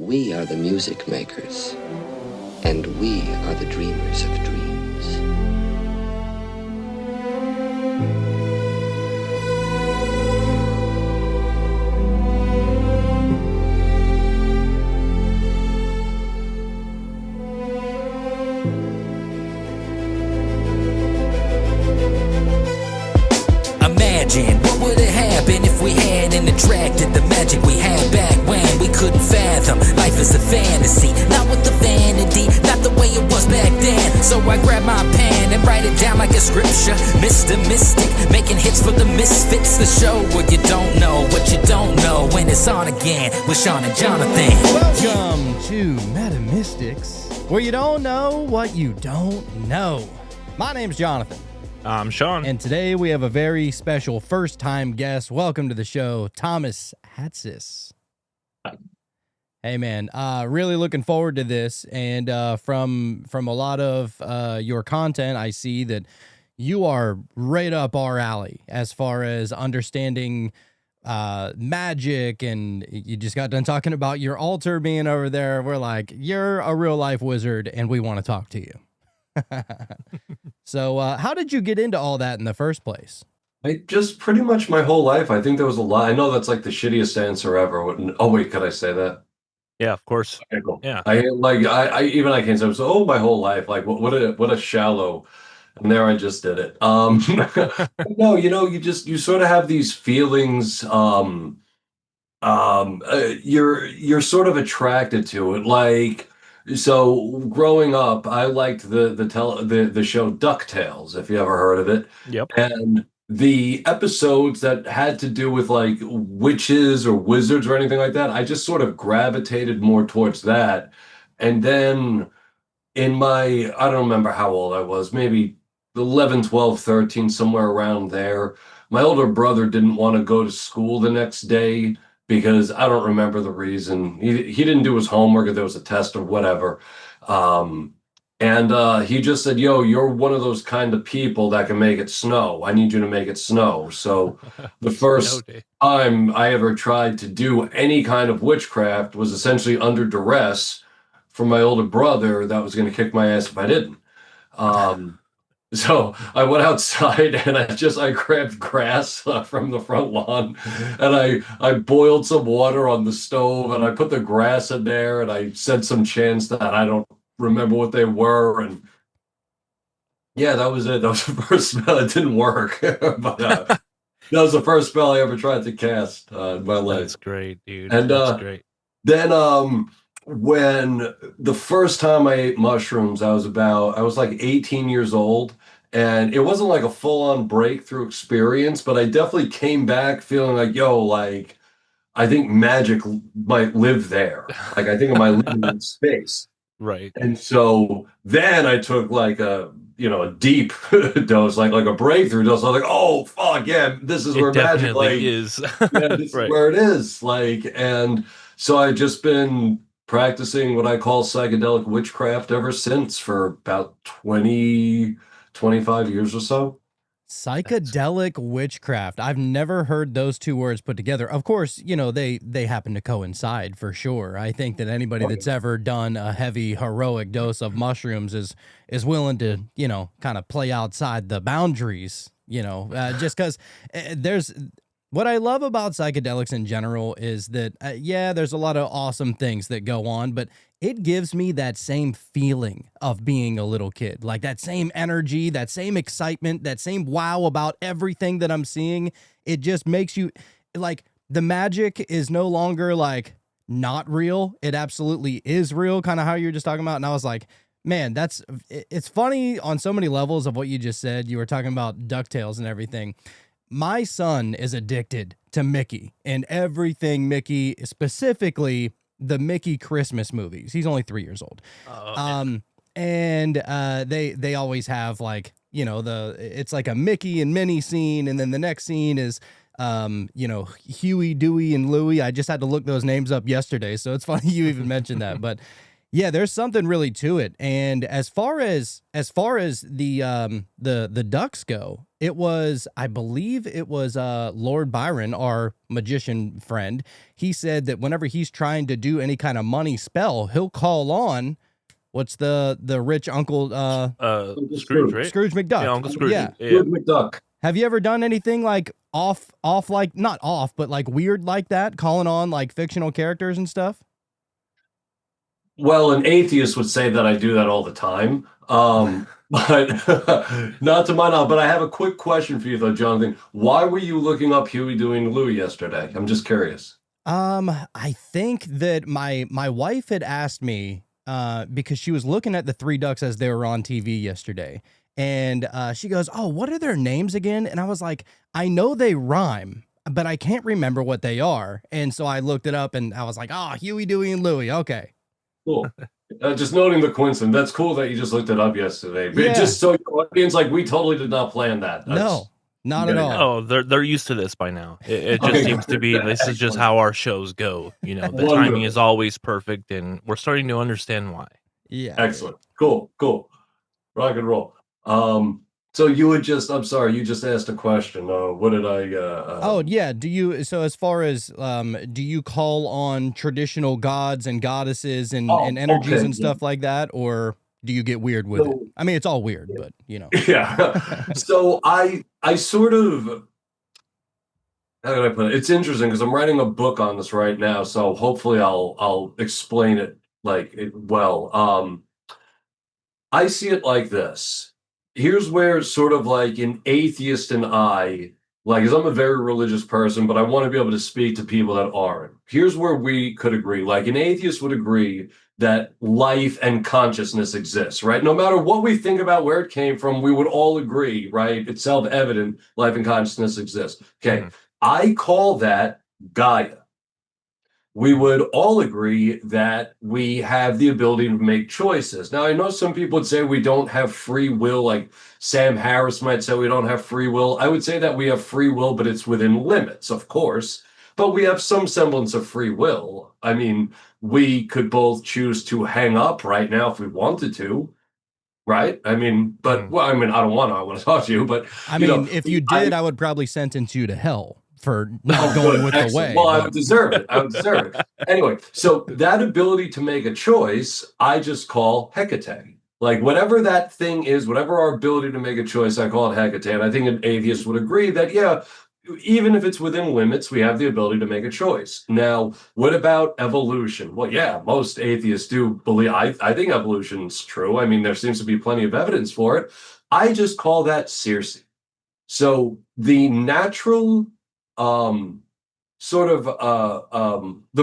We are the music makers, and we are the dreamers of dreams. Imagine what would have happened if we hadn't attracted the magic we had back when we couldn't fathom. Life is a fantasy, not with the vanity, not the way it was back then. So I grab my pen and write it down like a scripture. Mr. Mystic, making hits for the misfits. The show where you don't know what you don't know when it's on again with Sean and Jonathan. Welcome to Metamystics, where you don't know what you don't know. My name's Jonathan. I'm Sean. And today we have a very special first-time guest. Welcome to the show, Tom.Hatsis. Hey, man, really looking forward to this. And from a lot of your content, I see that you are right up our alley as far as understanding magic. And you just got done talking about your altar being over there. We're like, you're a real-life wizard, and we want to talk to you. So how did you get into all that in the first place? I just pretty much my whole life. I think there was a lot. I know that's like the shittiest answer ever. Oh wait, could I say that? Yeah, of course. Okay, cool. Yeah. I can't say so. Oh, my whole life. Like what a shallow. And there I just did it. No, you sort of have these feelings. You're sort of attracted to it, like. So growing up, I liked the show DuckTales, if you ever heard of it. Yep. And the episodes that had to do with like witches or wizards or anything like that, I just sort of gravitated more towards that. And then I don't remember how old I was, maybe 11, 12, 13, somewhere around there. My older brother didn't want to go to school the next day, because I don't remember the reason. He didn't do his homework, or there was a test or whatever. And he just said, yo, you're one of those kind of people that can make it snow. I need you to make it snow. So the first time I ever tried to do any kind of witchcraft was essentially under duress from my older brother that was going to kick my ass if I didn't. So I went outside and I grabbed grass from the front lawn, and I boiled some water on the stove, and I put the grass in there, and I said some chants that I don't remember what they were. And yeah, that was it. That was the first spell. It didn't work, but that was the first spell I ever tried to cast in my life. That's great, dude. And that's great. Then when the first time I ate mushrooms, I was like 18 years old, and it wasn't like a full-on breakthrough experience, but I definitely came back feeling like, yo, like, I think magic might live there. Like, I think it might live in that space. Right. And so then I took like a deep dose, like a breakthrough dose. I was like, oh, fuck, yeah, this is where magic is. Yeah, this is where it is. Like, and so I've just been practicing what I call psychedelic witchcraft ever since, for about 20, 25 years or so. Psychedelic witchcraft. I've never heard those two words put together. Of course, they happen to coincide for sure. I think that anybody that's ever done a heavy heroic dose of mushrooms is willing to, kind of play outside the boundaries, just because there's. What I love about psychedelics in general is that, there's a lot of awesome things that go on, but it gives me that same feeling of being a little kid, like that same energy, that same excitement, that same wow about everything that I'm seeing. It just makes you, like, the magic is no longer, like, not real. It absolutely is real, kind of how you were just talking about. And I was like, man, it's funny on so many levels of what you just said. You were talking about DuckTales and everything. My son is addicted to Mickey and everything Mickey, specifically the Mickey Christmas movies. He's only 3 years old. And they always have, like, it's like a Mickey and Minnie scene, and then the next scene is Huey, Dewey, and Louie. I just had to look those names up yesterday, so it's funny you even mentioned that. But Yeah, there's something really to it. And as far as the ducks go, it was, I believe it was Lord Byron, our magician friend. He said that whenever he's trying to do any kind of money spell, he'll call on what's the rich uncle Uncle Scrooge, right? Scrooge McDuck. Yeah, Uncle Scrooge. Yeah. Yeah. Scrooge McDuck. Have you ever done anything like off like not off, but like weird like that, calling on like fictional characters and stuff? Well, an atheist would say that I do that all the time. But not to my knowledge. But I have a quick question for you, though, Jonathan. Why were you looking up Huey, Dewey, and Louie yesterday? I'm just curious. I think that my wife had asked me because she was looking at the three ducks as they were on TV yesterday, and she goes, "Oh, what are their names again?" And I was like, "I know they rhyme, but I can't remember what they are." And so I looked it up, and I was like, "Oh, Huey, Dewey, and Louie." Okay. Cool. Just noting the coincidence. That's cool that you just looked it up yesterday. But Yeah. just so your audience, like, we totally did not plan that. No, not at Yeah. all. Oh, they're used to this by now. It just Okay, seems to be this is just how our shows go. You know, the Wonderful. timing is always perfect, and we're starting to understand why. Yeah. Excellent. Cool. Rock and roll. So you would just, I'm sorry, you just asked a question. What did I Oh yeah. So as far as do you call on traditional gods and goddesses and energies okay, and stuff like that, or do you get weird with it? So- I mean, it's all weird, but you know. Yeah. So I sort of, how can I put it? It's interesting because I'm writing a book on this right now, so hopefully I'll explain it well. I see it like this. Here's where sort of like an atheist and I, like, because I'm a very religious person, but I want to be able to speak to people that aren't. Here's where we could agree. Like, an atheist would agree that life and consciousness exists, right? No matter what we think about where it came from, we would all agree, right? It's self-evident life and consciousness exist. Okay. Mhm. I call that Gaia. We would all agree that we have the ability to make choices. Now, I know some people would say we don't have free will, like Sam Harris might say we don't have free will. I would say that we have free will, but it's within limits, of course. But we have some semblance of free will. I mean, we could both choose to hang up right now if we wanted to, right? I mean, but, well, I mean, I don't want to. I want to talk to you, but, I you mean, know, if you did, I would probably sentence you to hell for not Oh, going good. with the Excellent. way. Well, I but- would deserve it. I would deserve it. Anyway, so that ability to make a choice, I just call Hecate. Like, whatever that thing is, whatever our ability to make a choice, I call it Hecate. And I think an atheist would agree that, yeah, even if it's within limits, we have the ability to make a choice. Now, what about evolution? Well, yeah, most atheists do believe, I think evolution's true. I mean, there seems to be plenty of evidence for it. I just call that Circe. So the natural the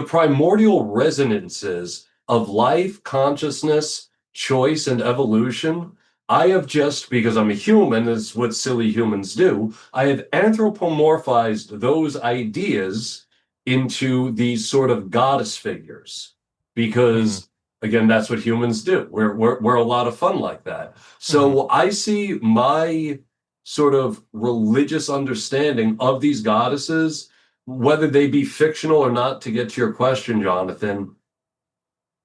primordial resonances of life, consciousness, choice, and evolution. I have just, because I'm a human, that's what silly humans do, I have anthropomorphized those ideas into these sort of goddess figures. Because, again, that's what humans do. We're a lot of fun like that. So I see my sort of religious understanding of these goddesses, whether they be fictional or not, to get to your question, Jonathan,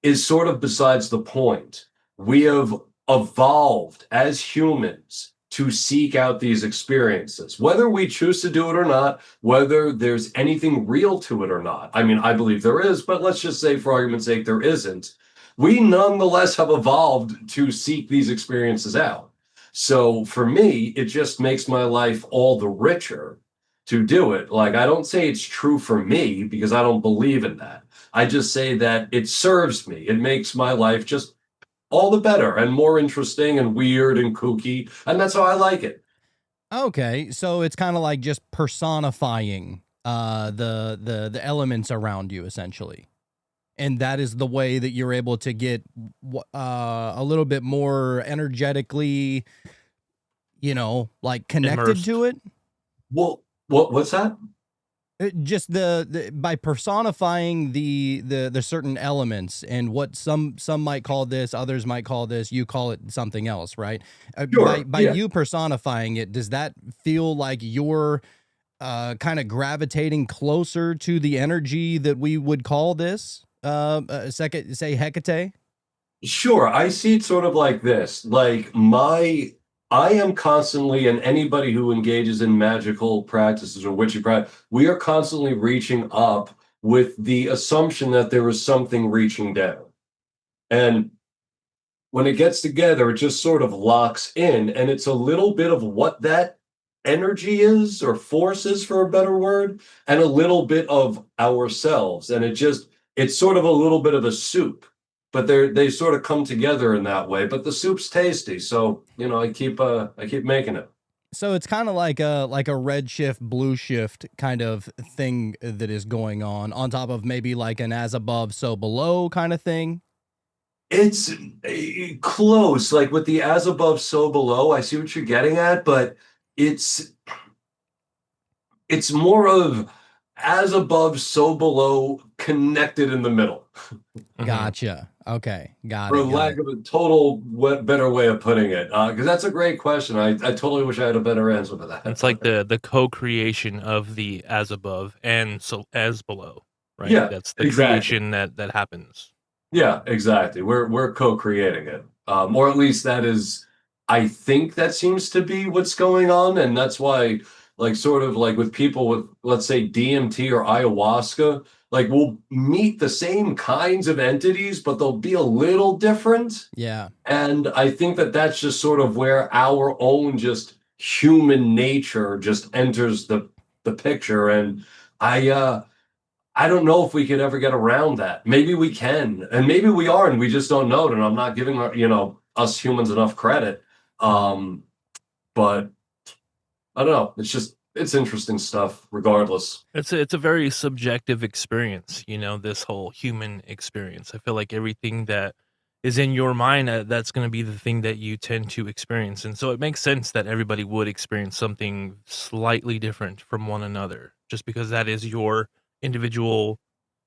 is sort of besides the point. We have evolved as humans to seek out these experiences, whether we choose to do it or not, whether there's anything real to it or not. I mean, I believe there is, but let's just say, for argument's sake, there isn't. We nonetheless have evolved to seek these experiences out. So for me, it just makes my life all the richer to do it. Like, I don't say it's true for me because I don't believe in that. I just say that it serves me. It makes my life just all the better and more interesting and weird and kooky. And that's how I like it. Okay, so it's kind of like just personifying the elements around you, essentially. And that is the way that you're able to get a little bit more energetically, like connected Immersed. to it. Well, what's that? Just the by personifying the certain elements and what some might call this, others might call this, you call it something else, right? Sure, By yeah. you personifying it, does that feel like you're kind of gravitating closer to the energy that we would call this? Say Hecate? Sure, I see it sort of like this. I am constantly, and anybody who engages in magical practices or witchy practice, we are constantly reaching up with the assumption that there is something reaching down. And when it gets together, it just sort of locks in, and it's a little bit of what that energy is or force is, for a better word, and a little bit of ourselves. And it's sort of a little bit of a soup, but they sort of come together in that way. But the soup's tasty, so I keep making it. So it's kind of like a red shift, blue shift kind of thing that is going on top of maybe like an as above, so below kind of thing. It's close, like with the as above, so below. I see what you're getting at, but it's it's more of as above, so below, connected in the middle, Gotcha. Okay. Got for it. Got lack it. of a better way of putting it. Because that's a great question. I totally wish I had a better answer for that. It's like the co-creation of the as above and so as below, right? Yeah, That's the exactly. creation that happens. Yeah, exactly. We're co-creating it, or at least that is. I think that seems to be what's going on, and that's why, like, sort of like with people with, let's say, DMT or ayahuasca, like we'll meet the same kinds of entities, but they'll be a little different. Yeah. And I think that that's just sort of where our own just human nature just enters the picture, and I. I don't know if we could ever get around that. Maybe we can, and maybe we are, and we just don't know it. And I'm not giving us humans enough credit. Um, but I don't know. It's interesting stuff, regardless. It's a very subjective experience, this whole human experience. I feel like everything that is in your mind, that's going to be the thing that you tend to experience. And so it makes sense that everybody would experience something slightly different from one another, just because that is your individual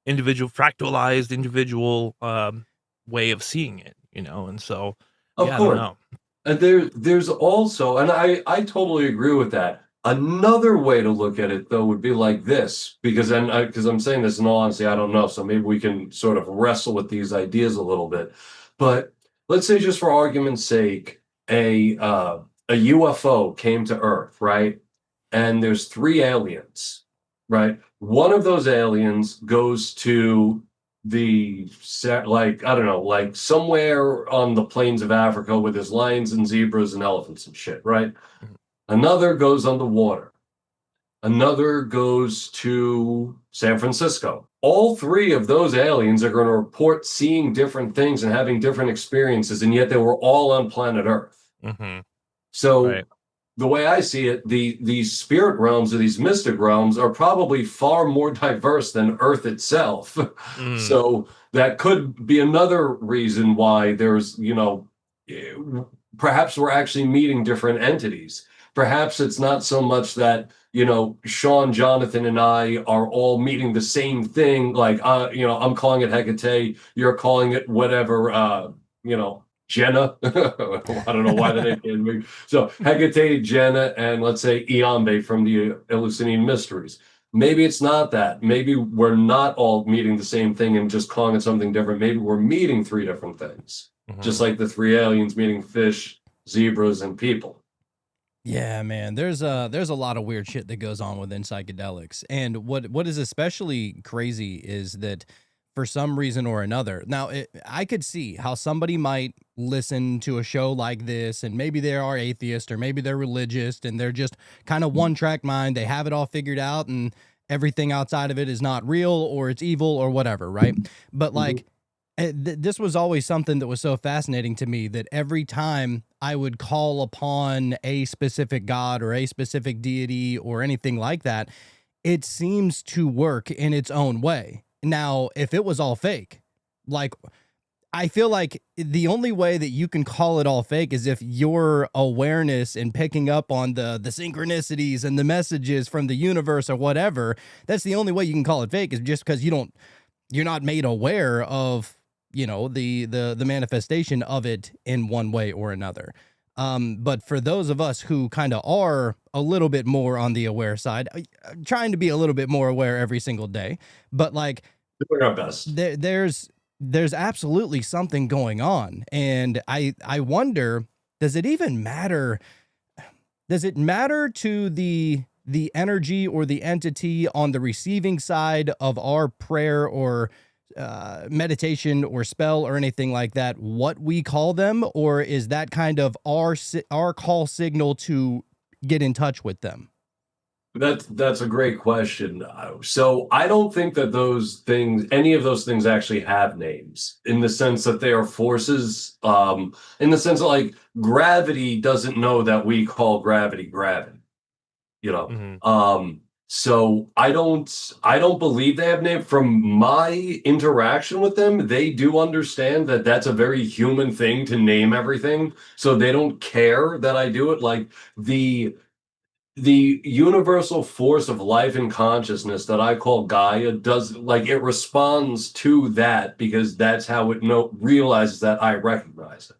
fractalized individual way of seeing it, and so Of yeah, I don't course. know. And there's also, and I totally agree with that. Another way to look at it, though, would be like this, because I'm saying this in all honesty, I don't know, so maybe we can sort of wrestle with these ideas a little bit. But let's say, just for argument's sake, a UFO came to Earth, right? And there's three aliens, right? One of those aliens goes to like, I don't know, like somewhere on the plains of Africa where there's lions and zebras and elephants and shit, right? Mhm. Another goes underwater. Another goes to San Francisco. All three of those aliens are going to report seeing different things and having different experiences, and yet they were all on planet Earth. Mm-hmm. So Right. the way I see it, these spirit realms or these mystic realms are probably far more diverse than Earth itself. Mm. So that could be another reason why there's, eh, perhaps we're actually meeting different entities. Perhaps it's not so much that, Sean, Jonathan, and I are all meeting the same thing. Like, I'm calling it Hecate, you're calling it whatever, Jenna. I don't know why the name came to me. So Hecate, Jenna, and let's say Iambe from the Eleusinian Mysteries. Maybe it's not that. Maybe we're not all meeting the same thing and just calling it something different. Maybe we're meeting three different things, just Mm-hmm. like the three aliens meeting fish, zebras, and people. Yeah, man. There's a lot of weird shit that goes on within psychedelics. And what is especially crazy is that for some reason or another. Now, I could see how somebody might listen to a show like this and maybe they are atheist or maybe they're religious and they're just kind of one track mind. They have it all figured out and everything outside of it is not real or it's evil or whatever, right? But Mhm. like this was always something that was so fascinating to me that every time I would call upon a specific god or a specific deity or anything like that, it seems to work in its own way. Now, if it was all fake, like I feel like the only way that you can call it all fake is if your awareness and picking up on the synchronicities and the messages from the universe or whatever, that's the only way you can call it fake is just because you're not made aware of the manifestation of it in one way or another. But for those of us who kind of are a little bit more on the aware side, trying to be a little bit more aware every single day, but like Doing our best. there's there's absolutely something going on. And I wonder, does it even matter? Does it matter to the energy or the entity on the receiving side of our prayer or meditation or spell or anything like that, what we call them, or is that kind of our call signal to get in touch with them? That's a great question. So I don't think that any of those things actually have names in the sense that they are forces. In the sense that like gravity doesn't know that we call gravity gravity. You know. Hmm. So I don't believe they have name. From my interaction with them, they do understand that that's a very human thing to name everything. So they don't care that I do it. Like the universal force of life and consciousness that I call Gaia does like it responds to that because that's how it realizes that I recognize it.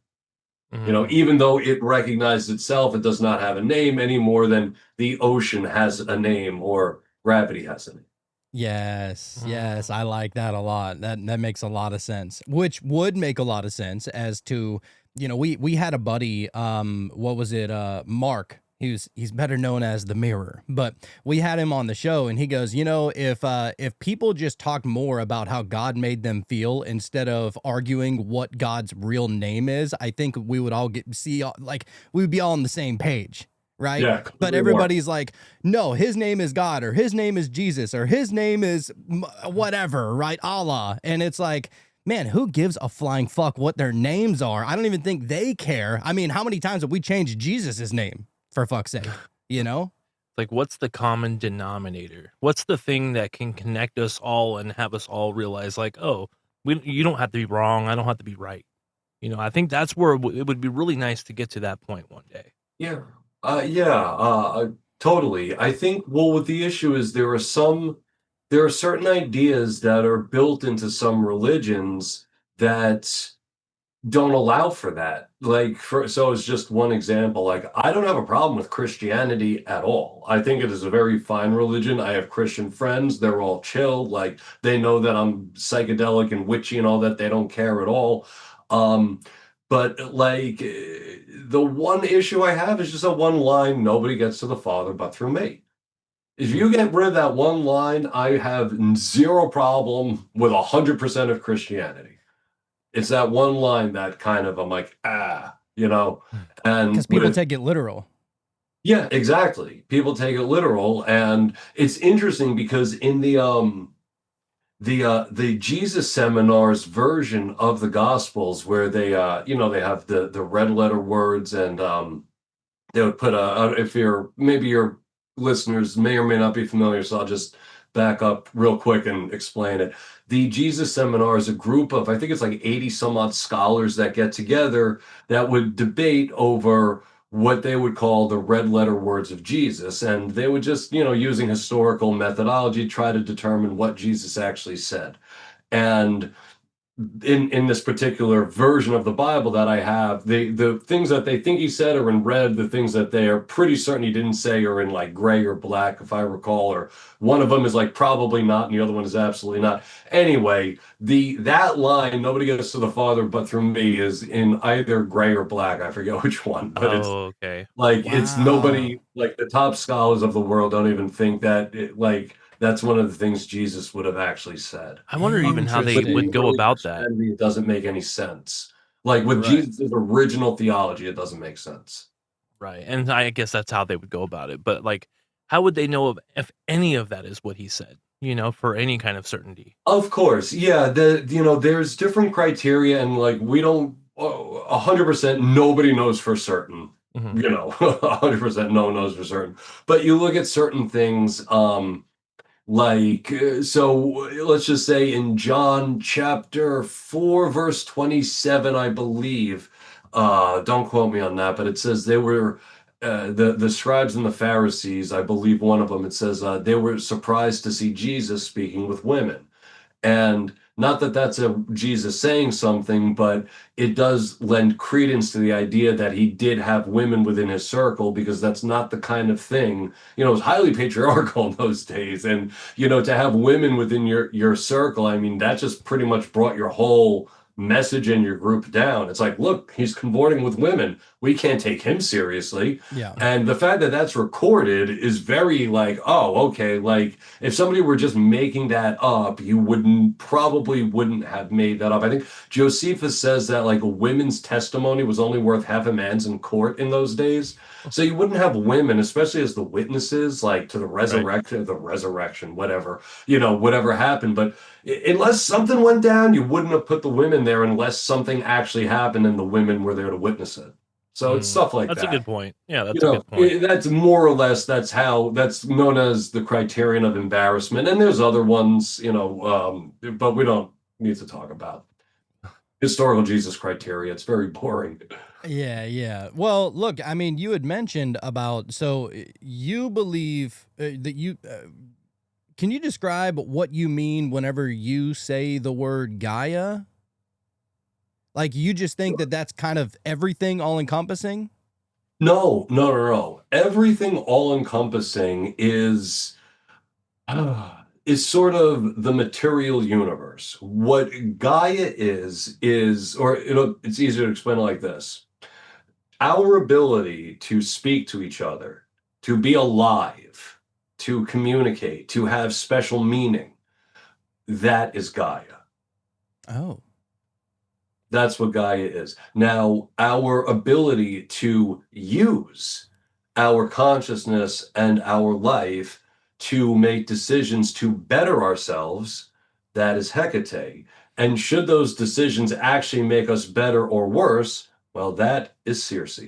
Hmm. Even though it recognizes itself, it does not have a name any more than the ocean has a name or gravity has a name. Yes, yes, Mm. I like that a lot. That makes a lot of sense. Which would make a lot of sense as to, we had a buddy, what was it, Mark. He's better known as the Mirror, but we had him on the show, and he goes, if people just talked more about how God made them feel instead of arguing what God's real name is, I think we would all we would be all on the same page, right? Yeah, couldn't But agree more. everybody's like, no, his name is God, or his name is Jesus, or his name is whatever, right? Allah. And it's like, man, who gives a flying fuck what their names are? I don't even think they care. I mean, how many times have we changed Jesus's name, for fuck's sake? You know? Like, what's the common denominator? What's the thing that can connect us all and have us all realize, like, oh, you don't have to be wrong. I don't have to be right. I think that's where it would be really nice to get to that point one day. Yeah. Totally. I think, well, what the issue is there are certain ideas that are built into some religions that don't allow for that. So it's just one example. Like, I don't have a problem with Christianity at all. I think it is a very fine religion. I have Christian friends. They're all chill. Like, they know that I'm psychedelic and witchy and all that. They don't care at all. Um, but like the one issue I have is just a one line, nobody gets to the Father but through me. If Mm. you get rid of that one line, I have zero problem with 100% of Christianity. It's that one line that kind of I'm like, and Because people take it literal. yeah, exactly. People take it literal, and it's interesting because in the Jesus seminars version of the Gospels, where they have the red letter words, and they would put if maybe your listeners may or may not be familiar, so I'll just back up real quick and explain it. The Jesus Seminar is a group of, I think it's like 80 some odd scholars that get together that would debate over what they would call the red letter words of Jesus. And they would just, using historical methodology, try to determine what Jesus actually said. And in this particular version of the Bible that I have, the things that they think he said are in red. The things that they are pretty certain he didn't say are in like gray or black, if I recall. Or one of them is like probably not, and the other one is absolutely not. Anyway, that line, nobody gets to the Father but through me, is in either gray or black. I forget which one, but it's Oh, okay. like it's Wow. nobody, like the top scholars of the world don't even think that that's one of the things Jesus would have actually said. I wonder even how they But in would Interesting. go early about that. Christianity, it doesn't make any sense. Like with Right. Jesus' original theology, it doesn't make sense. Right. And I guess that's how they would go about it. But like, how would they know if any of that is what he said, for any kind of certainty? Of course, yeah. There's different criteria, and like we don't 100%. Nobody knows for certain. Hmm. 100% no one knows for certain. But you look at certain things. So let's just say in John chapter 4, verse 27, I believe. Don't quote me on that, but it says they were the scribes and the Pharisees, I believe one of them, it says they were surprised to see Jesus speaking with women. And not that that's a Jesus saying something, but it does lend credence to the idea that he did have women within his circle, because that's not the kind of thing, it was highly patriarchal in those days. And, to have women within your circle, I mean, that just pretty much brought your whole message and your group down. It's like, look, he's cavorting with women. We can't take him seriously. Yeah. And the fact that that's recorded is very like, oh, okay. Like if somebody were just making that up, you probably wouldn't have made that up. I think Josephus says that like a women's testimony was only worth half a man's in court in those days. So you wouldn't have women, especially as the witnesses, like to the resurrection, whatever, whatever happened. But unless something went down, you wouldn't have put the women there unless something actually happened and the women were there to witness it. So it's stuff like that's that. That's a good point. Yeah, that's a good point. That's more or less, that's known as the criterion of embarrassment. And there's other ones, but we don't need to talk about historical Jesus criteria. It's very boring. Yeah. Well, look, I mean, you had mentioned about, so you believe that you, can you describe what you mean whenever you say the word Gaia? Like, you just think that that's kind of everything all encompassing? No. Everything all encompassing is sort of the material universe. What Gaia is, or it's easier to explain it like this. Our ability to speak to each other, to be alive, to communicate, to have special meaning, that is Gaia. Oh. That's what Gaia is. Now, our ability to use our consciousness and our life to make decisions to better ourselves, that is Hecate. And should those decisions actually make us better or worse, well, that is Circe.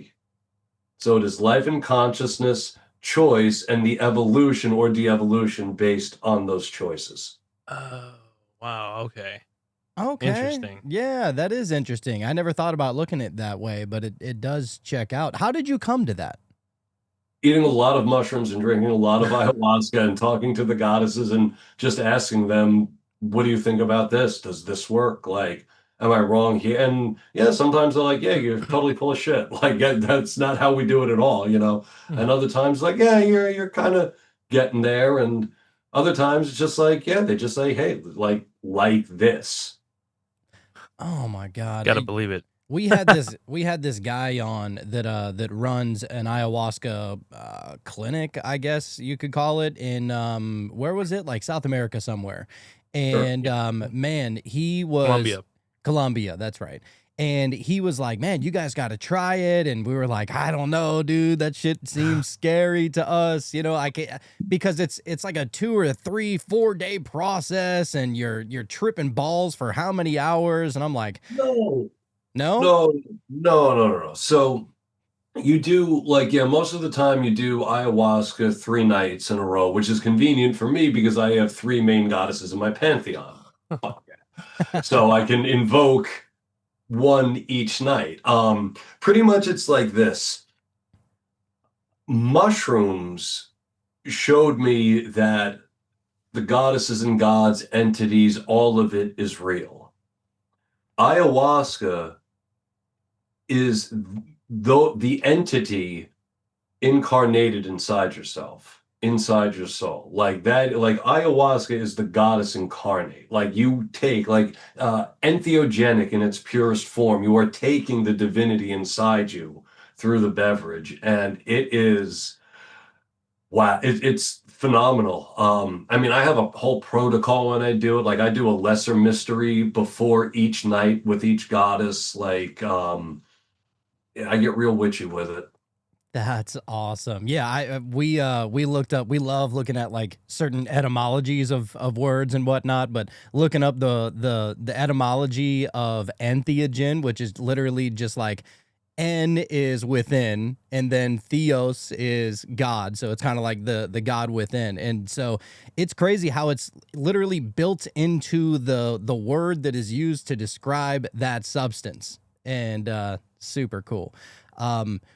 So it is life and consciousness, choice, and the evolution or de-evolution based on those choices. Oh, wow. Okay. Interesting. Yeah, that is interesting. I never thought about looking at it that way, but it does check out. How did you come to that? Eating a lot of mushrooms and drinking a lot of ayahuasca and talking to the goddesses and just asking them, what do you think about this? Does this work? Like, am I wrong here? And yeah, sometimes they're like, yeah, you're totally full of shit. Like, that's not how we do it at all, And other times like, yeah, you're kind of getting there. And other times it's just like, yeah, they just say, hey, like this. Oh my God. Gotta believe it. We had this guy on that runs an ayahuasca clinic, I guess you could call it, in where was it? Like South America somewhere. And man, he was Colombia, that's right. And he was like, man, you guys got to try it. And we were like, I don't know, dude, that shit seems scary to us. I can't, because it's like a 2 or 3, 4 day process, and you're tripping balls for how many hours? And I'm like, No. So you do most of the time you do ayahuasca 3 nights in a row, which is convenient for me because I have 3 main goddesses in my pantheon. So I can invoke one each night. Pretty much it's like this. Mushrooms showed me that the goddesses and gods, entities, all of it is real. Ayahuasca is the entity incarnated inside yourself, inside your soul. Like that, like ayahuasca is the goddess incarnate. Like you take entheogenic in its purest form. You are taking the divinity inside you through the beverage. And it is, wow, it's phenomenal. I mean, I have a whole protocol when I do it. Like I do a lesser mystery before each night with each goddess. Like, I get real witchy with it. That's awesome. Yeah, we looked up. We love looking at like certain etymologies of words and whatnot. But looking up the etymology of entheogen, which is literally just like en is within, and then theos is God. So it's kind of like the God within. And so it's crazy how it's literally built into the word that is used to describe that substance. And super cool.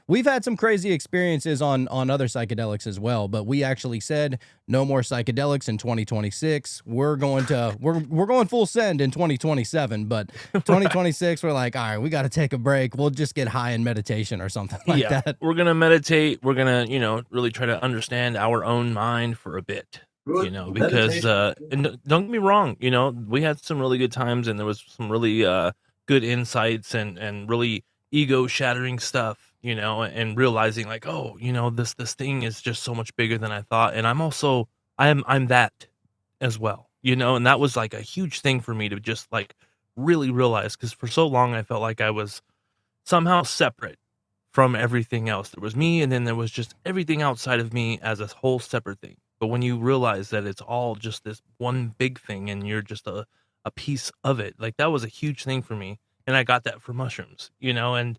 We've had some crazy experiences on other psychedelics as well, but we actually said no more psychedelics in 2026. We're going full send in 2027, but 2026 we're like, all right, we got to take a break. We'll just get high in meditation or something like that. We're gonna meditate. We're gonna, really try to understand our own mind for a bit. Because and don't get me wrong, we had some really good times, and there was some really good insights and really ego shattering stuff, and realizing like, oh, this thing is just so much bigger than I thought, and I'm that as well, and that was like a huge thing for me to just like really realize, because for so long I felt like I was somehow separate from everything else. There was me, and then there was just everything outside of me as a whole separate thing. But when you realize that it's all just this one big thing and you're just a piece of it, like that was a huge thing for me. And I got that for mushrooms, and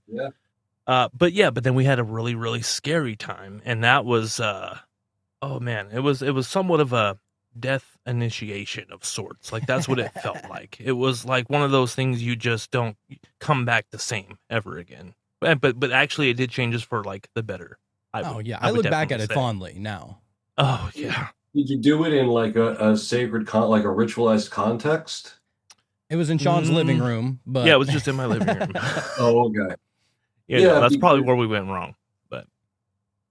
but then we had a really, really scary time. And that was oh man, it was somewhat of a death initiation of sorts. Like that's what it felt like. It was like one of those things you just don't come back the same ever again. But actually it did change us for like the better. I look back at it fondly now. Oh yeah. Did you do it in like a sacred like a ritualized context? It was in Sean's living room, but yeah, it was just in my living room. Oh, okay. Yeah, that's probably where we went wrong. But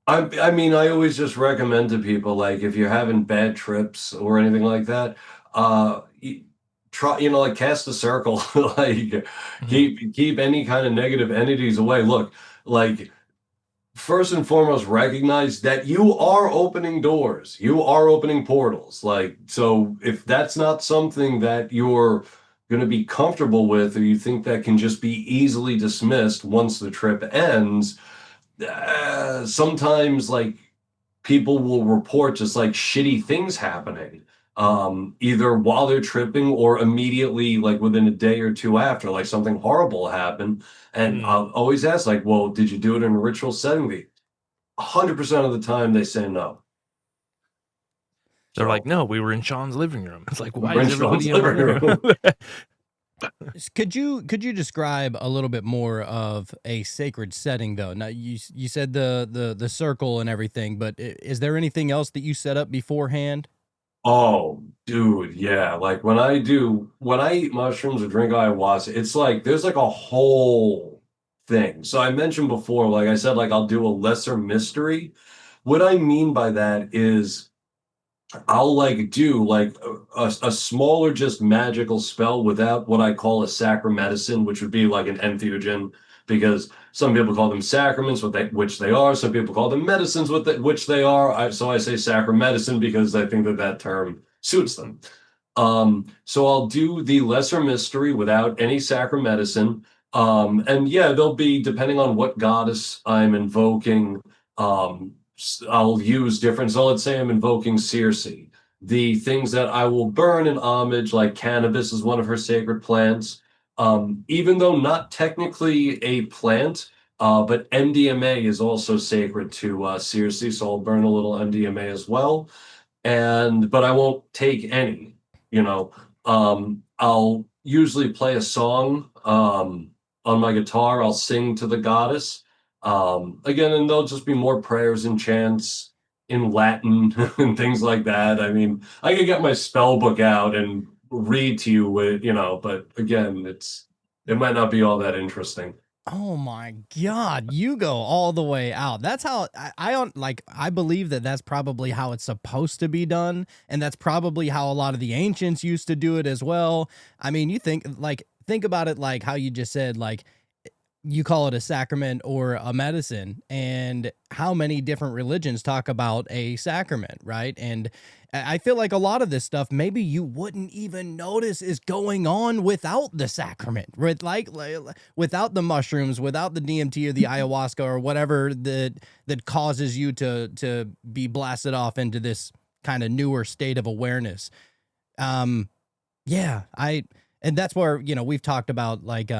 I mean, I always just recommend to people, like if you're having bad trips or anything like that, try, like cast a circle, like keep any kind of negative entities away. Look, like first and foremost, recognize that you are opening doors, you are opening portals. Like, so if that's not something that you're going to be comfortable with, or you think that can just be easily dismissed once the trip ends, sometimes like people will report just like shitty things happening, either while they're tripping or immediately, like within a day or two after, like something horrible happened. And I'll always ask, like, well, did you do it in a ritual setting? 100% of the time they say no. They're like, no, we were in Sean's living room. It's like, why is everybody in my room? Could you describe a little bit more of a sacred setting though? Now you said the circle and everything, but is there anything else that you set up beforehand? Oh, dude, yeah. Like when I eat mushrooms or drink ayahuasca, it's like there's like a whole thing. So I mentioned before, like I said, like I'll do a lesser mystery. What I mean by that is I'll like do like a smaller, just magical spell without what I call a sacramedicine, which would be like an entheogen, because some people call them sacraments, which they are. Some people call them medicines, which they are. So I say sacramedicine because I think that term suits them. So I'll do the lesser mystery without any sacramedicine. And yeah, they'll be, depending on what goddess I'm invoking, I'll use different. So let's say I'm invoking Circe. The things that I will burn in homage, like cannabis is one of her sacred plants. Even though not technically a plant, but MDMA is also sacred to Circe, so I'll burn a little MDMA as well. But I won't take any, I'll usually play a song on my guitar. I'll sing to the goddess. Again, and there'll just be more prayers and chants in Latin and things like that. I mean, I could get my spell book out and read to you, but again, it might not be all that interesting. Oh my God, you go all the way out. That's how I believe that's probably how it's supposed to be done. And that's probably how a lot of the ancients used to do it as well. I mean, you think about it, like how you just said, like, you call it a sacrament or a medicine, and how many different religions talk about a sacrament, right? And I feel like a lot of this stuff, maybe you wouldn't even notice is going on without the sacrament, right? Like without the mushrooms, without the DMT or the ayahuasca or whatever that causes you to be blasted off into this kind of newer state of awareness. And that's where, we've talked about like,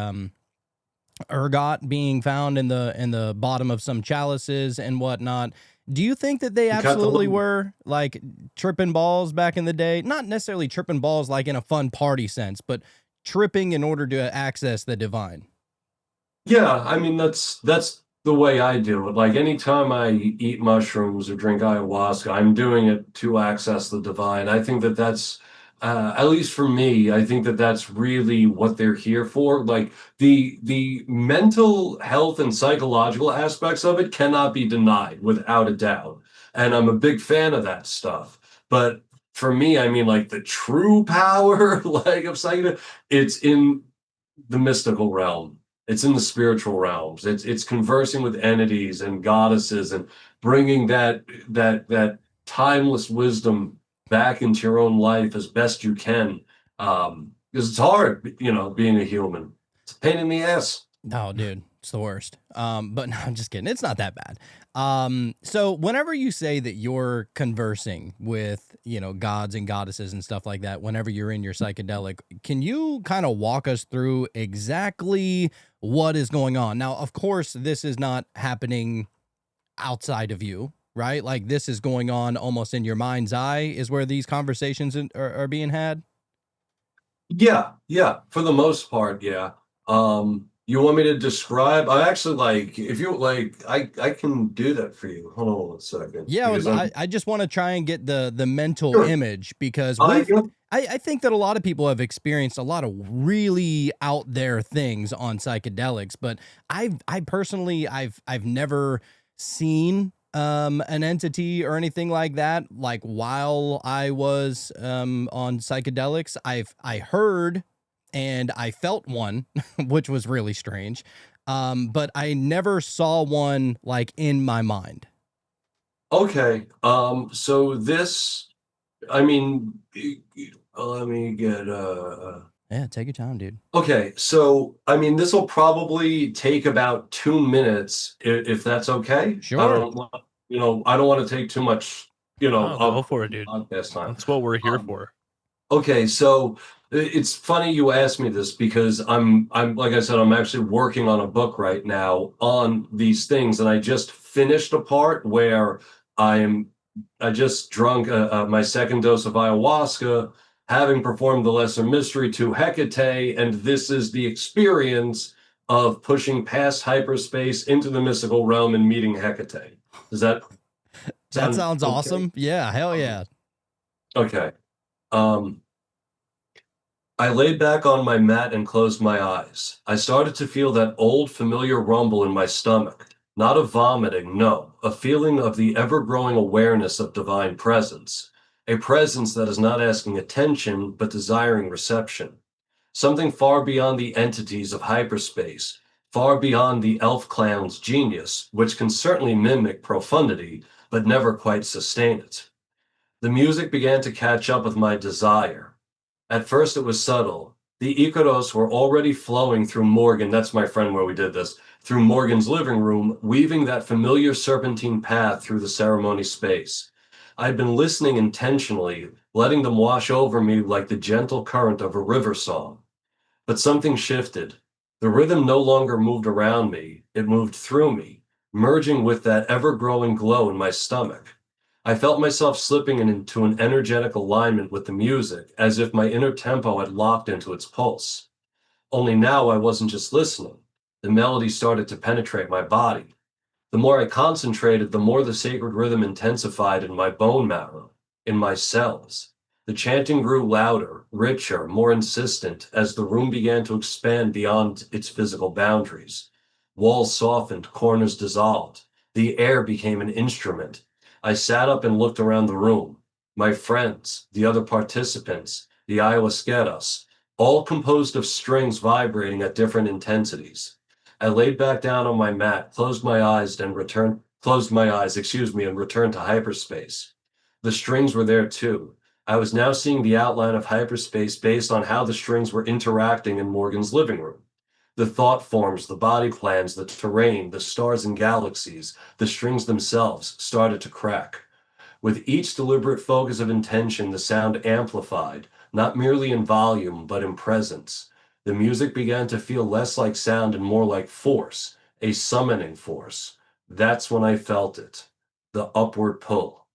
ergot being found in the bottom of some chalices and whatnot. Do you think that they absolutely were like tripping balls back in the day? Not necessarily tripping balls like in a fun party sense, but tripping in order to access the divine. Yeah, I mean that's the way I do it. Like anytime I eat mushrooms or drink ayahuasca, I'm doing it to access the divine. I think that that's, at least for me, I think that that's really what they're here for. Like the mental health and psychological aspects of it cannot be denied without a doubt. And I'm a big fan of that stuff. But for me, I mean, like the true power, like of psychedelics, it's in the mystical realm. It's in the spiritual realms. It's conversing with entities and goddesses and bringing that timeless wisdom back into your own life as best you can. Because it's hard, being a human. It's a pain in the ass. No, dude, it's the worst. But no, I'm just kidding. It's not that bad. So whenever you say that you're conversing with, gods and goddesses and stuff like that, whenever you're in your psychedelic, can you kind of walk us through exactly what is going on? Now, of course, this is not happening outside of you, right? Like this is going on almost in your mind's eye is where these conversations are being had. Yeah, for the most part, yeah. You want me to describe? I actually like if you like, I can do that for you. Hold on one second. Yeah, Because I just want to try and get the mental sure. image because I I think that a lot of people have experienced a lot of really out there things on psychedelics, but I personally I've never seen an entity or anything like that. Like while I was on psychedelics, I heard and I felt one, which was really strange. But I never saw one like in my mind. Okay. So this, I mean, let me get Yeah, take your time, dude. okay, so I mean, this will probably take about 2 minutes if that's okay. I Sure. don't, I don't want to take too much, Oh, go of for it, dude. podcast time. That's what we're here Um, for. Okay, so it's funny you asked me this because I'm like I said, I'm actually working on a book right now on these things, and I just finished a part where I'm I just drunk my second dose of ayahuasca, having performed the lesser mystery to Hecate, and this is the experience of pushing past hyperspace into the mystical realm and meeting Hecate. Does that That sound sounds okay? awesome. Yeah, hell Um, yeah. okay. Um, I laid back on my mat and closed my eyes. I started to feel that old familiar rumble in my stomach. Not a vomiting, no, a feeling of the ever growing awareness of divine presence. A presence that is not asking attention, but desiring reception. Something far beyond the entities of hyperspace, far beyond the elf clown's genius, which can certainly mimic profundity, but never quite sustain it. The music began to catch up with my desire. At first, it was subtle. The Icaros were already flowing through Morgan, that's my friend where we did this, through Morgan's living room, weaving that familiar serpentine path through the ceremony space. I'd been listening intentionally, letting them wash over me like the gentle current of a river song. But something shifted. The rhythm no longer moved around me, it moved through me, merging with that ever growing glow in my stomach. I felt myself slipping into an energetic alignment with the music, as if my inner tempo had locked into its pulse. Only now I wasn't just listening. The melody started to penetrate my body. The more I concentrated, the more the sacred rhythm intensified in my bone marrow, in my cells. The chanting grew louder, richer, more insistent as the room began to expand beyond its physical boundaries. Walls softened, corners dissolved. The air became an instrument. I sat up and looked around the room. My friends, the other participants, the ayahuasqueras, all composed of strings vibrating at different intensities. I laid back down on my mat, closed my eyes, and returned to hyperspace. The strings were there too. I was now seeing the outline of hyperspace based on how the strings were interacting in Morgan's living room. The thought forms, the body plans, the terrain, the stars and galaxies, the strings themselves started to crack. With each deliberate focus of intention, the sound amplified, not merely in volume, but in presence. The music began to feel less like sound and more like force, a summoning force. That's when I felt it, the upward pull.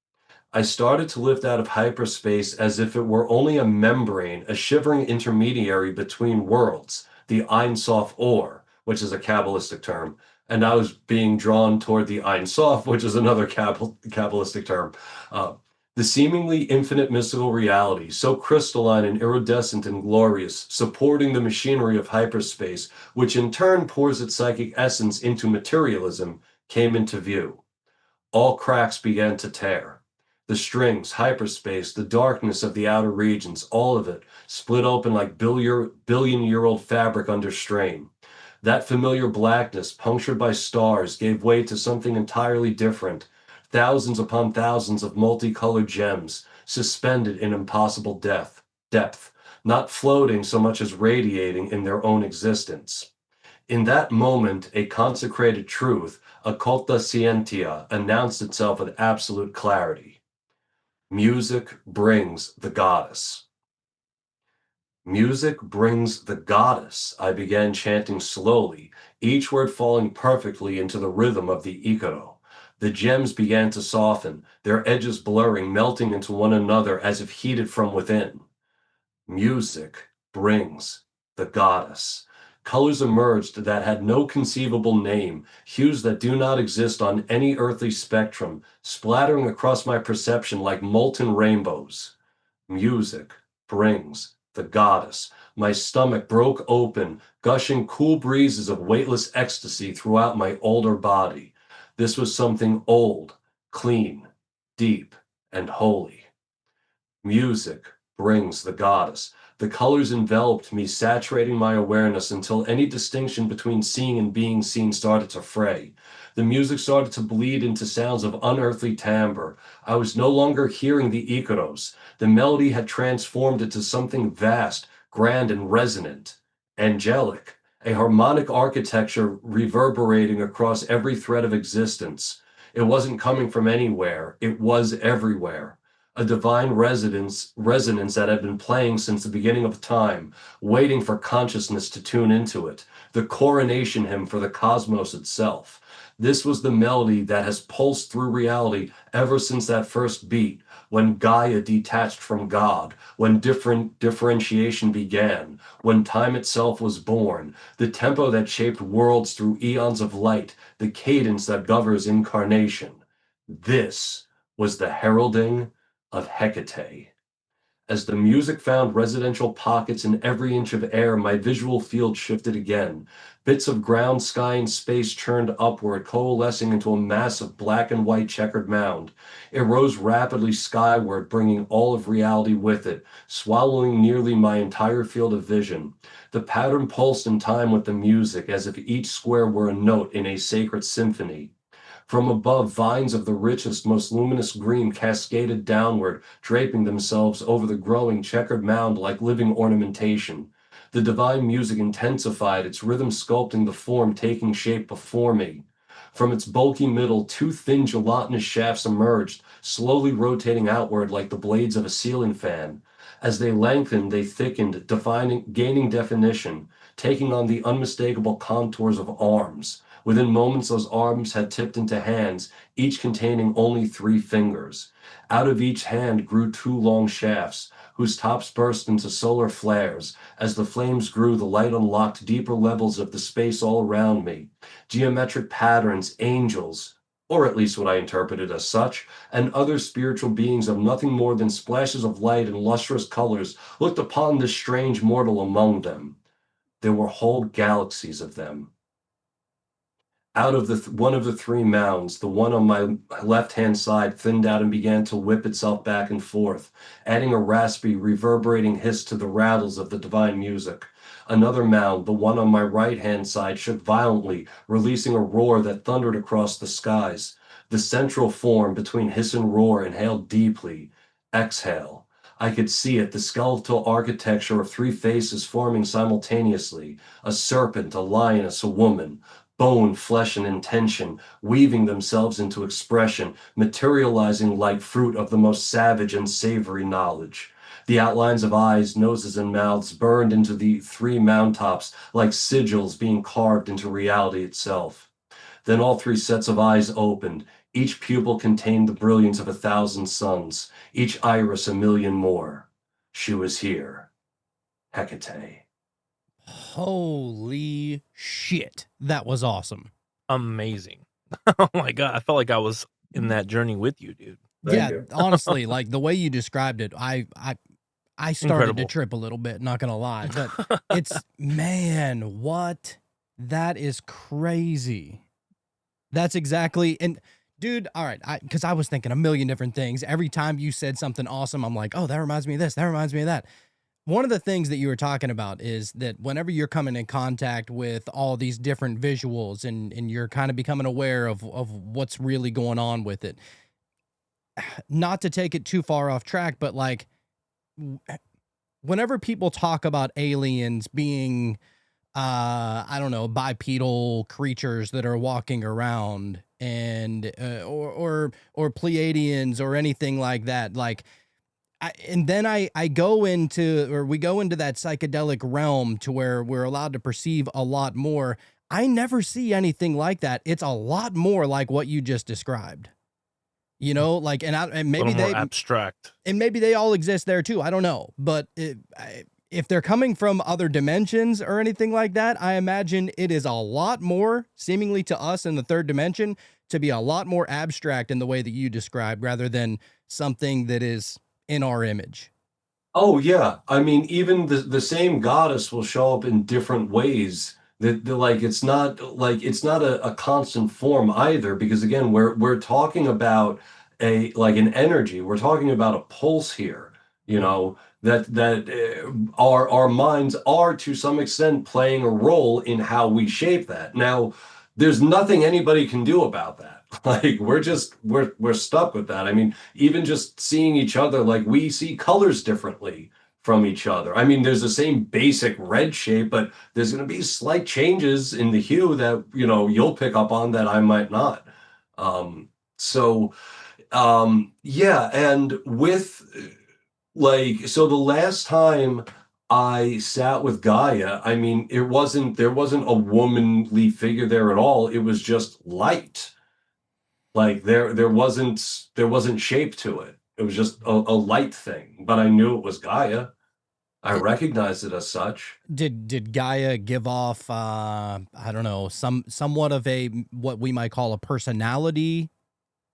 I started to lift out of hyperspace as if it were only a membrane, a shivering intermediary between worlds, the Ein Sof Or, which is a Kabbalistic term, and I was being drawn toward the Ein Sof, which is another Kabbalistic term. Uh, the seemingly infinite mystical reality, so crystalline and iridescent and glorious, supporting the machinery of hyperspace, which in turn pours its psychic essence into materialism, came into view. All cracks began to tear. The strings, hyperspace, the darkness of the outer regions, all of it split open like billion-year-old fabric under strain. That familiar blackness, punctured by stars, gave way to something entirely different. Thousands upon thousands of multicolored gems, suspended in impossible depth, not floating so much as radiating in their own existence. In that moment, a consecrated truth, occulta scientia, announced itself with absolute clarity. Music brings the goddess. Music brings the goddess, I began chanting slowly, each word falling perfectly into the rhythm of the Ikaro. The gems began to soften, their edges blurring, melting into one another as if heated from within. Music brings the goddess. Colors emerged that had no conceivable name, hues that do not exist on any earthly spectrum, splattering across my perception like molten rainbows. Music brings the goddess. My stomach broke open, gushing cool breezes of weightless ecstasy throughout my older body. This was something old, clean, deep, and holy. Music brings the goddess. The colors enveloped me, saturating my awareness until any distinction between seeing and being seen started to fray. The music started to bleed into sounds of unearthly timbre. I was no longer hearing the Ikaros. The melody had transformed into something vast, grand, and resonant. Angelic, a harmonic architecture reverberating across every thread of existence. It wasn't coming from anywhere. It was everywhere. A divine resonance that had been playing since the beginning of time, waiting for consciousness to tune into it, the coronation hymn for the cosmos itself. This was the melody that has pulsed through reality ever since that first beat, when Gaia detached from God, when differentiation began, when time itself was born, the tempo that shaped worlds through eons of light, the cadence that governs incarnation. This was the heralding of Hecate. As the music found residential pockets in every inch of air, my visual field shifted again. Bits of ground, sky, and space churned upward, coalescing into a massive black and white checkered mound. It rose rapidly skyward, bringing all of reality with it, swallowing nearly my entire field of vision. The pattern pulsed in time with the music, as if each square were a note in a sacred symphony. From above, vines of the richest, most luminous green cascaded downward, draping themselves over the growing checkered mound like living ornamentation. The divine music intensified, its rhythm sculpting the form taking shape before me. From its bulky middle, two thin gelatinous shafts emerged, slowly rotating outward like the blades of a ceiling fan. As they lengthened, they thickened, gaining definition, taking on the unmistakable contours of arms. Within moments, those arms had tipped into hands, each containing only 3 fingers. Out of each hand grew 2 long shafts, whose tops burst into solar flares. As the flames grew, the light unlocked deeper levels of the space all around me. Geometric patterns, angels, or at least what I interpreted as such, and other spiritual beings of nothing more than splashes of light and lustrous colors looked upon this strange mortal among them. There were whole galaxies of them. Out of one of the 3 mounds, the one on my left-hand side thinned out and began to whip itself back and forth, adding a raspy, reverberating hiss to the rattles of the divine music. Another mound, the one on my right-hand side, shook violently, releasing a roar that thundered across the skies. The central form between hiss and roar inhaled deeply. Exhale. I could see it, the skeletal architecture of 3 faces forming simultaneously, a serpent, a lioness, a woman. Bone, flesh, and intention, weaving themselves into expression, materializing like fruit of the most savage and savory knowledge. The outlines of eyes, noses, and mouths burned into the 3 moundtops like sigils being carved into reality itself. Then all 3 sets of eyes opened. Each pupil contained the brilliance of 1,000 suns, each iris a million more. She was here. Hecate. Holy shit. That was awesome. amazing. Oh my god, I felt like I was in that journey with you, dude. Thank Yeah, you. honestly, like the way you described it, I started to Incredible. trip a little bit, not gonna lie. But it's man, what? That is crazy. That's exactly and dude, all right, because I was thinking a million different things. Every time you said something awesome, I'm like, oh, that reminds me of this, that reminds me of that. One of the things that you were talking about is that whenever you're coming in contact with all these different visuals and you're kind of becoming aware of what's really going on with it, not to take it too far off track, but like whenever people talk about aliens being I don't know, bipedal creatures that are walking around and or Pleiadians or anything like that, like and then I go into or we go into that psychedelic realm to where we're allowed to perceive a lot more. I never see anything like that. It's a lot more like what you just described. You know, like and A maybe little more they abstract. and maybe they all exist there too. I don't know, but if they're coming from other dimensions or anything like that, I imagine it is a lot more seemingly to us in the third dimension to be a lot more abstract in the way that you described rather than something that is in our image. Oh yeah, I mean, even the same goddess will show up in different ways. That like it's not a constant form either, because again, we're talking about a like an energy. We're talking about a pulse here. You know our minds are to some extent playing a role in how we shape that. Now, there's nothing anybody can do about that. Like we're stuck with that. I mean, even just seeing each other, like we see colors differently from each other. I mean, there's the same basic red shape, but there's going to be slight changes in the hue that, you'll pick up on that I might not. So, yeah. And with so the last time I sat with Gaia, I mean, there wasn't a womanly figure there at all. It was just light. Like there wasn't shape to it. It was just a light thing, but I knew it was Gaia. I It- recognized it as such. did Gaia give off I don't know, somewhat of a what we might call a personality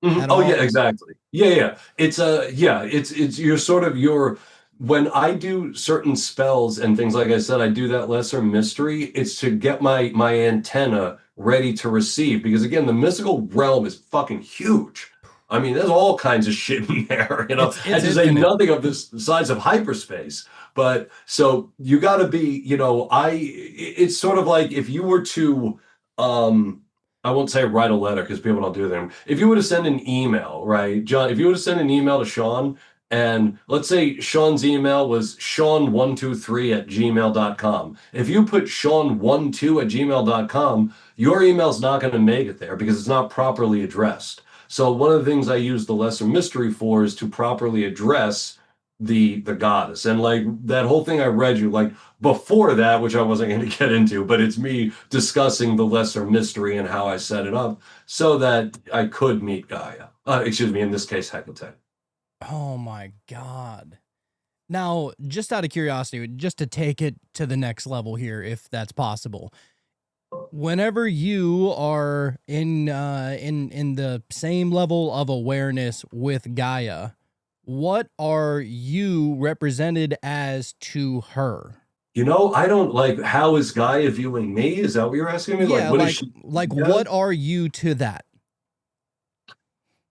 Mhm. at Oh yeah, all? exactly. Yeah, yeah. It's you're sort of your when I do certain spells and things like I said, I do that lesser mystery. It's to get my antenna ready to receive because again, the mystical realm is fucking huge. I mean, there's all kinds of shit in there, It's and to say infinite. nothing of this size of hyperspace. But so you got to be, it's sort of like if you were to um I won't say write a letter because people don't do that. If you were to send an email, right, John, if you were to send an email to Sean, and let's say Sean's email was Sean123@gmail.com. If you put Sean12@gmail.com, your email's not going to make it there because it's not properly addressed. So one of the things I use the lesser mystery for is to properly address the goddess. And like that whole thing I read you, like before that, which I wasn't going to get into, but it's me discussing the lesser mystery and how I set it up so that I could meet Gaia. Excuse me, in this case, Hecate. Oh my God. Now, just out of curiosity, just to take it to the next level here, if that's possible, whenever you are in the same level of awareness with Gaia, what are you represented as to her? I don't like how is Gaia viewing me? Is that what you're asking me? Like, Yeah, what is she? Yeah. what are you to that?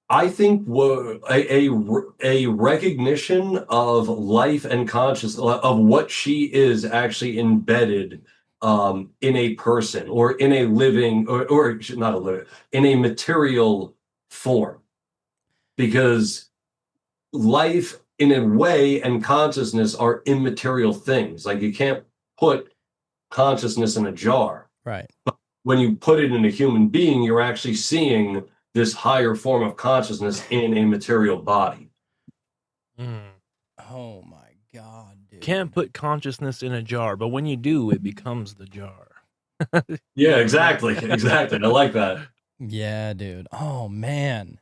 I think a recognition of life and consciousness of what she is actually embedded in a person or in a living or not a living in a material form because life in a way and consciousness are immaterial things. Like you can't put consciousness in a jar. Right. When you put it in a human being, you're actually seeing this higher form of consciousness in a material body. Mm. Oh my God, dude. Can't put consciousness in a jar, but when you do, it becomes the jar. Yeah, exactly. Exactly. I like that. Yeah, dude. Oh man,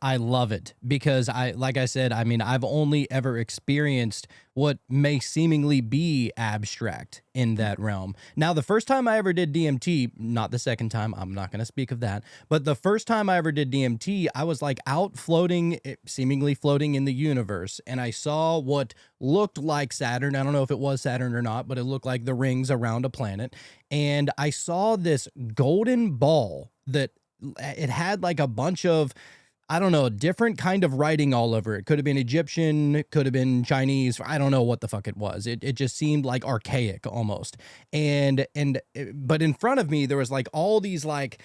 I love it because like I said, I mean, I've only ever experienced what may seemingly be abstract in that realm. Now, the first time I ever did DMT, not the second time, I'm not going to speak of that, but the first time I ever did DMT, I was like out floating, seemingly floating in the universe, and I saw what looked like Saturn. I don't know if it was Saturn or not, but it looked like the rings around a planet. And I saw this golden ball that it had like a bunch of, I don't know, different kind of writing all over it. Could have been Egyptian, could have been Chinese. I don't know what the fuck it was. It just seemed like archaic almost. But in front of me there was like all these like,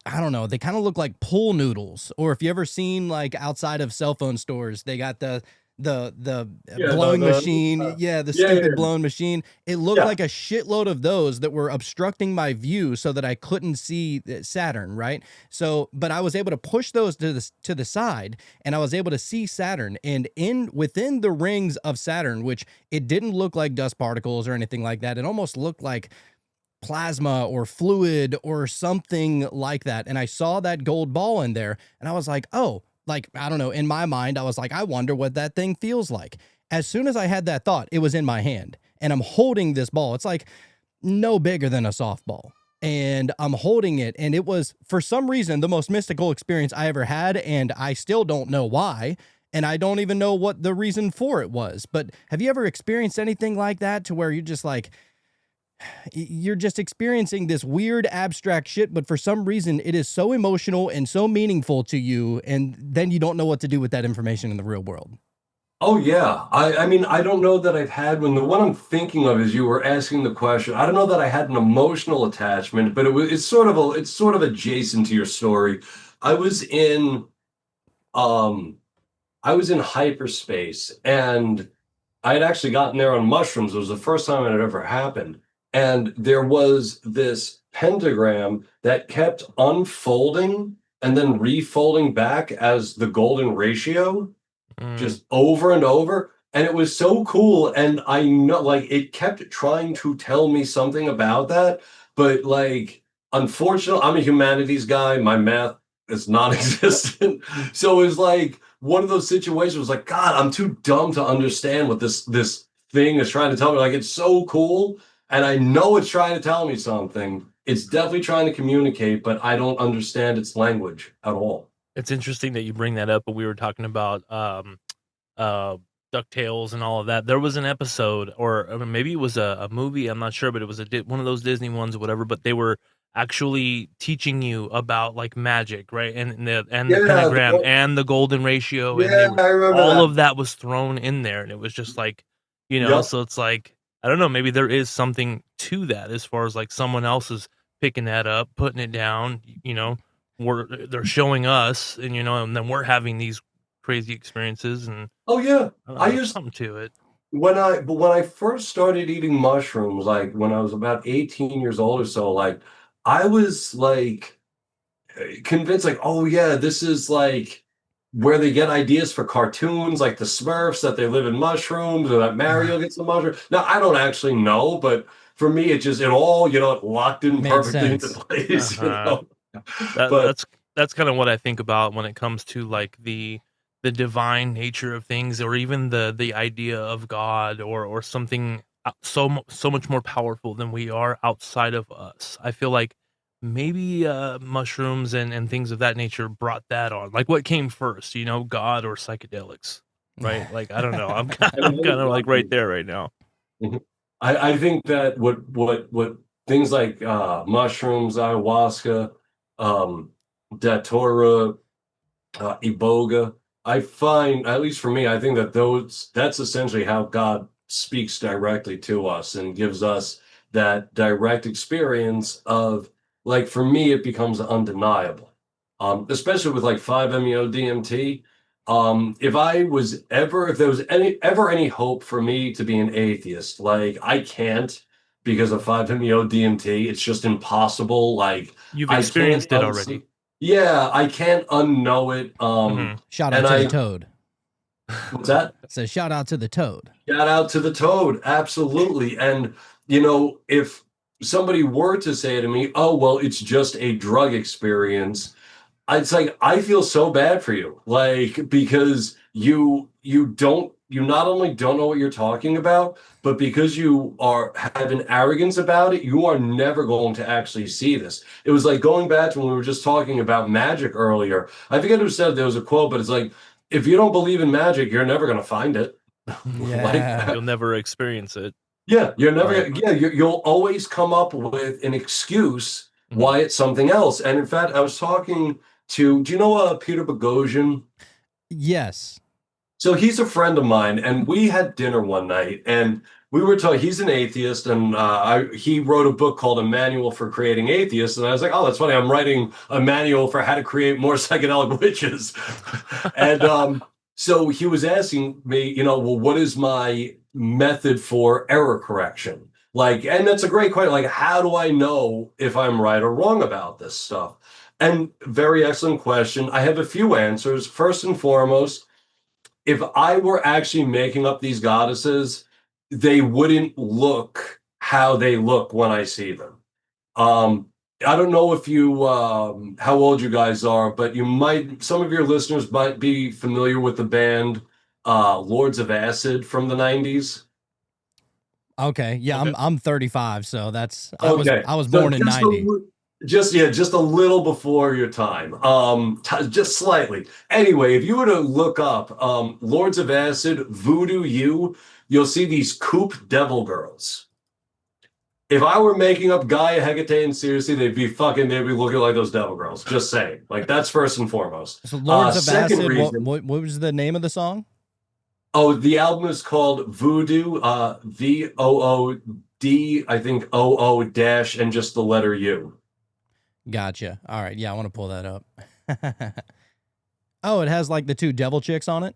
I don't know, they kind of look like pool noodles. Or if you ever seen like outside of cell phone stores, they got the blowing machine. The yeah, stupid blowing machine. It looked yeah. like a shitload of those that were obstructing my view so that I couldn't see Saturn, right? So, but I was able to push those to the side, and I was able to see Saturn. And within the rings of Saturn, which it didn't look like dust particles or anything like that, it almost looked like plasma or fluid or something like that. And I saw that gold ball in there, and I was like, oh, like, I don't know, in my mind, I was like, I wonder what that thing feels like. As soon as I had that thought, it was in my hand, and I'm holding this ball. It's like no bigger than a softball. And I'm holding it, and it was, for some reason, the most mystical experience I ever had, and I still don't know why, and I don't even know what the reason for it was. But have you ever experienced anything like that, to where you're just like, you're just experiencing this weird abstract shit, but for some reason it is so emotional and so meaningful to you, and then you don't know what to do with that information in the real world? Oh yeah. I mean, I don't know that I've had when the one I'm thinking of is you were asking the question. I don't know that I had an emotional attachment, but it's sort of adjacent to your story. I was in um I was in hyperspace, and I had actually gotten there on mushrooms. It was the first time it had ever happened. And there was this pentagram that kept unfolding and then refolding back as the golden ratio, just over and over. And it was so cool. And I know, like, it kept trying to tell me something about that. But, like, unfortunately, I'm a humanities guy. My math is non existent. So it was like one of those situations was like, God, I'm too dumb to understand what this thing is trying to tell me. Like, it's so cool. And I know it's trying to tell me something. It's definitely trying to communicate, but I don't understand its language at all. It's interesting that you bring that up, but we were talking about DuckTales and all of that. There was an episode, or maybe it was a movie, I'm not sure, but it was one of those Disney ones or whatever, but they were actually teaching you about like magic, right? And the pentagram and the golden ratio, and I remember all of that was thrown in there, and it was just like, so it's like, I don't know, maybe there is something to that as far as like someone else is picking that up, putting it down, they're showing us, and and then we're having these crazy experiences, and oh yeah, I used something to it. When I first started eating mushrooms, like when I was about 18 years old or so, like I was like convinced, like, oh yeah, this is like where they get ideas for cartoons, like the Smurfs, that they live in mushrooms, or that Mario gets the mushroom. Now I don't actually know, but for me, it all it locked in perfectly into place. That's kind of what I think about when it comes to like the divine nature of things, or even the idea of God, or something so much more powerful than we are outside of us. I feel like maybe mushrooms and things of that nature brought that on. Like, what came first, God or psychedelics, right? Like, I don't know. I'm kind of like right there right now. I think that what things like mushrooms, ayahuasca, datura, iboga, I find, at least for me, I think that that's essentially how God speaks directly to us and gives us that direct experience of, like, for me, it becomes undeniable. Especially with like 5-MeO DMT. If there was any hope for me to be an atheist, like, I can't, because of 5-MeO DMT. It's just impossible. Like, you've experienced it already. Yeah, I can't unknow it. Shout out to the toad. What's that? So shout out to the toad. Shout out to the toad, absolutely. And if somebody were to say to me, "Oh, well, it's just a drug experience," it's like I feel so bad for you, like because you not only don't know what you're talking about, but because you are have an arrogance about it, you are never going to actually see this. It was like going back to when we were just talking about magic earlier. I forget who said there was a quote, but it's like if you don't believe in magic, you're never going to find it. Like Yeah. You'll never experience it. yeah, you're never Right. yeah, you'll always come up with an excuse Mhm. why it's something else. And in fact, I was talking to, do you know Peter Boghossian? Yes. So he's a friend of mine, and we had dinner one night, and we were talking. He's an atheist, and he wrote a book called "A Manual for Creating Atheists." And I was like, "Oh, that's funny. I'm writing a manual for how to create more psychedelic witches." And so he was asking me, well, what is my method for error correction? Like, and that's a great question. Like, how do I know if I'm right or wrong about this stuff? And very excellent question. I have a few answers. First and foremost, if I were actually making up these goddesses, they wouldn't look how they look when I see them. Um, I don't know if you how old you guys are, but some of your listeners might be familiar with the band Lords of Acid from the 90s. Okay. Yeah, Okay. I'm 35, so that's Okay. I was So born in 90. just a little before your time. Just slightly. Anyway, if you were to look up Lords of Acid, Voodoo you'll see these coop devil girls. If I were making up Gaia, Hecate, and Circe, they'd be looking like those devil girls. Just saying. Like that's first and foremost. So Lords of Second Acid, reason, what was the name of the song? oh, the album is called Voodoo, VOOD, I think OO dash and just the letter U. Gotcha. All right. Yeah, I want to pull that up. Oh, it has like the two devil chicks on it.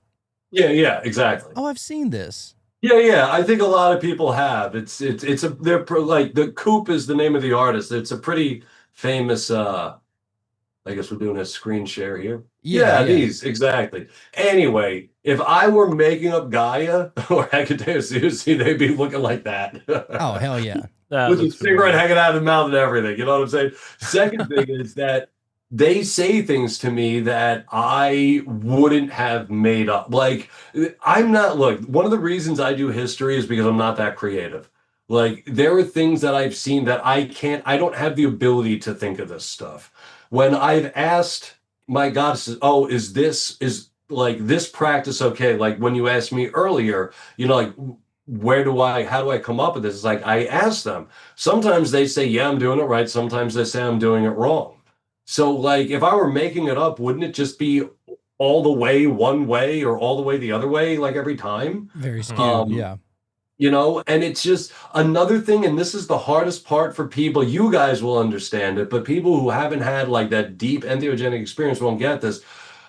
Yeah, exactly. Oh, I've seen this. Yeah. I think a lot of people have. Like the Coop is the name of the artist. It's a pretty famous. I guess we're doing a screen share here. Yeah, yeah. These exactly. Anyway, if I were making up Gaia or Hecate or Circe, they'd be looking like that. Oh, hell yeah. With a cigarette hanging out of the mouth and everything. You know what I'm saying? Second thing is that they say things to me that I wouldn't have made up. Like, look, one of the reasons I do history is because I'm not that creative. Like, there are things that I've seen that I don't have the ability to think of this stuff. When I've asked my goddesses, oh, is like this practice okay? Like when you asked me earlier, like, how do I come up with this? It's like I ask them. Sometimes they say, yeah, I'm doing it right. Sometimes they say I'm doing it wrong. So, like, if I were making it up, wouldn't it just be all the way one way or all the way the other way, like every time? Very skewed. Yeah. And it's just another thing. And this is the hardest part for people. You guys will understand it, but people who haven't had like that deep entheogenic experience won't get this.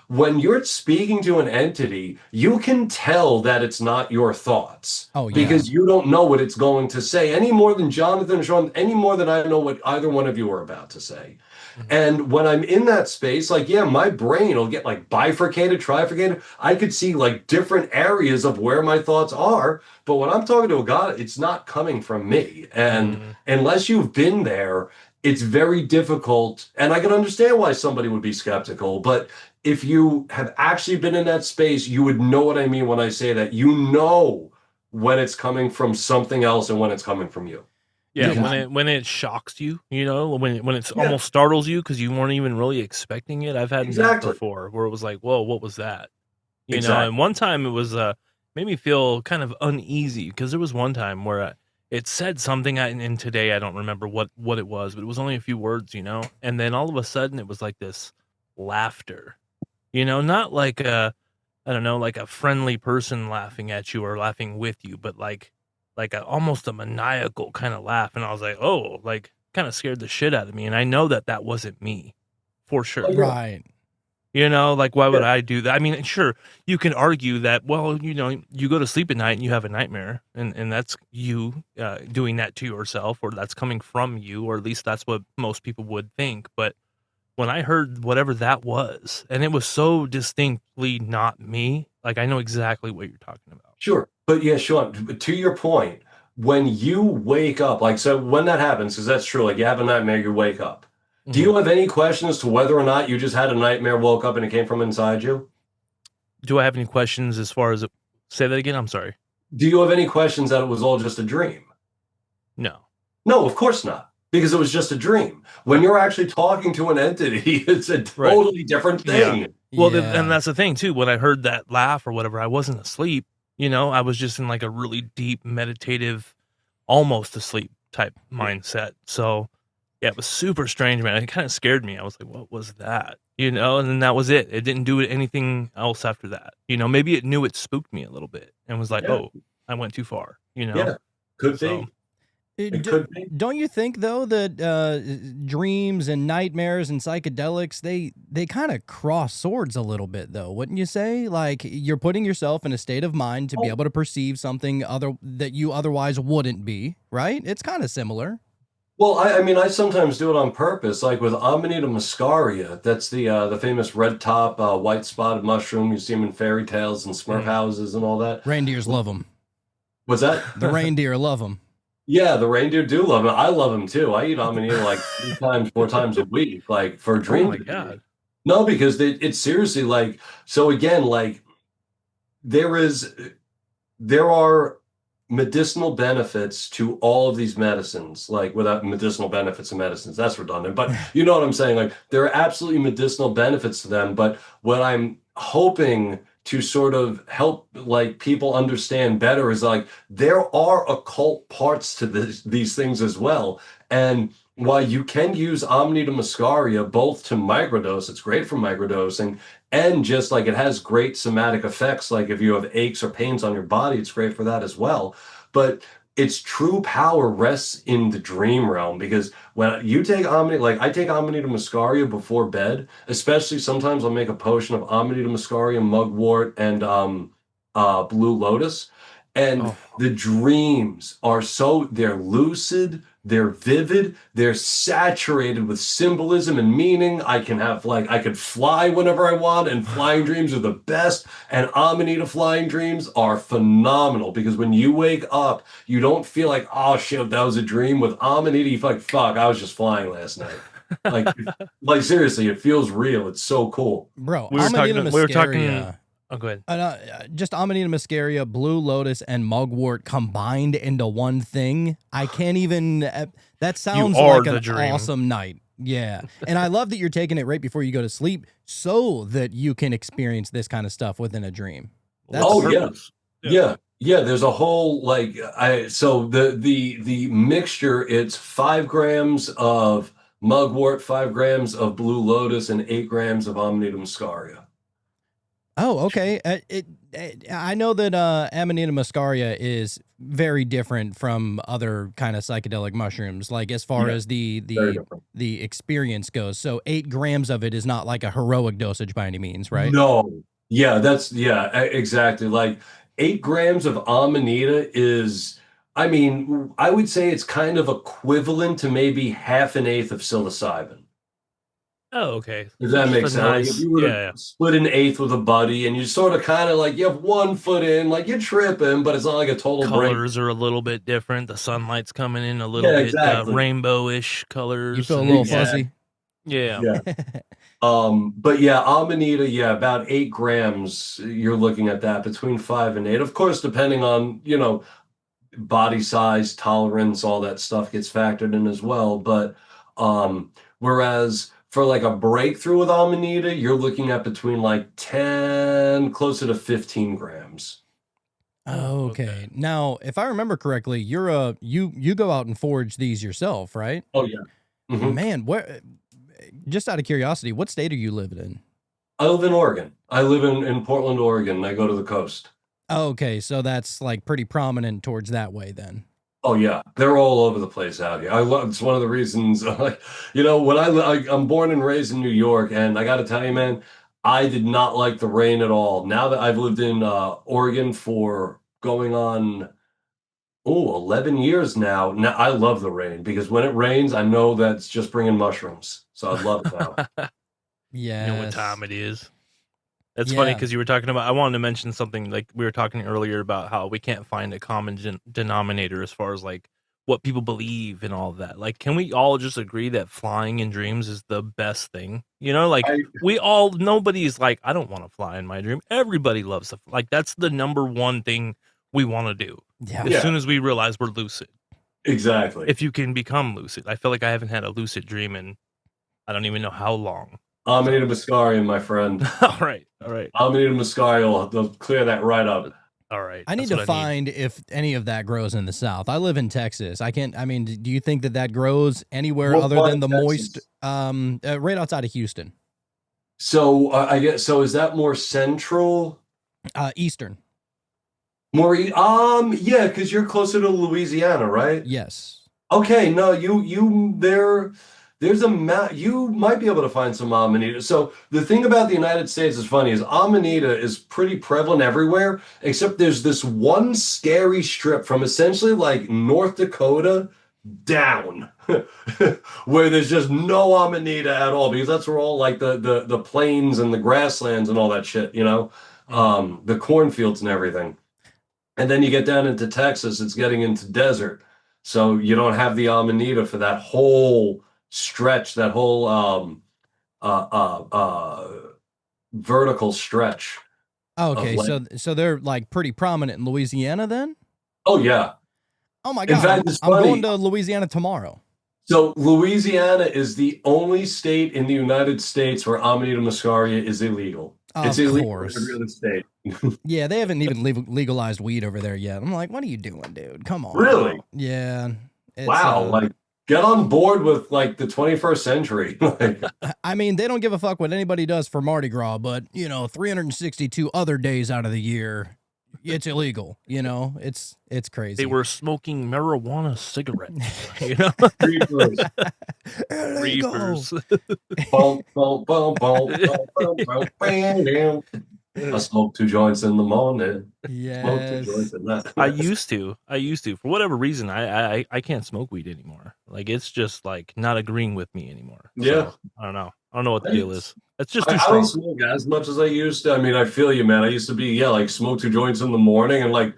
When you're speaking to an entity, you can tell that it's not your thoughts. Oh, yeah. Because you don't know what it's going to say any more than Jonathan or Sean, any more than I know what either one of you are about to say. And when I'm in that space, like, yeah, my brain will get like bifurcated, trifurcated. I could see like different areas of where my thoughts are. But when I'm talking to a God, it's not coming from me. And unless you've been there, it's very difficult. And I can understand why somebody would be skeptical. But if you have actually been in that space, you would know what I mean when I say that. You know when it's coming from something else and when it's coming from you. Yeah, when it shocks you, when it's almost startles you because you weren't even really expecting it. I've had that before where it was like, whoa, what was that? And one time it was made me feel kind of uneasy because there was one time where it said something, and today I don't remember what it was, but it was only a few words, and then all of a sudden it was like this laughter, not like I don't know, like a friendly person laughing at you or laughing with you, but like almost a maniacal kind of laugh. And I was like, oh, like kind of scared the shit out of me. And I know that wasn't me for sure. Right. Like, why would I do that? I mean, sure, you can argue that, well, you go to sleep at night and you have a nightmare and that's you doing that to yourself, or that's coming from you, or at least that's what most people would think. But when I heard whatever that was, and it was so distinctly not me, like I know exactly what you're talking about. Sure. But yeah, Sean, to your point, when you wake up, like, so when that happens, because that's true, like you have a nightmare, you wake up. Do you have any question as to whether or not you just had a nightmare, woke up, and it came from inside you? Do I have any questions as far as say that again? I'm sorry. Do you have any questions that it was all just a dream? No. No, of course not, because it was just a dream. When you're actually talking to an entity, it's a totally different thing. Yeah. Well, and that's the thing too. When I heard that laugh or whatever, I wasn't asleep. You know, I was just in like a really deep meditative, almost asleep type mindset. So yeah, it was super strange, man. It kind of scared me. I was like, what was that? You know, and then that was it. It didn't do anything else after that. You know, maybe it knew it spooked me a little bit and was like, oh, I went too far, you know? Yeah, could be. It could be. Don't you think though that dreams and nightmares and psychedelics they kind of cross swords a little bit though, wouldn't you say? Like you're putting yourself in a state of mind to be able to perceive something that you otherwise wouldn't be, right? It's kind of similar. Well, I mean, I sometimes do it on purpose, like with Amanita muscaria. That's the famous red top, white spotted mushroom. You see them in fairy tales and Smurf houses and all that. Reindeers love them. What's that? The reindeer love them. Yeah, the reindeer do love them. I love them too. I eat Amanita like 4 times a week, like for a dream. Oh my God. No, because it's seriously like, so again, like there are medicinal benefits to all of these medicines, like without medicinal benefits of medicines, that's redundant, but you know what I'm saying? Like there are absolutely medicinal benefits to them, but what I'm hoping to sort of help like people understand better is like there are occult parts to these things as well. And while you can use Amanita muscaria both to microdose, it's great for microdosing, and just like it has great somatic effects, like if you have aches or pains on your body, it's great for that as well. But its true power rests in the dream realm, because when you take Amanita, like I take Amanita muscaria before bed, especially sometimes I'll make a potion of Amanita muscaria, mugwort, and blue lotus. And the dreams are they're lucid, they're vivid, they're saturated with symbolism and meaning. I could fly whenever I want, and flying dreams are the best. And Amanita flying dreams are phenomenal, because when you wake up, you don't feel like, oh shit, that was a dream. With Amanita, you feel like, fuck, I was just flying last night. Like seriously, it feels real. It's so cool. Bro, we were talking. Oh, go ahead. Just Amanita muscaria, blue lotus, and mugwort combined into one thing. I can't even. That sounds like an awesome night. Yeah, and I love that you're taking it right before you go to sleep, so that you can experience this kind of stuff within a dream. Yeah. There's a whole so the mixture. It's 5 grams of mugwort, 5 grams of blue lotus, and 8 grams of Amanita muscaria. Oh, okay. I know that Amanita muscaria is very different from other kind of psychedelic mushrooms, like as far as the experience goes. So 8 grams of it is not like a heroic dosage by any means, right? No. Yeah, exactly. Like 8 grams of Amanita is, I mean, I would say it's kind of equivalent to maybe 1/2 of psilocybin. Oh, okay. Does that make sense? Nice, like if you were to split an 1/8 with a buddy, and you sort of kind of like you have 1 foot in, like you're tripping, but it's not like a total colors are a little bit different. The sunlight's coming in a little bit rainbowish colors. You feel a little fuzzy. Yeah. But yeah, Amanita, about 8 grams. You're looking at that between 5 and 8. Of course, depending on body size, tolerance, all that stuff gets factored in as well. But whereas for like a breakthrough with Amanita, you're looking at between like 10, closer to 15 grams. Oh, okay. Now, if I remember correctly, you go out and forage these yourself, right? Oh yeah. Mm-hmm. Man, where? Just out of curiosity, what state are you living in? I live in Oregon. I live in Portland, Oregon. And I go to the coast. Oh, okay, so that's like pretty prominent towards that way then. Oh yeah, they're all over the place out here. It's one of the reasons, when I'm born and raised in New York, and I got to tell you, man, I did not like the rain at all. Now that I've lived in Oregon for going on 11 years now, I love the rain, because when it rains, I know that's just bringing mushrooms. So I love it now. Yeah, you know what time it is. That's funny because you were talking about. I wanted to mention something like we were talking earlier about how we can't find a common denominator as far as like what people believe and all of that. Like, can we all just agree that flying in dreams is the best thing? You know, like nobody's like, I don't want to fly in my dream. Everybody loves to, like, that's the number one thing we want to do. Yeah. As soon as we realize we're lucid. Exactly. If you can become lucid. I feel like I haven't had a lucid dream in I don't even know how long. Amanita muscaria, my friend. All right. Amanita muscaria, they'll clear that right up. All right. I need to find if any of that grows in the South. I live in Texas. Do you think that grows anywhere other than the moist, right outside of Houston? So I guess, so is that more central? Eastern. More, yeah, because you're closer to Louisiana, right? Yes. Okay, no, there's a map. You might be able to find some Amanita. So the thing about the United States is funny is Amanita is pretty prevalent everywhere, except there's this one scary strip from essentially like North Dakota down where there's just no Amanita at all, because that's where all like the plains and the grasslands and all that shit, you know, the cornfields and everything. And then you get down into Texas, it's getting into desert. So you don't have the Amanita for that whole stretch, that whole vertical stretch. Okay, so they're like pretty prominent in Louisiana then? Oh yeah. Oh my God. In fact, I'm going to Louisiana tomorrow. So Louisiana is the only state in the United States where Amanita muscaria is illegal. It's illegal in every other state. Yeah, they haven't even legalized weed over there yet. I'm like, what are you doing, dude? Come on. Really? Yeah. Wow. Like, get on board with like the 21st century. I mean, they don't give a fuck what anybody does for Mardi Gras, but 362 other days out of the year, it's illegal. It's crazy. They were smoking marijuana cigarettes. Reefers. I smoke 2 joints in the morning. Yes. Smoke 2 joints at night. I used to. For whatever reason, I can't smoke weed anymore. Like, it's just like not agreeing with me anymore. Yeah. So, I don't know what the deal is. It's just too I strong. don't smoke as much as I used to. I mean, I feel you, man. I used to be, like smoke 2 joints in the morning and like,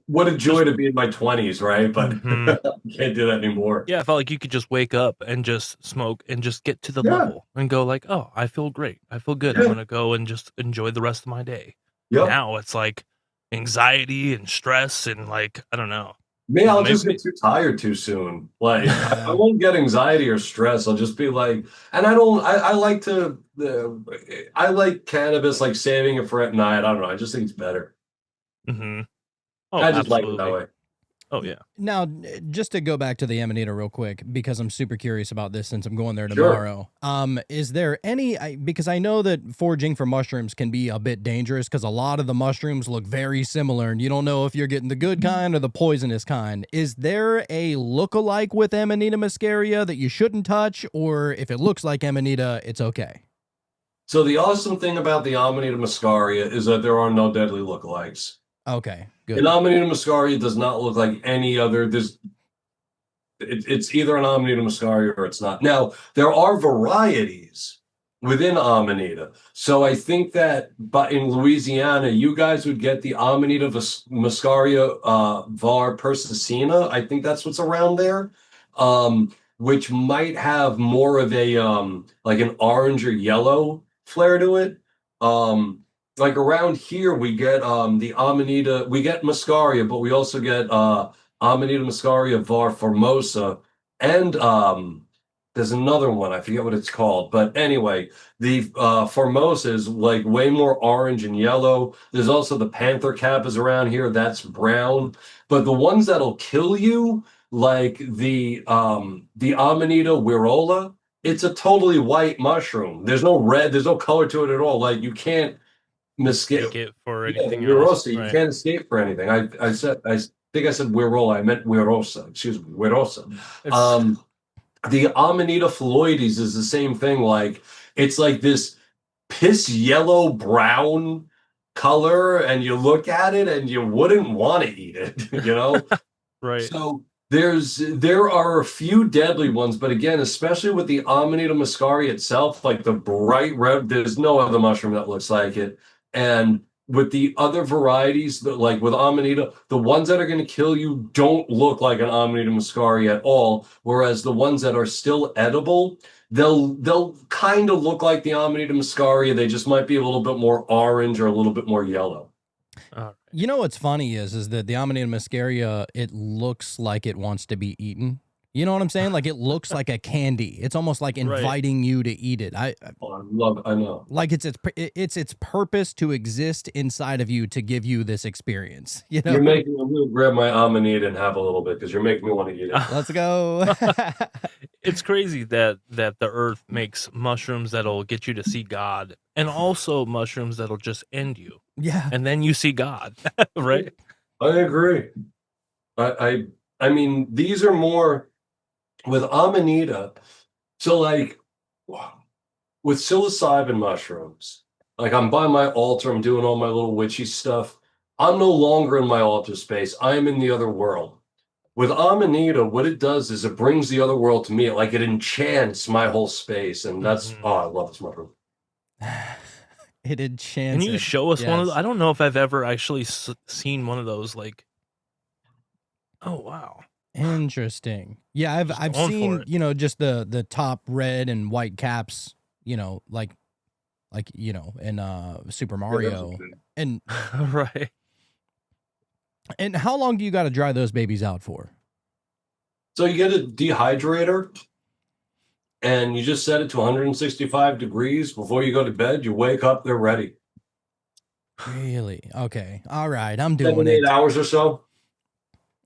what a joy to be in my 20s, right? But I can't do that anymore. Yeah, I felt like you could just wake up and just smoke and just get to the level and go like, oh, I feel great. I feel good. I'm going to go and just enjoy the rest of my day. Yep. Now it's like anxiety and stress and like, I don't know. Maybe I'll just get too tired too soon. Like I won't get anxiety or stress. I'll just be like, and I like cannabis, like saving it for at night. I don't know. I just think it's better. Mm-hmm. Oh, I just like it that way. Oh yeah. Now, just to go back to the Amanita real quick, because I'm super curious about this since I'm going there tomorrow. Sure. Is there any, because I know that foraging for mushrooms can be a bit dangerous because a lot of the mushrooms look very similar and you don't know if you're getting the good kind or the poisonous kind. Is there a look-alike with Amanita muscaria that you shouldn't touch, or if it looks like Amanita, it's okay? So the awesome thing about the Amanita muscaria is that there are no deadly lookalikes. Okay, good. An Amanita muscaria does not look like any other. It's either an Amanita muscaria or it's not. Now, there are varieties within Amanita. So I think that in Louisiana, you guys would get the Amanita muscaria var persicina. I think that's what's around there, which might have more of a like an orange or yellow flair to it. Like around here, we get the Amanita, we get muscaria, but we also get Amanita muscaria var formosa, and there's another one, I forget what it's called, but anyway, the formosa is like way more orange and yellow. There's also the panther cap is around here, that's brown. But the ones that'll kill you, like the Amanita virola, it's a totally white mushroom. There's no red, there's no color to it at all. Like you can't mistake it for anything else. You can't escape for anything. I think I said virola. I meant virosa. Excuse me, virosa. The Amanita phalloides is the same thing. Like it's like this piss yellow brown color, and you look at it and you wouldn't want to eat it. You know, right? So There are a few deadly ones, but again, especially with the Amanita muscari itself, like the bright red, there's no other mushroom that looks like it. And with the other varieties, like with Amanita, the ones that are going to kill you don't look like an Amanita muscari at all. Whereas the ones that are still edible, they'll kind of look like the Amanita muscari. They just might be a little bit more orange or a little bit more yellow. You know what's funny is that the Amanita muscaria, it looks like it wants to be eaten. You know what I'm saying? Like it looks like a candy. It's almost like inviting you to eat it. I love it. I know. Like it's its purpose to exist inside of you to give you this experience. You know, You're making me grab my Amanita and have a little bit because you're making me want to eat it. Let's go. It's crazy that the earth makes mushrooms that'll get you to see God, and also mushrooms that'll just end you. Yeah. And then you see God, right? I agree. I mean, these are more with Amanita. So like with psilocybin mushrooms, like I'm by my altar, I'm doing all my little witchy stuff. I'm no longer in my altar space. I'm in the other world. With Amanita, what it does is it brings the other world to me. Like it enchants my whole space. And that's, I love this mushroom. It enchants. Can you show us one of those? I don't know if I've ever actually seen one of those. Like, oh, wow. Interesting. Yeah, I've seen, you know, just the top red and white caps, you know, like you know, in Super Mario. And right. And how long do you got to dry those babies out for? So you get a dehydrator and you just set it to 165 degrees before you go to bed. You wake up, they're ready. Really? Okay. All right. I'm doing 7, 8 hours or so.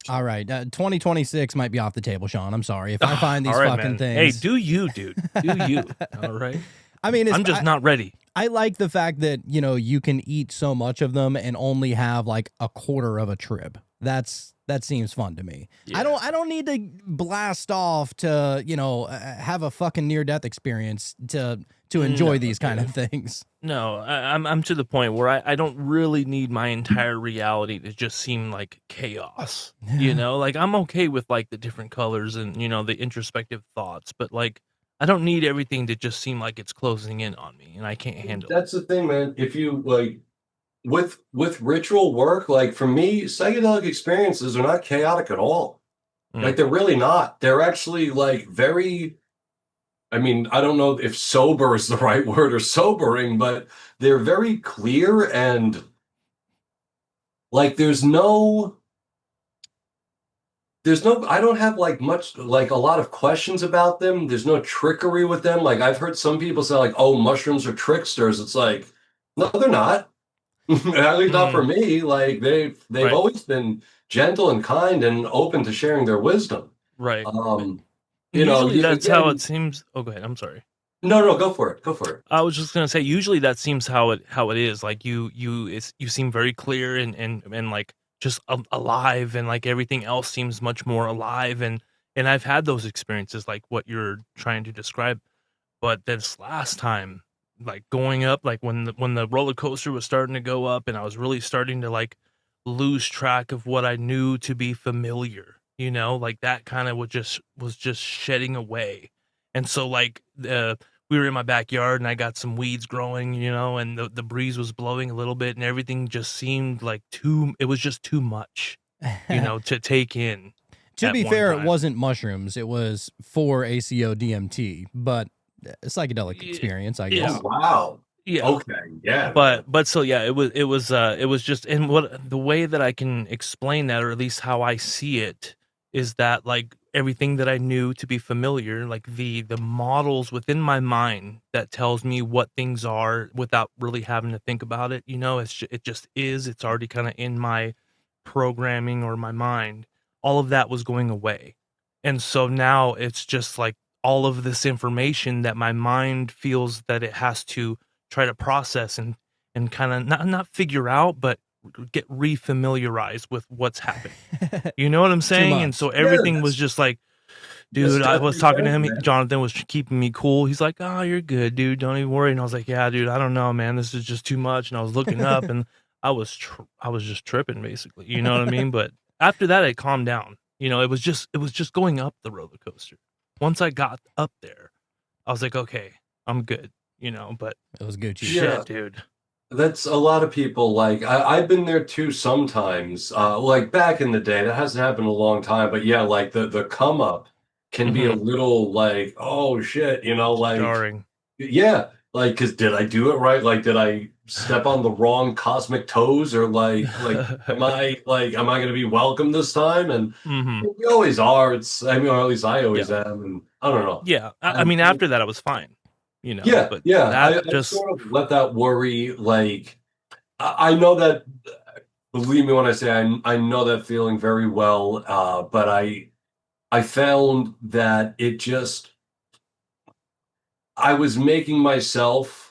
All right. 2026 might be off the table, Sean. I'm sorry. If I find these fucking things. Hey, do you, dude. Do you. All right. I mean, I'm just not ready. I like the fact that, you know, you can eat so much of them and only have like a quarter of a trib. That seems fun to me. Yeah. I don't need to blast off to, you know, have a fucking near-death experience to enjoy these kind of things. No, I'm to the point where I don't really need my entire reality to just seem like chaos. You know, like I'm okay with like the different colors and, you know, the introspective thoughts, but like I don't need everything to just seem like it's closing in on me and I can't handle it. That's the thing, man. If you like with ritual work, like for me, psychedelic experiences are not chaotic at all. Like they're really not. They're actually like very, I mean, I don't know if sober is the right word or sobering, but they're very clear and like there's no, I don't have like much, like a lot of questions about them. There's no trickery with them. Like I've heard some people say like, oh, mushrooms are tricksters. It's like, no, they're not. At least not for me. Like they've always been gentle and kind and open to sharing their wisdom. Right. You know, that's how it seems. Oh, go ahead. I'm sorry. No, go for it. Go for it. I was just gonna say, usually that seems how it is. Like you seem very clear and like just alive, and like everything else seems much more alive. And I've had those experiences, like what you're trying to describe. But this last time, like going up, like when the roller coaster was starting to go up, and I was really starting to like lose track of what I knew to be familiar. You know, like that kind of was just shedding away. And so like we were in my backyard and I got some weeds growing, you know, and the breeze was blowing a little bit and everything just seemed like it was just too much, you know, to take in. To be fair, it wasn't mushrooms. It was 4-ACO DMT, but a psychedelic experience, I guess. Oh, wow. Yeah. Okay. Yeah. But so yeah, it was just, and what the way that I can explain that, or at least how I see it, is that like everything that I knew to be familiar, like the models within my mind that tells me what things are without really having to think about it, you know, it just is. It's already kind of in my programming or my mind. All of that was going away, and so now it's just like all of this information that my mind feels that it has to try to process and kind of not figure out, but get refamiliarized with what's happening. You know what I'm saying? And so everything was just like, dude, I was talking to him. Jonathan was keeping me cool. He's like, oh, you're good, dude. Don't even worry. And I was like, yeah, dude, I don't know, man. This is just too much. And I was looking up and I was just tripping basically. You know what I mean? But after that, it calmed down. You know, it was just going up the roller coaster. Once I got up there, I was like, okay, I'm good, you know, but It was Gucci. shit, Yeah. dude. That's a lot of people. Like I've been there too sometimes. Like back in the day, that hasn't happened in a long time. But yeah, like the come up can be a little like, oh shit, you know, like Jarring. yeah, like because did I do it right? Like did I step on the wrong cosmic toes or am I gonna be welcome this time? And Mm-hmm. we always are. I mean, or at least I always Yeah. am. And I don't know. Yeah. I mean, after that, I was fine, you know, Yeah, but yeah. that I just, sort of let that worry. Like I know that. Believe me when I say I know that feeling very well. But I found that I was making myself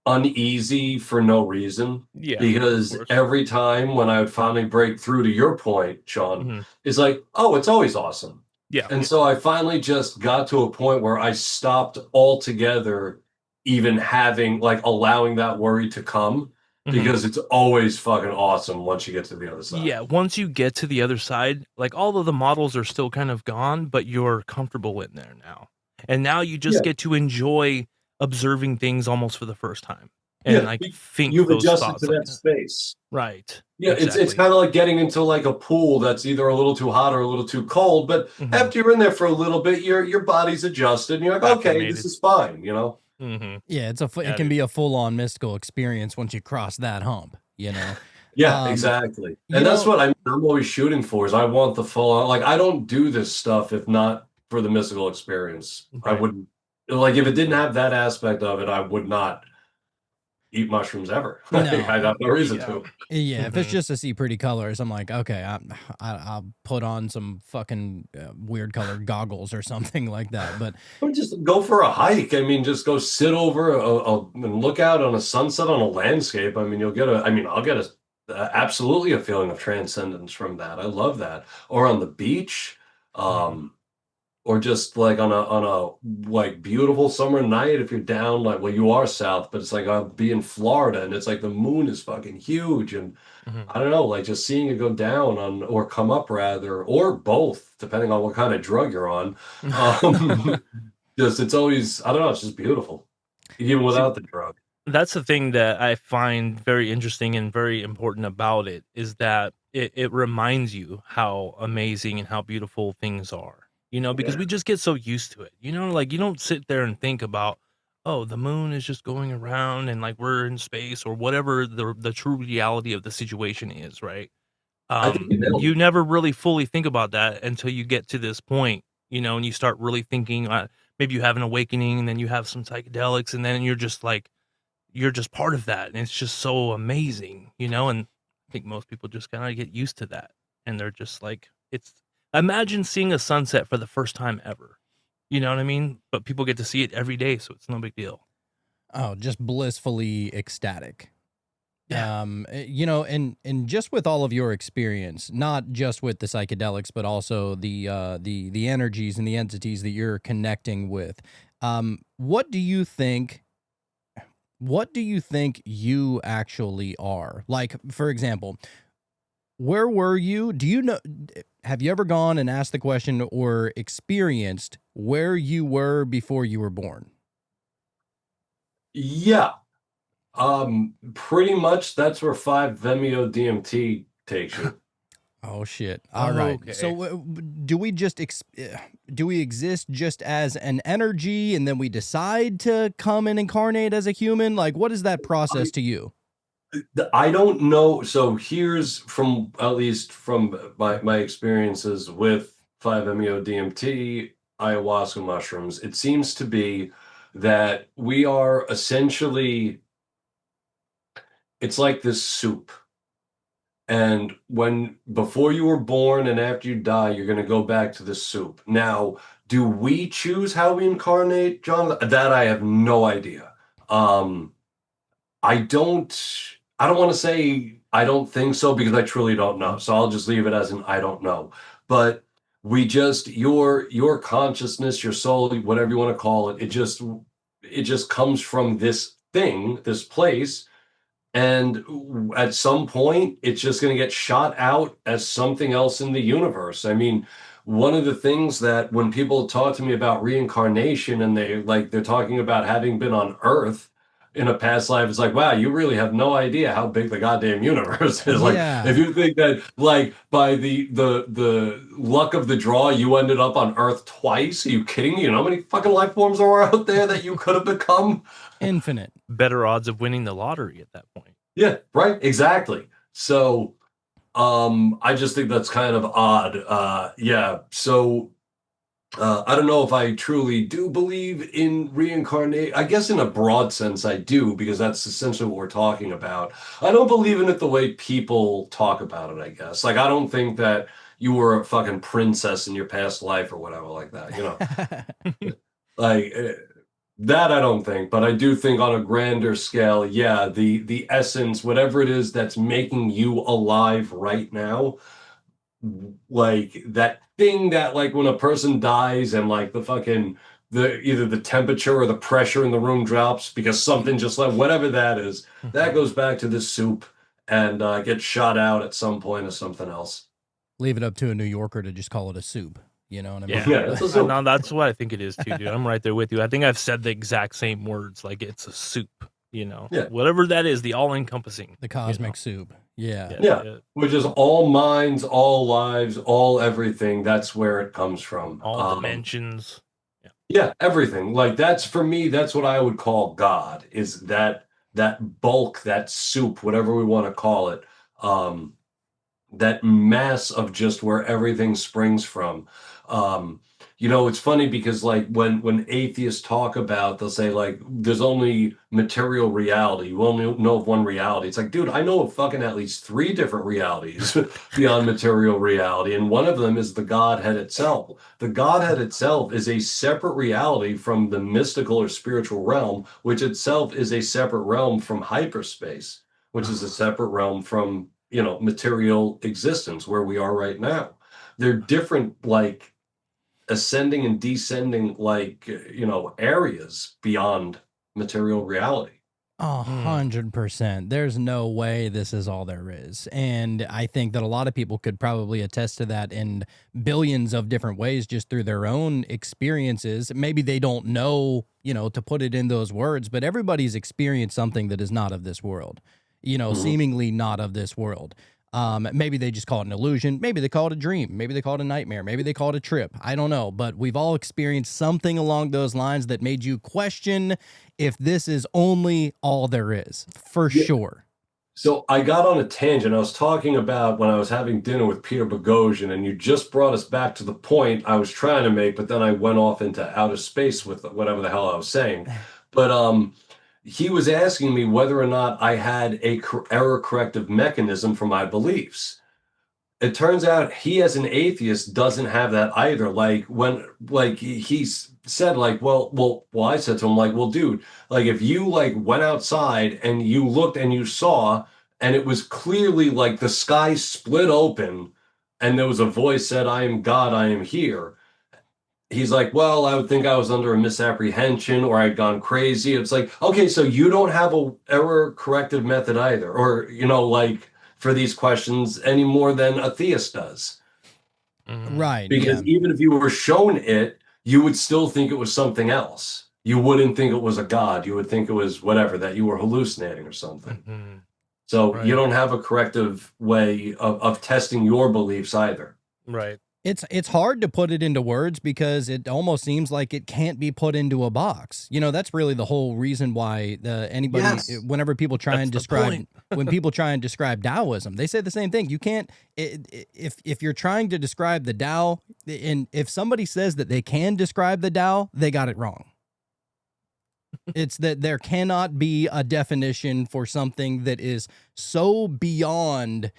uneasy for no reason yeah, of because course. every time when I would finally break through to your point, Sean, Mhm. it's like, oh, it's always awesome. Yeah. And so I finally just got to a point where I stopped altogether even having like allowing that worry to come Mhm. because it's always fucking awesome once you get to the other side. Yeah, once you get to the other side, like all of the models are still kind of gone, but you're comfortable in there now. And now you just Yeah. get to enjoy observing things almost for the first time. And Yeah, like think you've those adjusted to thoughts like that that. space. Right. Yeah, it's Exactly. kind of like getting into like a pool that's either a little too hot or a little too cold. But Mhm. after you're in there for a little bit, your body's adjusted, and you're like, okay, this Acclimated. is fine, you know. Mm-hmm. Yeah, it Yeah, can dude. be a full-on mystical experience once you cross that hump, you know. Yeah, exactly. You And that's know, what I'm always shooting for. Is I want the full on. Like I don't do this stuff if not for the mystical experience. I Right. wouldn't like if it didn't have that aspect of it. I would not eat mushrooms ever. no. I have no reason Yeah. to. Yeah, if it's Mhm. just to see pretty colors, I'm like, okay, I'll put on some fucking weird colored goggles or something like that. But Or just go for a hike. I mean, just go sit over and look out on a sunset on a landscape. I mean, I'll get absolutely a feeling of transcendence from that. I love that. Or on the beach, Mhm. or just like on a like beautiful summer night. If you're down, like, well, you are south, but it's like I'll be in Florida and it's like the moon is fucking huge. And Mhm. I don't know, like just seeing it go down or come up rather, or both, depending on what kind of drug you're on. Um, Just it's always I don't know, it's just beautiful, even See, without the drug. that's the thing that I find very interesting and very important about it is that it reminds you how amazing and how beautiful things are. You know, because Yeah. we just get so used to it. You know, like you don't sit there and think about, oh, the moon is just going around and like we're in space or whatever the true reality of the situation is, right? I think you nailed You it. never really fully think about that until you get to this point, you know, and you start really thinking, maybe you have an awakening and then you have some psychedelics and then you're just like you're just part of that, and it's just so amazing, you know, and I think most people just kinda get used to that, and they're just like it's imagine seeing a sunset for the first time ever, you know what I mean? But people get to see it every day, so it's no big deal. oh, just blissfully ecstatic. Yeah. You know, and just with all of your experience, not just with the psychedelics, but also the energies and the entities that you're connecting with. What do you think? What do you think you actually are? Like, for example, where were you? Do you know? Have you ever gone and asked the question or experienced where you were before you were born? Yeah, pretty much that's where 5-Vemeo DMT takes you. Oh shit. All Oh, right. okay. So do we just do we exist just as an energy and then we decide to come and incarnate as a human? Like what is that process to you? I don't know. So here's from at least from my experiences with 5-MeO DMT, ayahuasca mushrooms. It seems to be that we are essentially it's like this soup. And when before you were born and after you die, you're going to go back to the soup. Now, do we choose how we incarnate, John? That I have no idea. Um, I don't I don't want to say I don't think so because I truly don't know. So I'll just leave it as an I don't know. But we just your consciousness, your soul, whatever you want to call it, it just comes from this thing, this place, And at some point, it's just going to get shot out as something else in the universe. I mean, one of the things that when people talk to me about reincarnation and they're talking about having been on Earth in a past life, it's like, wow, you really have no idea how big the goddamn universe is. Like, if Yeah. you think that, like, by the luck of the draw, you ended up on Earth twice, are you kidding me? You know how many fucking life forms are out there that you could have become? Infinite. Better odds of winning the lottery at that point. Yeah, right. Exactly. So, I just think that's kind of odd. Yeah. So, I don't know if I truly do believe in reincarnation. I guess in a broad sense, I do, because that's essentially what we're talking about. I don't believe in it the way people talk about it, I guess. Like, I don't think that you were a fucking princess in your past life or whatever like that, you know? Like, that I don't think, but I do think on a grander scale, yeah, the essence, whatever it is that's making you alive right now, like that thing that like when a person dies and like the fucking the either the temperature or the pressure in the room drops because something just like whatever that is, that goes back to this soup and gets shot out at some point or something else. Leave it up to a New Yorker to just call it a soup. You know what I mean? Yeah, Yeah, it's a soup. no, that's what I think it is too, dude. I'm right there with you. I think I've said the exact same words. Like it's a soup, you know, Yeah. whatever that is, the all-encompassing, The cosmic soup. Yeah. Yeah. Which is all minds, all lives, all everything. That's where it comes from. all dimensions. Yeah, everything. Like that's for me, that's what I would call God, is that bulk, that soup, whatever we want to call it. That mass of just where everything springs from. Um, you know, it's funny because like when atheists talk about, they'll say like there's only material reality. You only know of one reality. It's like, dude, I know of fucking at least 3 different realities beyond material reality, and one of them is the Godhead itself. The Godhead itself is a separate reality from the mystical or spiritual realm, which itself is a separate realm from hyperspace, which is a separate realm from, you know, material existence where we are right now. They're different, like ascending and descending, like, you know, areas beyond material reality. 100%. There's no way this is all there is. And I think that a lot of people could probably attest to that in billions of different ways just through their own experiences. Maybe they don't know, you know, to put it in those words, but everybody's experienced something that is not of this world, you know, seemingly not of this world. Maybe they just call it an illusion. Maybe they call it a dream. Maybe they call it a nightmare. Maybe they call it a trip. I don't know. But we've all experienced something along those lines that made you question if this is only all there is, for sure. So I got on a tangent. I was talking about when I was having dinner with Peter Boghossian, and you just brought us back to the point I was trying to make, but then I went off into outer space with whatever the hell I was saying. But he was asking me whether or not I had a error corrective mechanism for my beliefs. It turns out he, as an atheist, doesn't have that either. Like when, like he said, like, well, I said to him, like, well, dude, like if you like went outside and you looked and you saw, and it was clearly like the sky split open, and there was a voice said, "I am God, I am here." He's like, well, I would think I was under a misapprehension or I'd gone crazy. It's like, okay, so you don't have a error corrective method either, or, you know, like for these questions any more than a theist does. Right. Because even if you were shown it, you would still think it was something else. You wouldn't think it was a god. You would think it was whatever, that you were hallucinating or something. So you don't have a corrective way of testing your beliefs either. Right. It's hard to put it into words because it almost seems like it can't be put into a box. You know, that's really the whole reason why whenever people try and describe when people try and describe Taoism, they say the same thing. You can't if you're trying to describe the Tao, and if somebody says that they can describe the Tao, they got it wrong. It's that there cannot be a definition for something that is so beyond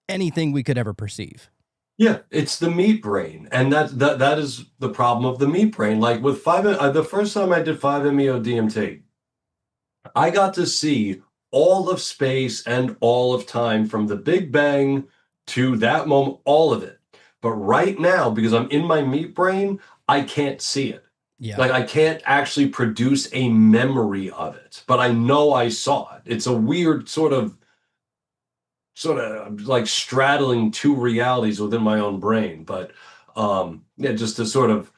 anything we could ever perceive. Yeah, it's the meat brain, and that is the problem of the meat brain. Like with the first time I did 5-MeO DMT, I got to see all of space and all of time from the Big Bang to that moment, all of it. But right now, because I'm in my meat brain, I can't see it. Yeah. Like I can't actually produce a memory of it, but I know I saw it. It's a weird sort of like straddling two realities within my own brain. But yeah, just to sort of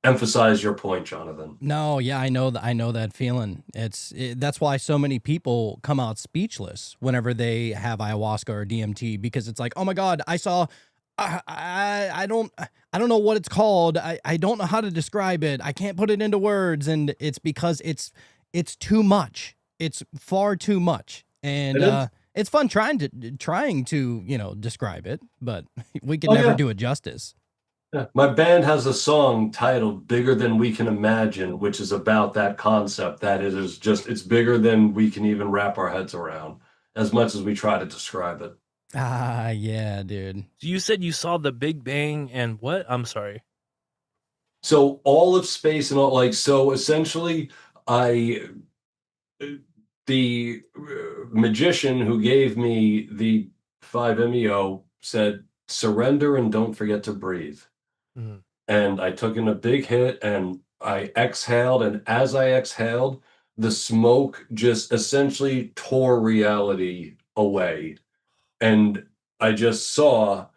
emphasize your point, Jonathan. No, yeah, I know that feeling. That's why so many people come out speechless whenever they have ayahuasca or DMT, because it's like, oh my God, I saw. I don't know what it's called. I don't know how to describe it. I can't put it into words, and it's because it's too much. It's far too much, and It is. it's fun trying to describe it, but we could Oh, never yeah. do it justice. Yeah. My band has a song titled Bigger Than We Can Imagine, which is about that concept, that it is just, it's bigger than we can even wrap our heads around, as much as we try to describe it. Ah, yeah, dude. So you said you saw the Big Bang and what? I'm sorry. So all of space and all, like, so essentially, the magician who gave me the 5-MeO said, surrender and don't forget to breathe. Mhm. And I took in a big hit and I exhaled. And as I exhaled, the smoke just essentially tore reality away. And I just saw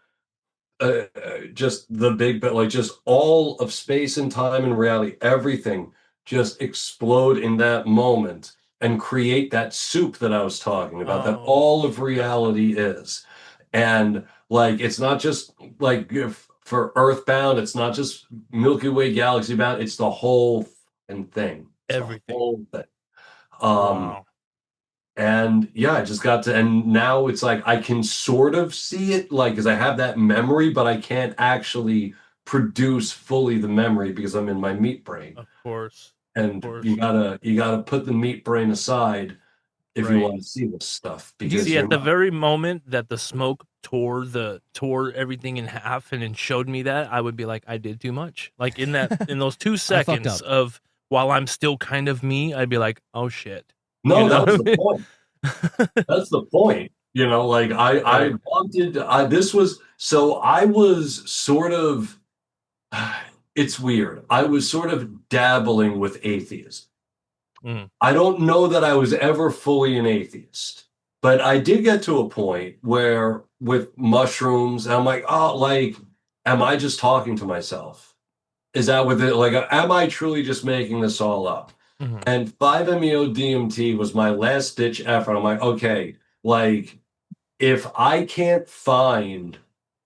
just the big, but like just all of space and time and reality, everything just explode in that moment and create that soup that I was talking about, that Oh, all of reality is. And like, it's not just like if for Earthbound, it's not just Milky Way galaxy bound, it's the whole thing. It's the everything. whole thing. Um, Wow. and yeah, I just got to, and now it's like I can sort of see it, like, because I have that memory, but I can't actually produce fully the memory because I'm in my meat brain. Of course. Of And course. you gotta put the meat brain aside if you Right. want to see this stuff, because See, you're at the not. very moment that the smoke tore everything in half and then showed me that, I would be like, I did too much. Like in those 2 I fucked seconds up. of while I'm still kind of me, I'd be like, oh shit. No, What that's I the mean? point. That's the point. Like I Right. wanted, this was, so I was sort of, it's weird. I was sort of dabbling with atheism. Mm. I don't know that I was ever fully an atheist, but I did get to a point where with mushrooms, I'm like, oh, like, am I just talking to myself? Is that with it? Like, am I truly just making this all up? Mhm. And 5-MeO DMT was my last ditch effort. I'm like, okay, like, if I can't find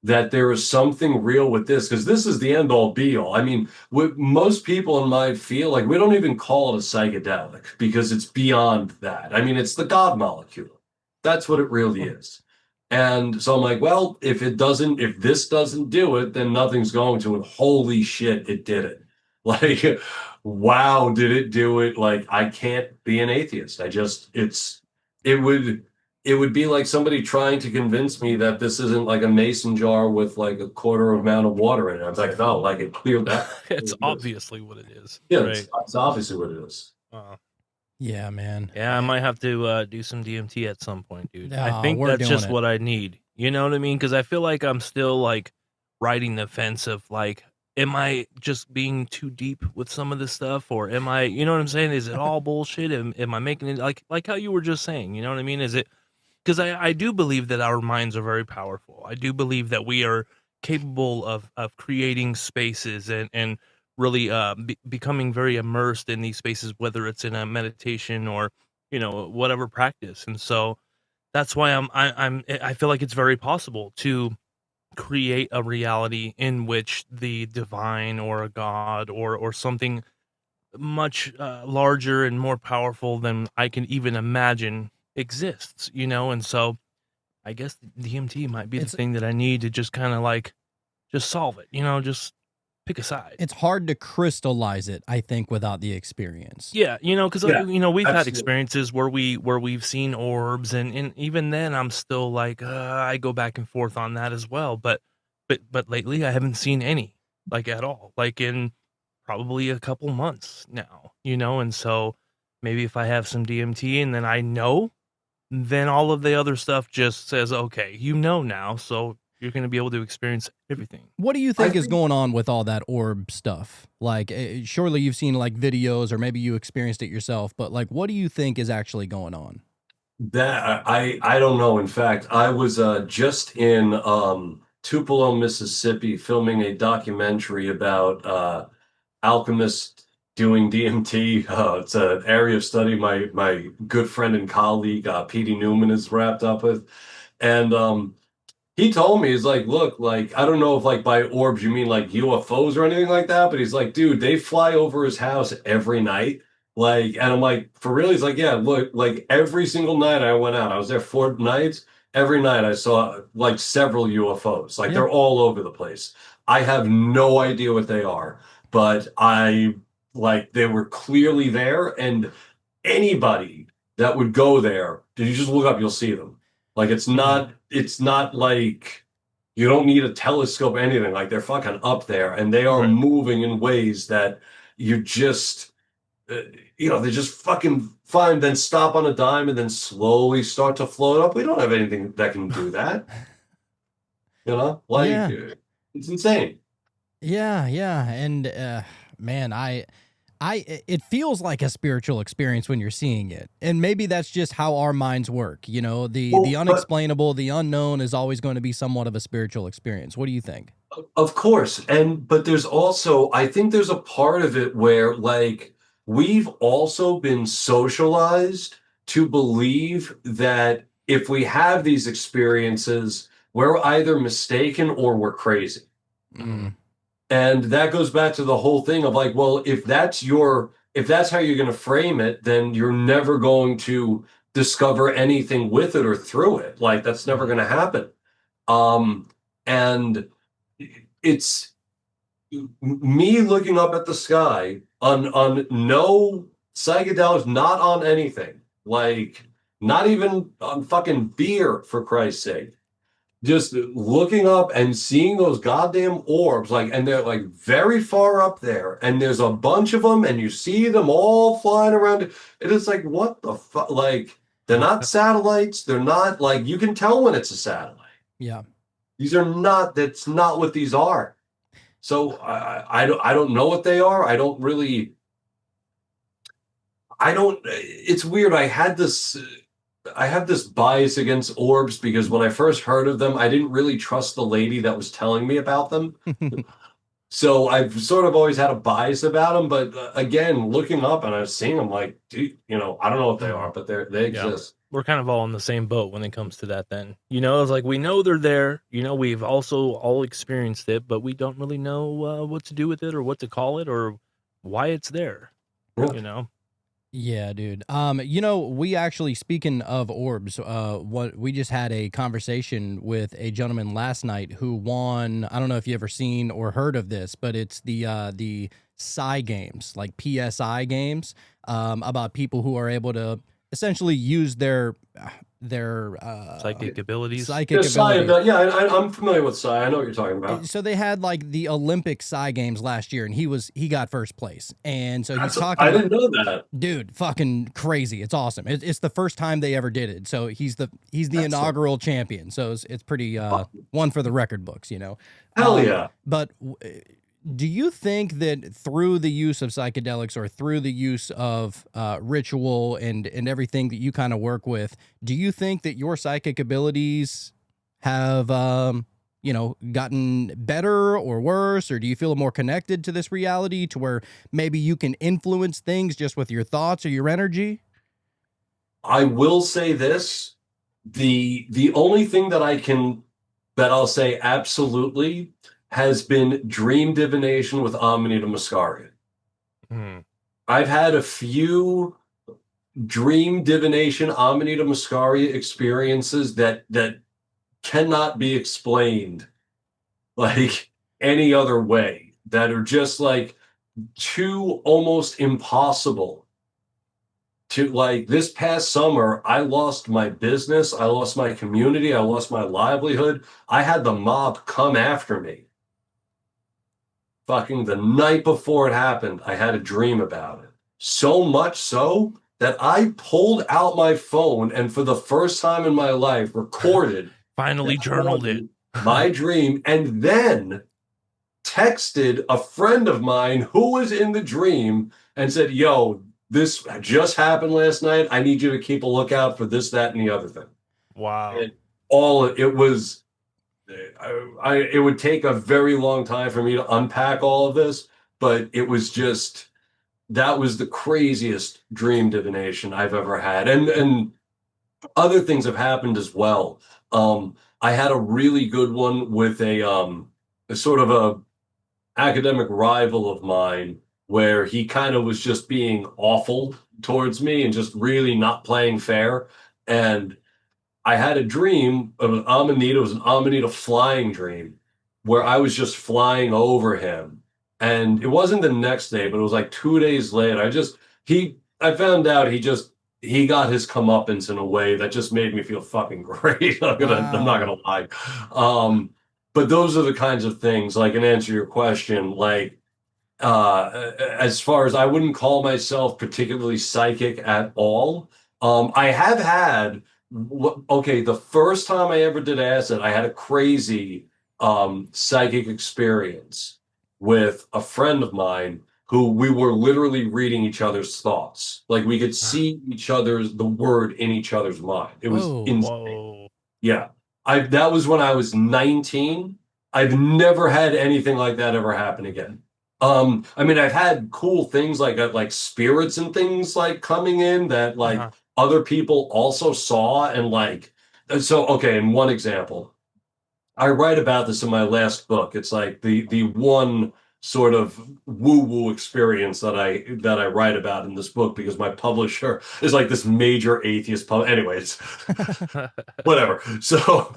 that there is something real with this, because this is the end all be all. I mean, with most people in my field, like, we don't even call it a psychedelic because it's beyond that. I mean, it's the God molecule. That's what it really is. And so I'm like, well, if this doesn't do it, then nothing's going to. And holy shit, it did it. Like, wow, did it do it? Like, I can't be an atheist. It would it would be like somebody trying to convince me that this isn't like a mason jar with like a quarter amount of water in it. I was like, no, like it cleared that. It's obviously what it is. Yeah, Right. it's obviously what it is. Yeah, man. Yeah, I might have to do some DMT at some point, dude. I No, think we're that's doing just it. what I need. You know what I mean? Because I feel like I'm still like riding the fence of like, am I just being too deep with some of this stuff, or am I? You know what I'm saying? Is it all bullshit? Am I making it like how you were just saying? You know what I mean? Is it because I do believe that our minds are very powerful. I do believe that we are capable of creating spaces and really becoming very immersed in these spaces, whether it's in a meditation or whatever practice. And so that's why I feel like it's very possible to create a reality in which the divine or a god or something much larger and more powerful than I can even imagine exists, and so I guess DMT might be the It's thing that I need to just kind of like just solve it, just pick a side. it's hard to crystallize it, I think, without the experience. Yeah, because Yeah, we've had absolutely. experiences where we've seen orbs, and even then I'm still like I go back and forth on that as well. But lately I haven't seen any like at all, like in probably a couple months now, and so maybe if I have some DMT and then all of the other stuff just says okay, now, so you're going to be able to experience everything. What do you think is going on with all that orb stuff? Like, surely you've seen like videos, or maybe you experienced it yourself, but like, what do you think is actually going on? That I don't know. In fact, I was just in Tupelo, Mississippi, filming a documentary about alchemists doing DMT. It's an area of study my good friend and colleague Petey Newman is wrapped up with, and he told me, he's like, look, like, I don't know if like by orbs you mean like UFOs or anything like that, but he's like, dude, they fly over his house every night. Like, and I'm like, for real? He's like, yeah, look, like every single night I went out, I was there 4 nights. Every night I saw like several UFOs. Like they're all over the place. I have no idea what they are, but they were clearly there, and anybody that would go there, did you just look up, you'll see them. Like it's not like you don't need a telescope or anything. Like they're fucking up there, and they are moving in ways that you just they just fucking find, then stop on a dime and then slowly start to float up. We don't have anything that can do that. It's insane. Yeah. And man, it feels like a spiritual experience when you're seeing it. And maybe that's just how our minds work. The unexplainable, the unknown is always going to be somewhat of a spiritual experience. What do you think? Of course. But there's also, I think there's a part of it where like we've also been socialized to believe that if we have these experiences, we're either mistaken or we're crazy. Mm. And that goes back to the whole thing of like, well, if that's how you're going to frame it, then you're never going to discover anything with it or through it. Like that's never going to happen. And it's me looking up at the sky on no psychedelics, not on anything, like not even on fucking beer, for Christ's sake. Just looking up and seeing those goddamn orbs, like, and they're like very far up there, and there's a bunch of them, and you see them all flying around. It is like, what the fuck? Like, they're not satellites. They're not like, you can tell when it's a satellite. Yeah. That's not what these are. So I don't know what they are. It's weird. I have this bias against orbs because when I first heard of them, I didn't really trust the lady that was telling me about them. So I've sort of always had a bias about them. But again, looking up and I was seeing them, like, dude, I don't know what they are, but they exist. We're kind of all in the same boat when it comes to that then. It's like we know they're there. We've also all experienced it, but we don't really know what to do with it or what to call it or why it's there. Yeah. Yeah, dude. We actually, speaking of orbs, we just had a conversation with a gentleman last night who won. I don't know if you ever seen or heard of this, but it's the Psi games, like PSI games, about people who are able to essentially use their psychic abilities. I'm familiar with Psi. I know what you're talking about. So they had like the Olympic Psi games last year, and he got first place. And so he's talking. I didn't know that, dude. Fucking crazy! It's awesome. It's the first time they ever did it. So he's the inaugural champion. So it's pretty one for the record books. Hell yeah. But do you think that through the use of psychedelics or through the use of ritual and everything that you kind of work with, do you think that your psychic abilities have, gotten better or worse? Or do you feel more connected to this reality to where maybe you can influence things just with your thoughts or your energy? I will say this. The only thing that I'll say absolutely has been dream divination with Amanita muscaria. I've had a few dream divination Amanita muscaria experiences that cannot be explained like any other way, that are just like too almost impossible to, like, this past summer, I lost my business, I lost my community, I lost my livelihood. I had the mob come after me. Fucking the night before it happened, I had a dream about it. So much so that I pulled out my phone and for the first time in my life recorded. Finally journaled it. my dream, and then texted a friend of mine who was in the dream and said, yo, this just happened last night. I need you to keep a lookout for this, that, and the other thing. Wow. And it would take a very long time for me to unpack all of this, but it was just, that was the craziest dream divination I've ever had. And other things have happened as well. I had a really good one with a sort of a academic rival of mine where he kind of was just being awful towards me and just really not playing fair. And I had a dream of an Amanita. It was an Amanita flying dream where I was just flying over him. And it wasn't the next day, but it was like 2 days later. I found out he got his comeuppance in a way that just made me feel fucking great. I'm not gonna lie. But those are the kinds of things, like, in answer to your question, like, as far as, I wouldn't call myself particularly psychic at all. I have had, the first time I ever did acid, I had a crazy psychic experience with a friend of mine who we were literally reading each other's thoughts. Like, we could see the word in each other's mind. It was insane. Whoa. Yeah. That was when I was 19. I've never had anything like that ever happen again. I mean, I've had cool things like spirits and things like coming in that like other people also saw, and like, so, okay, and one example, I write about this in my last book. It's like the one sort of woo-woo experience that I write about in this book, because my publisher is like this major atheist anyways. Whatever. So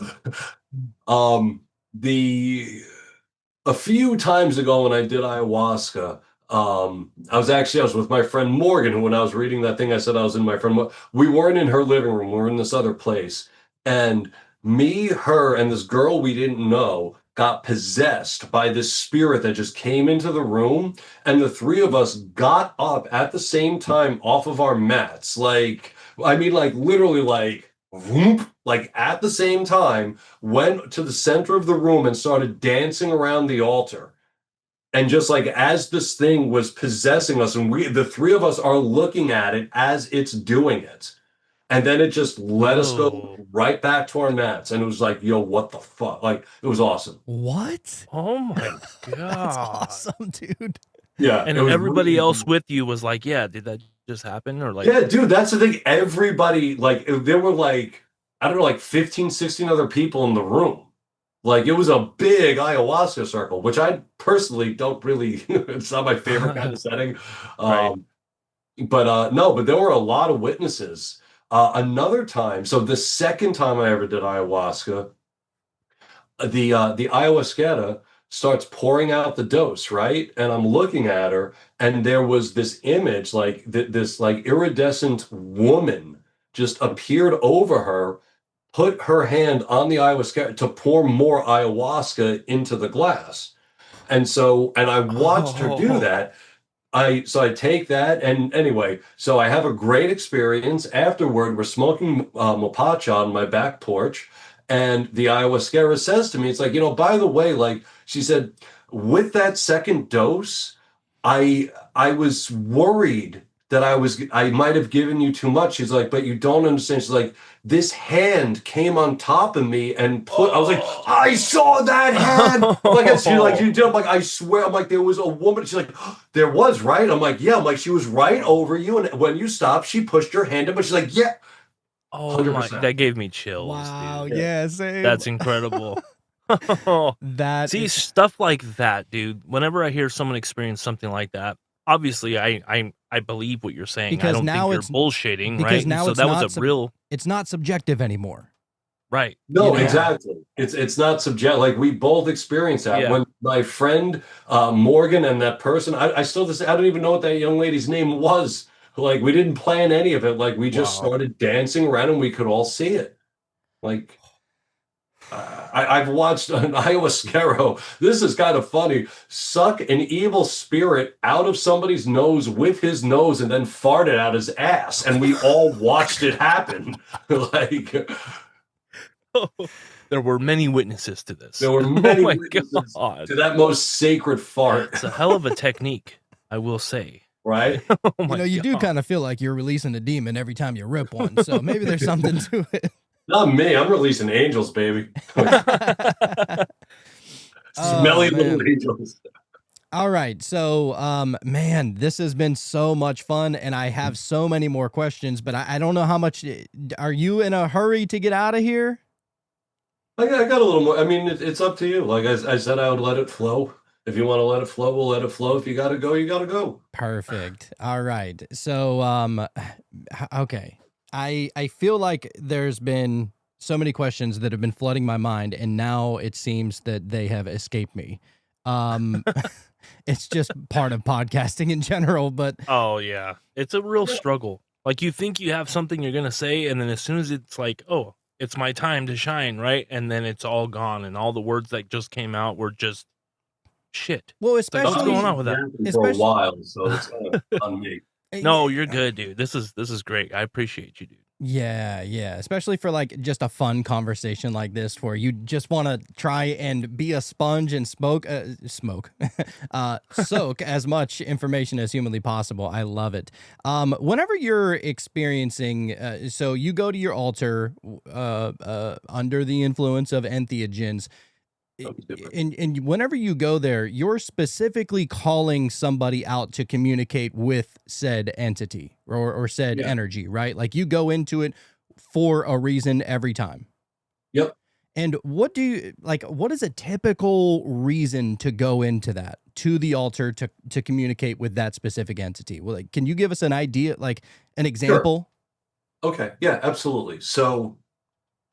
a few times ago when I did ayahuasca, I was with my friend Morgan, who, when I was reading that thing, I said I was in my friend. We weren't in her living room. We were in this other place. And me, her, and this girl we didn't know got possessed by this spirit that just came into the room. And the three of us got up at the same time off of our mats. Like, I mean, like, literally, like, whoop, like, at the same time, went to the center of the room and started dancing around the altar. And just like, as this thing was possessing us, and the three of us are looking at it as it's doing it. And then it just let us go right back to our mats. And it was like, yo, what the fuck? Like, it was awesome. What? Oh my God. That's awesome, dude. Yeah. And everybody else with you was like, yeah, did that just happen? Or like, yeah, dude, that's the thing. Everybody, like, there were like, I don't know, like 15, 16 other people in the room. Like, it was a big ayahuasca circle, which I personally don't really, it's not my favorite kind of setting. Right. But there were a lot of witnesses. Another time, so the second time I ever did ayahuasca, the ayahuasquera starts pouring out the dose, right? And I'm looking at her, and there was this image, like this like iridescent woman just appeared over her, put her hand on the ayahuasca to pour more ayahuasca into the glass. And I watched her do that. I take that, and anyway, so I have a great experience. Afterward, we're smoking mapacha on my back porch, and the ayahuasquera says to me, it's like, by the way, like, she said, with that second dose, I was worried that I might have given you too much. She's like, but you don't understand. She's like, this hand came on top of me and I was like, I saw that hand. You did. I'm like, I swear. I'm like, there was a woman. She's like, there was, right? I'm like, yeah. I'm like, she was right over you. And when you stopped, she pushed your hand up, but she's like, yeah. Oh 100%. My, that gave me chills. Wow. Dude. Yeah, same. That's incredible. Stuff like that, dude. Whenever I hear someone experience something like that, obviously I believe what you're saying. Because I don't now think you're bullshitting, because right? Now so that was a real. It's not subjective anymore. Right. No, exactly. It's not subjective. Like, we both experienced that. Yeah. When my friend Morgan and that person, I don't even know what that young lady's name was. Like, we didn't plan any of it. Like, we just started dancing around and we could all see it. Like, I've watched an ayahuasquero. This is kind of funny. Suck an evil spirit out of somebody's nose with his nose and then fart it out his ass, and we all watched it happen. Like, There were many witnesses to this. There were many Oh my witnesses God. to that most sacred fart. It's a hell of a technique, I will say. Right? Oh You my know, you do God. kind of feel like you're releasing a demon every time you rip one, so maybe there's something to it. Not me. I'm releasing angels, baby. Smelly little man. angels. All right. So, man, this has been so much fun, and I have so many more questions, but I don't know how much. Are you in a hurry to get out of here? I got a little more. I mean, it's up to you. Like I said, I would let it flow. If you want to let it flow, we'll let it flow. If you got to go, you got to go. Perfect. All right. So, okay. I feel like there's been so many questions that have been flooding my mind, and now it seems that they have escaped me. It's just part of podcasting in general, but Oh yeah, it's a real struggle. Like you think you have something you're gonna say, and then as soon as it's like, oh, it's my time to shine, right? And then it's all gone, and all the words that just came out were just shit. well, Like, what's especially going on with that? For a especially- while, so it's kind of on me. No, you're good, dude. This is great. I appreciate you, dude. Yeah, especially for like just a fun conversation like this where you just want to try and be a sponge and soak as much information as humanly possible. I love it. Whenever you're experiencing, so you go to your altar under the influence of entheogens. And whenever you go there, you're specifically calling somebody out to communicate with said entity or said energy, right? Like you go into it for a reason every time. Yep. And what is a typical reason to go into that, to the altar to communicate with that specific entity? Well, like, can you give us an idea, like an example? Sure. Okay. Yeah, absolutely. So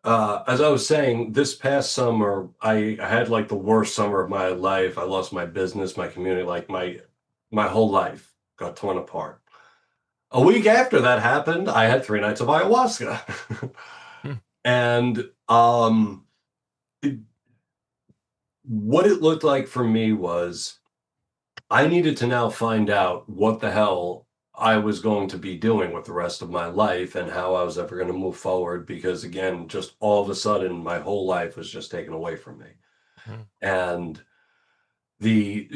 as I was saying, this past summer, I had like the worst summer of my life. I lost my business, my community, like my whole life got torn apart. A week after that happened, I had 3 nights of ayahuasca. And what it looked like for me was I needed to now find out what the hell I was going to be doing with the rest of my life and how I was ever going to move forward, because again, just all of a sudden my whole life was just taken away from me. And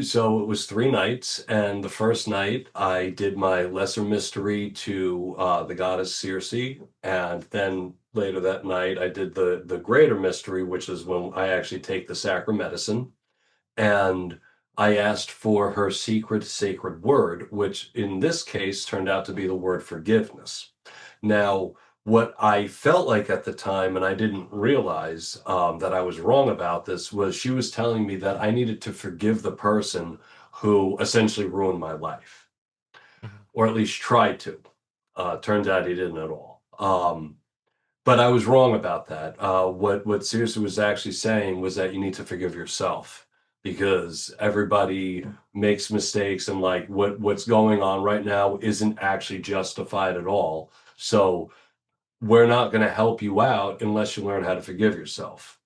so it was 3 nights, and the first night I did my lesser mystery to the goddess Circe, and then later that night I did the greater mystery, which is when I actually take the sacred medicine, and I asked for her secret sacred word, which in this case turned out to be the word forgiveness. Now, what I felt like at the time, and I didn't realize that I was wrong about this, was she was telling me that I needed to forgive the person who essentially ruined my life, or at least tried to. Turns out he didn't at all. But I was wrong about that. What Circe was actually saying was that you need to forgive yourself, because everybody makes mistakes, and like what's going on right now isn't actually justified at all. So we're not going to help you out unless you learn how to forgive yourself.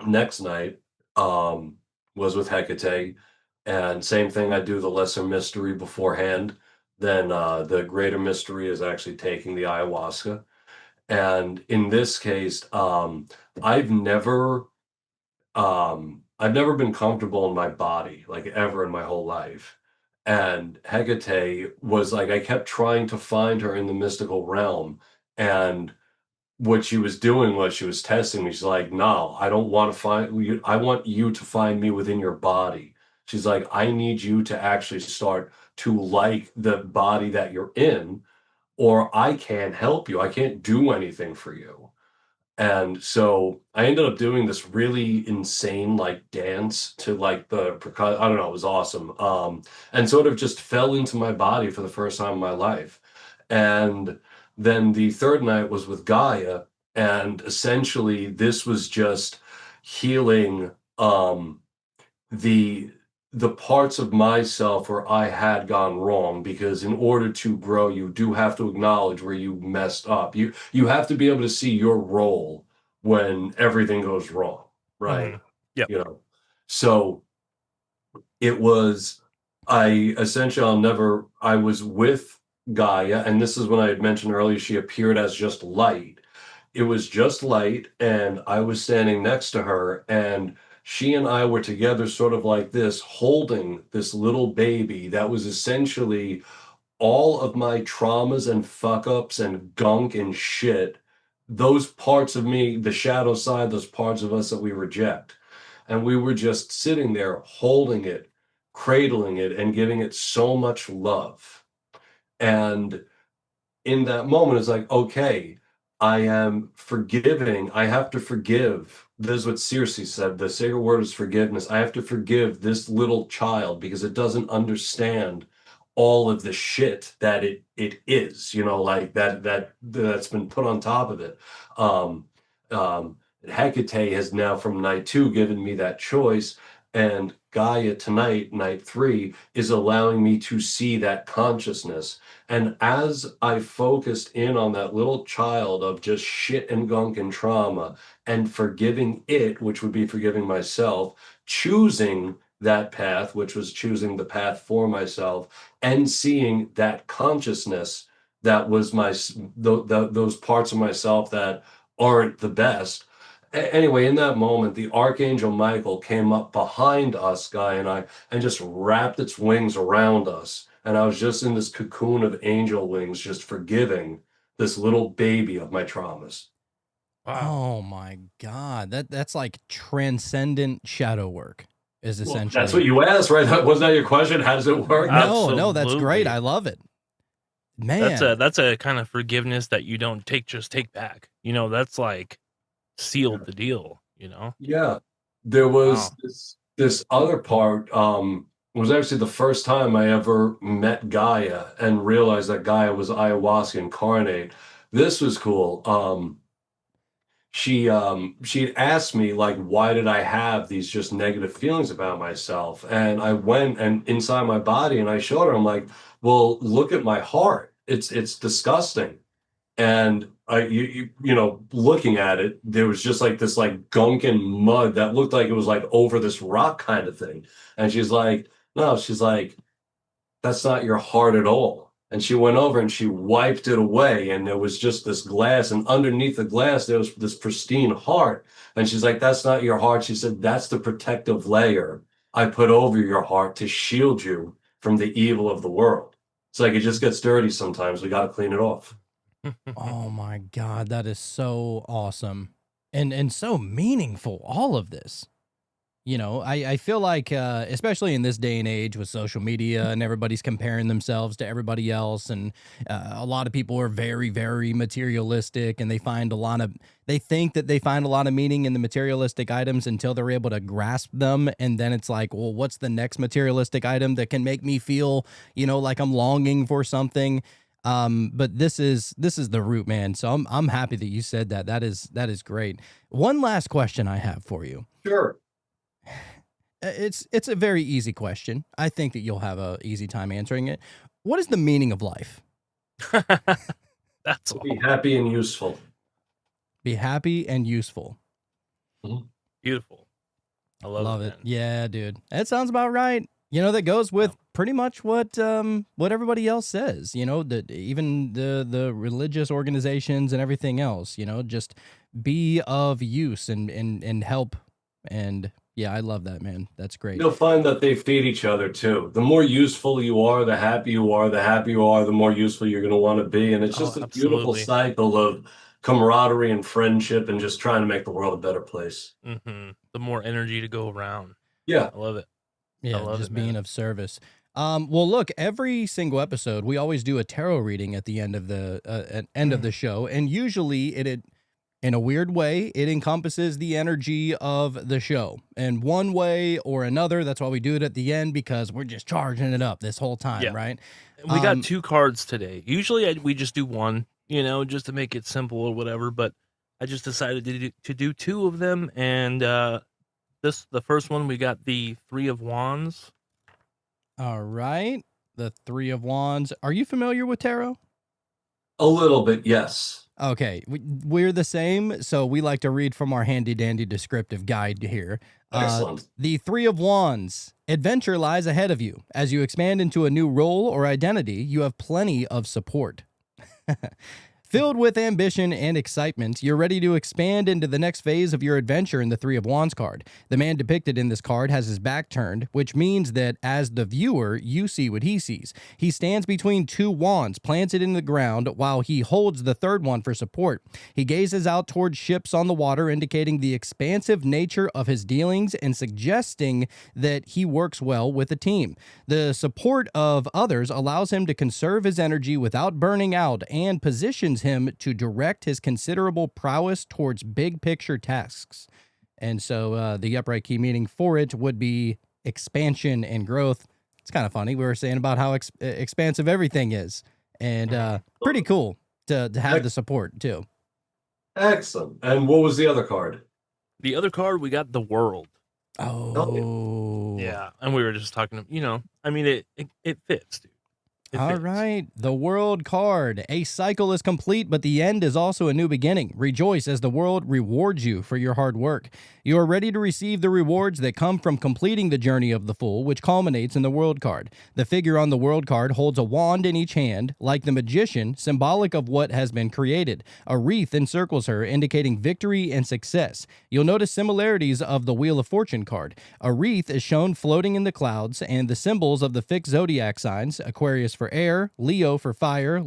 Next night was with Hecate, and same thing. I do the lesser mystery beforehand. Then the greater mystery is actually taking the ayahuasca. And in this case, I've never been comfortable in my body, like ever in my whole life. And Hecate was like, I kept trying to find her in the mystical realm. And what she was doing was she was testing me. She's like, no, I don't want to find you. I want you to find me within your body. She's like, I need you to actually start to like the body that you're in, or I can't help you. I can't do anything for you. And so I ended up doing this really insane like dance to like the percussion. I don't know, it was awesome. And sort of just fell into my body for the first time in my life. And then the third night was with Gaia, and essentially this was just healing the parts of myself where I had gone wrong, because in order to grow, you do have to acknowledge where you messed up. You have to be able to see your role when everything goes wrong, right? Yep. You know, so it was, I was with Gaia, and this is when I had mentioned earlier, she appeared as just light. it was just light, and I was standing next to her, and she and I were together, sort of like this, holding this little baby that was essentially all of my traumas and fuck ups and gunk and shit, those parts of me, the shadow side, those parts of us that we reject. And we were just sitting there holding it, cradling it, and giving it so much love. And in that moment, it's like, okay, I am forgiving. I have to forgive. This is what Circe said. The sacred word is forgiveness. I have to forgive this little child because it doesn't understand all of the shit that it is, like that's been put on top of it. Um, Hecate has now from night 2 given me that choice, and Gaia tonight, night 3, is allowing me to see that consciousness. And as I focused in on that little child of just shit and gunk and trauma and forgiving it, which would be forgiving myself, choosing that path, which was choosing the path for myself, and seeing that consciousness that was those parts of myself that aren't the best. Anyway, in that moment, the Archangel Michael came up behind us, Guy and I, and just wrapped its wings around us. And I was just in this cocoon of angel wings, just forgiving this little baby of my traumas. Wow. Oh my God. That's like transcendent shadow work is Well, essentially. that's what you asked, right? Wasn't that your question? How does it work? No, that's great. Absolutely. I love it. Man. That's a kind of forgiveness that you don't take back. That's like sealed the deal, Yeah. There was Wow. this other part, was actually the first time I ever met Gaia and realized that Gaia was ayahuasca incarnate. This was cool. She had asked me, like, why did I have these just negative feelings about myself? And I went and inside my body and I showed her, I'm like, well, look at my heart. It's disgusting. And looking at it, there was just like this like gunk and mud that looked like it was like over this rock kind of thing. And she's like, no, she's like, that's not your heart at all. And she went over and she wiped it away, and there was just this glass, and underneath the glass there was this pristine heart. And she's like, that's not your heart. She said, that's the protective layer I put over your heart to shield you from the evil of the world. It's like it just gets dirty sometimes. We got to clean it off. Oh my God, that is so awesome and so meaningful, all of this. I feel like, especially in this day and age with social media and everybody's comparing themselves to everybody else, and a lot of people are very, very materialistic, and they think that they find a lot of meaning in the materialistic items until they're able to grasp them, and then it's like, well, what's the next materialistic item that can make me feel, like I'm longing for something? But this is the root, man. So I'm happy that you said that. That is great. One last question I have for you. Sure. It's a very easy question. I think that you'll have a easy time answering it. What is the meaning of life? That's all. Be happy and useful. Be happy and useful. Beautiful. I love it. Man. Yeah, dude. That sounds about right. That goes with pretty much what everybody else says. That even the religious organizations and everything else. Just be of use and help. And yeah, I love that, man. That's great. You'll find that they feed each other too. The more useful you are, the happier you are. The happier you are, the more useful you're going to want to be. And it's just a beautiful cycle of camaraderie and friendship and just trying to make the world a better place. Mm-hmm. The more energy to go around. Yeah. I love it. Yeah, just being of service. Well, look, every single episode, we always do a tarot reading at the end of the show. And usually in a weird way, it encompasses the energy of the show in one way or another. That's why we do it at the end, because we're just charging it up this whole time, right? We got 2 cards today. Usually we just do one, just to make it simple or whatever. But I just decided to do 2 of them. And the first one, we got the 3 of Wands. All right. The 3 of Wands. Are you familiar with tarot? A little bit, yes. Okay, we're the same, so we like to read from our handy-dandy descriptive guide here. Excellent. The 3 of Wands. Adventure lies ahead of you. As you expand into a new role or identity, you have plenty of support. Filled with ambition and excitement, you're ready to expand into the next phase of your adventure in the Three of Wands card. The man depicted in this card has his back turned, which means that as the viewer, you see what he sees. He stands between two wands planted in the ground while he holds the third one for support. He gazes out towards ships on the water, indicating the expansive nature of his dealings and suggesting that he works well with a team. The support of others allows him to conserve his energy without burning out and positions him to direct his considerable prowess towards big picture tasks. And so the upright key meaning for it would be expansion and growth. It's kind of funny. We were saying about how expansive everything is, and pretty cool to have the support too. Excellent. And what was the other card? The other card, we got the world. Oh. Yeah. And we were just talking, I mean, it fits, dude. All right, the world card. A cycle is complete, but the end is also a new beginning. Rejoice as the world rewards you for your hard work. You are ready to receive the rewards that come from completing the journey of the fool, which culminates in the world card. The figure on the world card holds a wand in each hand, like the magician, symbolic of what has been created. A wreath encircles her, indicating victory and success. You'll notice similarities of the Wheel of Fortune card. A wreath is shown floating in the clouds, and the symbols of the fixed zodiac signs, Aquarius for air, Leo for fire,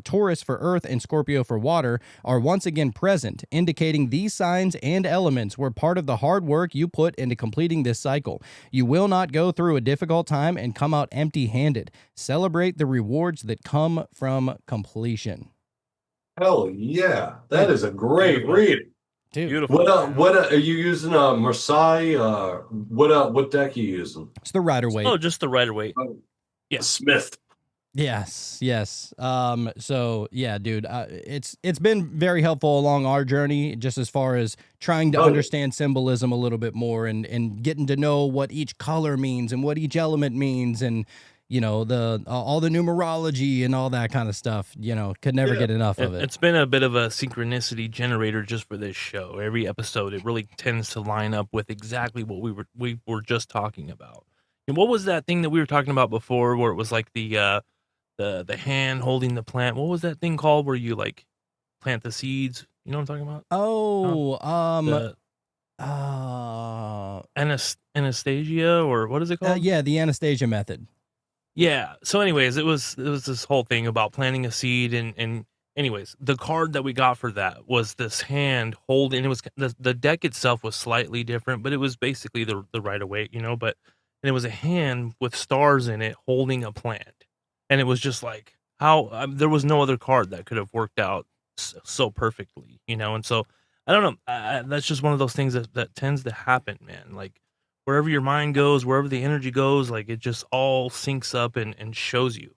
Taurus for earth, and Scorpio for water, are once again present, indicating these signs and elements were part of the hard work you put into completing this cycle. You will not go through a difficult time and come out empty-handed. Celebrate the rewards that come from completion. Hell yeah. That is a great reading. Dude. Beautiful. What are you using? Marseille? What deck are you using? It's the Rider-Waite. Oh, just the Rider-Waite. Yeah. Smith. Yes. So yeah, dude, it's been very helpful along our journey, just as far as trying to understand symbolism a little bit more and getting to know what each color means and what each element means, and all the numerology and all that kind of stuff. Could never get enough of it. It's been a bit of a synchronicity generator just for this show. Every episode, it really tends to line up with exactly what we were just talking about. And what was that thing that we were talking about before, where it was like the hand holding the plant? What was that thing called where you like plant the seeds? You know what I'm talking about? Anastasia, or what is it called? Yeah, the Anastasia method. Yeah. So anyways, it was this whole thing about planting a seed, and anyways, the card that we got for that was this hand holding. It was the deck itself was slightly different, but it was basically the Rider-Waite, but and it was a hand with stars in it holding a plant. And it was just like how there was no other card that could have worked out so perfectly, And so I don't know. That's just one of those things that tends to happen, man. Like wherever your mind goes, wherever the energy goes, like it just all syncs up and shows you.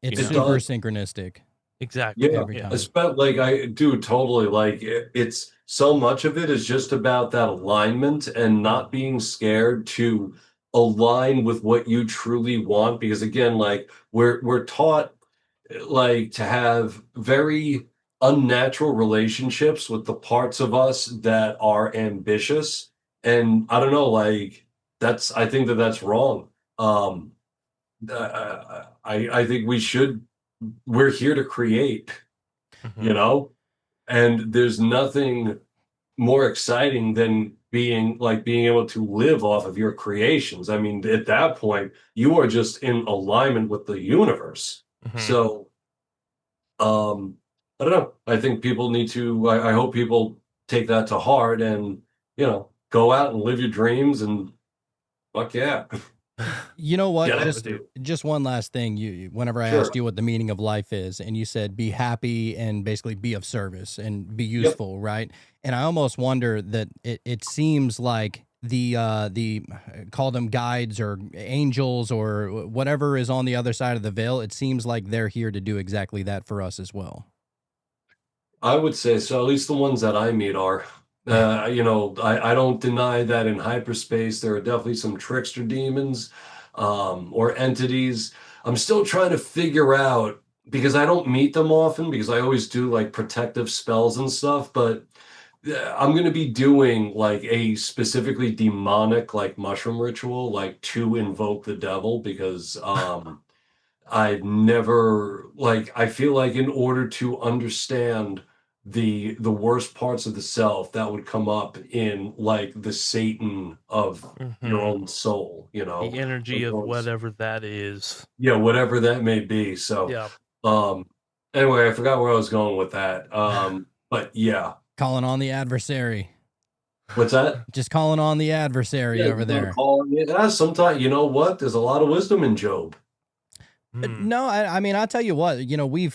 It's super synchronistic. Exactly. Yeah. Like I do totally. Like it's so much of it is just about that alignment and not being scared to align with what you truly want, because again, like we're taught like to have very unnatural relationships with the parts of us that are ambitious, and I don't know, like I think that's wrong. I think we're here to create, and there's nothing more exciting than being able to live off of your creations. I mean, at that point, you are just in alignment with the universe. So, I don't know. I think people need to, I hope people take that to heart and, go out and live your dreams and fuck yeah. You know what? Just one last thing. Whenever I asked you what the meaning of life is, and you said be happy and basically be of service and be useful, right? And I almost wonder that it seems like the call them guides or angels or whatever is on the other side of the veil. It seems like they're here to do exactly that for us as well. I would say so. At least the ones that I meet are. I don't deny that in hyperspace there are definitely some trickster demons or entities. I'm still trying to figure out, because I don't meet them often, because I always do like protective spells and stuff, but I'm going to be doing like a specifically demonic like mushroom ritual, like to invoke the devil, because I've never, like, I feel like in order to understand the worst parts of the self, that would come up in like the Satan of your Hmm. own soul, you know, The energy like of those, whatever that is. yeah, whatever that may be. So, Yeah. um, anyway, I forgot where I was going with that. But yeah, Calling on the adversary. what's that? Just calling on the adversary Yeah, over you want to there. call it. Yeah, sometimes, you know what? There's a lot of wisdom in Job. Hmm. No, I mean, I'll tell you what, you know, we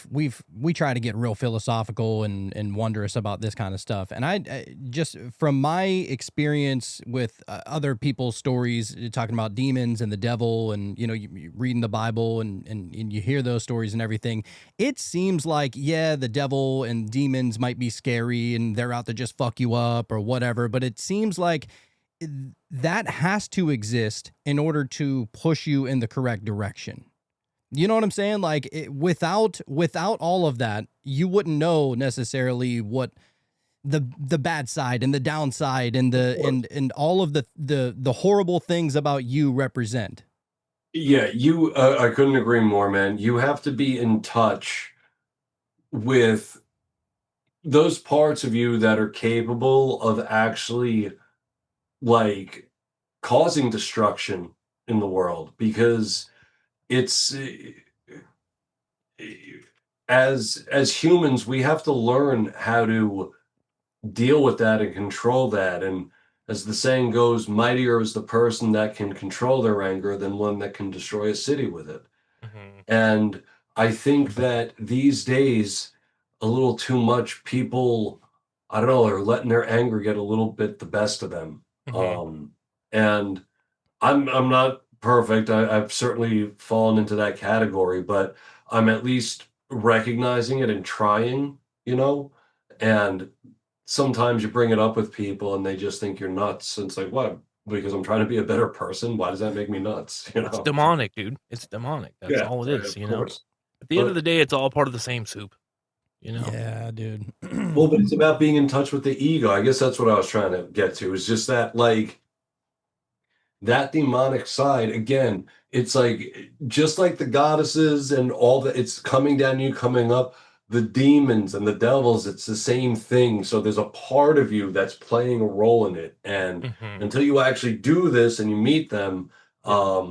try to get real philosophical and wondrous about this kind of stuff. And I just from my experience with other people's stories, talking about demons and the devil and, you know, you reading the Bible and you hear those stories and everything, it seems like, yeah, the devil and demons might be scary and they're out to just fuck you up or whatever. But it seems like that has to exist in order to push you in the correct direction. You know what I'm saying? Like without all of that, you wouldn't know necessarily what the bad side and the downside and Of the course. and all of the horrible things about you represent. Yeah, I couldn't agree more, man. You have to be in touch with those parts of you that are capable of actually like causing destruction in the world because it's as humans we have to learn how to deal with that and control that. And as the saying goes, mightier is the person that can control their anger than one that can destroy a city with it. Hmm. And I think that these days, a little too much people, I don't know, are letting their anger get a little bit the best of them. Hmm. Um, and I'm not perfect. I've certainly fallen into that category, but I'm at least recognizing it and trying, you know? And sometimes you bring it up with people and they just think you're nuts. And it's like, what? Because I'm trying to be a better person. Why does that make me nuts? You It's know? demonic, dude. It's demonic. That's Yeah, all it right, is, of you know? course. At the end of But the day, it's all part of the same soup, you know? Yeah, dude. well, but it's about being in touch with the ego. I guess that's what I was trying to get to. Is just that like that demonic side again. It's like just like the goddesses and all that. It's coming down you, coming up. The demons and the devils. It's the same thing. So there's a part of you that's playing a role in it. And Hmm. until you actually do this and you meet them, Yeah.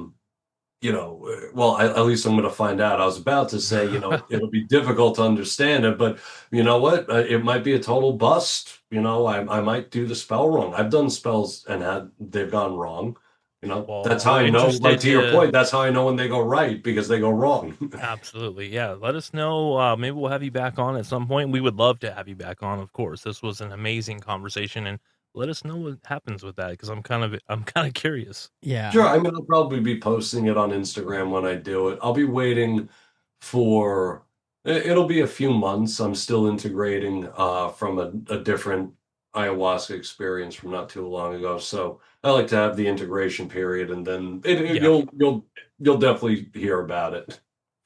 you know, well, at least I'm going to find out. I was about to say, you know, it'll be difficult to understand it, but you know what? It might be a total bust. You know, I might do the spell wrong. I've done spells and they've gone wrong. You know, Well, that's how we're I know, like interested to your to point, that's how I know when they go right because they go wrong. absolutely, yeah. Let us know. Maybe we'll have you back on at some point. We would love to have you back on, of course. This was an amazing conversation, and let us know what happens with that because I'm kind of curious. Sure, Yeah. I mean, I'll probably be posting it on Instagram when I do it. I'll be waiting for it'll be a few months. I'm still integrating from a different ayahuasca experience from not too long ago. So I like to have the integration period and then Yeah, you'll definitely hear about it.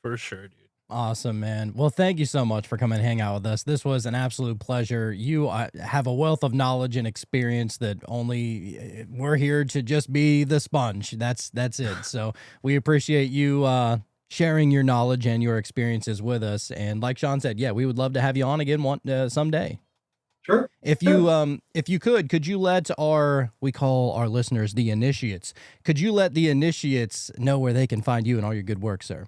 for sure, dude. Awesome, man. Well, thank you so much for coming and hang out with us. This was an absolute pleasure. You have a wealth of knowledge and experience that only we're here to just be the sponge. That's it. So we appreciate you sharing your knowledge and your experiences with us. And like Sean said, yeah, we would love to have you on again someday. Sure. Yeah. If you could you let we call our listeners the initiates? Could you let the initiates know where they can find you and all your good work, sir?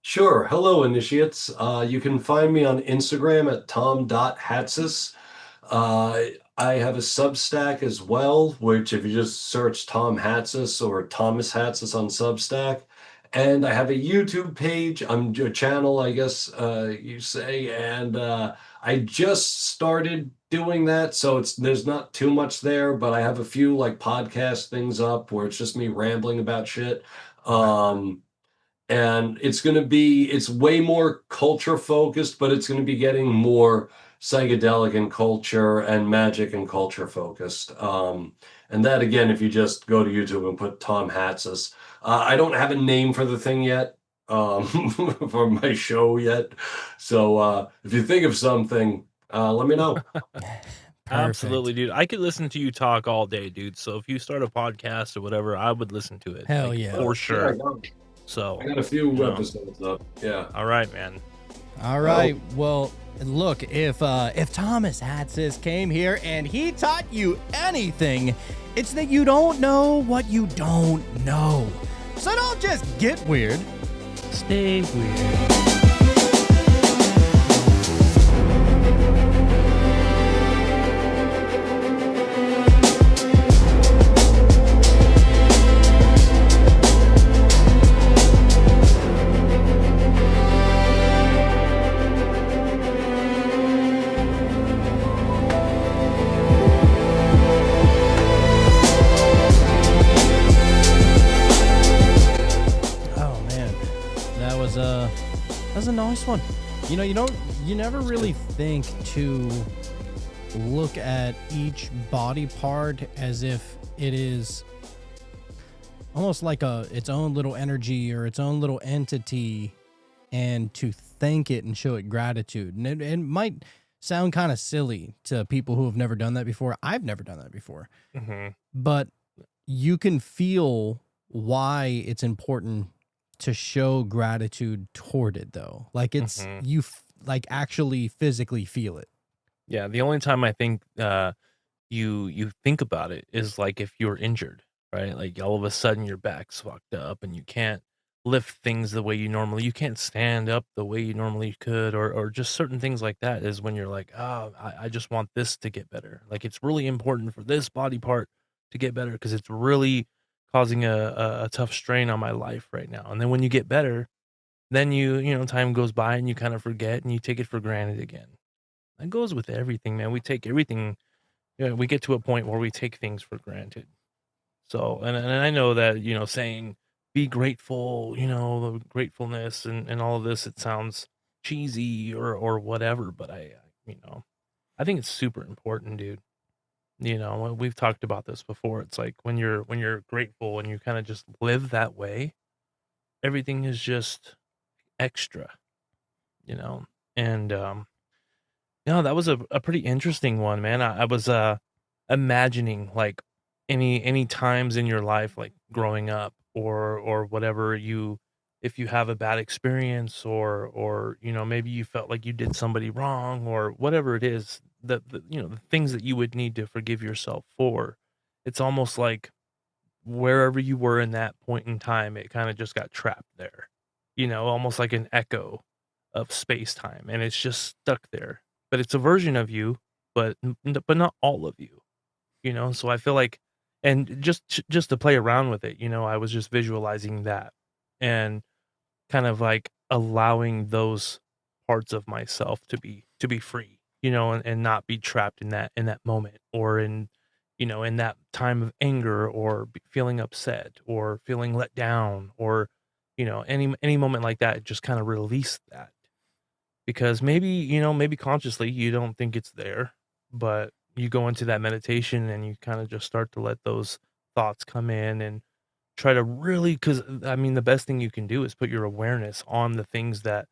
Sure. Hello, initiates. You can find me on Instagram at Tom.Hatsis. Uh, I have a Substack as well, which if you just search Tom.Hatsis or Thomas.Hatsis on Substack, and I have a YouTube page. I'm a channel, I guess you say, and I just started doing that, so there's not too much there, but I have a few like podcast things up where it's just me rambling about shit. Um, and it's way more culture focused, but it's going to be getting more psychedelic and culture and magic and culture focused. And that again, if you just go to YouTube and put Tom.Hatsis, I don't have a name for the thing yet, for my show yet. So if you think of something, let me know. Absolutely, Perfect. dude. I could listen to you talk all day, dude. So if you start a podcast or whatever, I would listen to it, Hell like yeah. for Yeah, sure. So I got a few episodes up. Yeah. all right, man. All right. Well, look, if Tom.Hatsis came here and he taught you anything, it's that you don't know what you don't know. So don't just get weird. Stay weird. That's a nice one. You never really think to look at each body part as if it is almost like its own little energy or its own little entity, and to thank it and show it gratitude. And it might sound kind of silly to people who have never done that before. I've never done that before. Mm-hmm. But you can feel why it's important to show gratitude toward it, though. Like it's like actually physically feel it. Yeah, the only time I think you think about it is like if you're injured, right? Like all of a sudden your back's fucked up and you can't lift things the way you can't stand up the way you normally could, or just certain things like that is when you're like, oh, I just want this to get better. Like it's really important for this body part to get better because it's really causing a tough strain on my life right now. And then when you get better, then time goes by and you kind of forget and you take it for granted again. That goes with everything, man. We take everything, we get to a point where we take things for granted. So, and I know that, saying be grateful, the gratefulness and all of this, it sounds cheesy or whatever, but I think it's super important, dude. We've talked about this before. It's like when you're grateful and you kind of just live that way, everything is just extra, and that was a pretty interesting one, man. I was imagining like any times in your life, like growing up or whatever, if you have a bad experience or maybe you felt like you did somebody wrong or whatever it is, the things that you would need to forgive yourself for. It's almost like wherever you were in that point in time, it kind of just got trapped there, almost like an echo of space time, and it's just stuck there. But it's a version of you, but not all of you, So I feel like, and just to play around with it, I was just visualizing that and kind of like allowing those parts of myself to be free, and not be trapped in that moment or in that time of anger or feeling upset or feeling let down or any moment like that, just kind of release that. Because maybe consciously you don't think it's there, but you go into that meditation and you kind of just start to let those thoughts come in and try to really, because I mean, the best thing you can do is put your awareness on the things that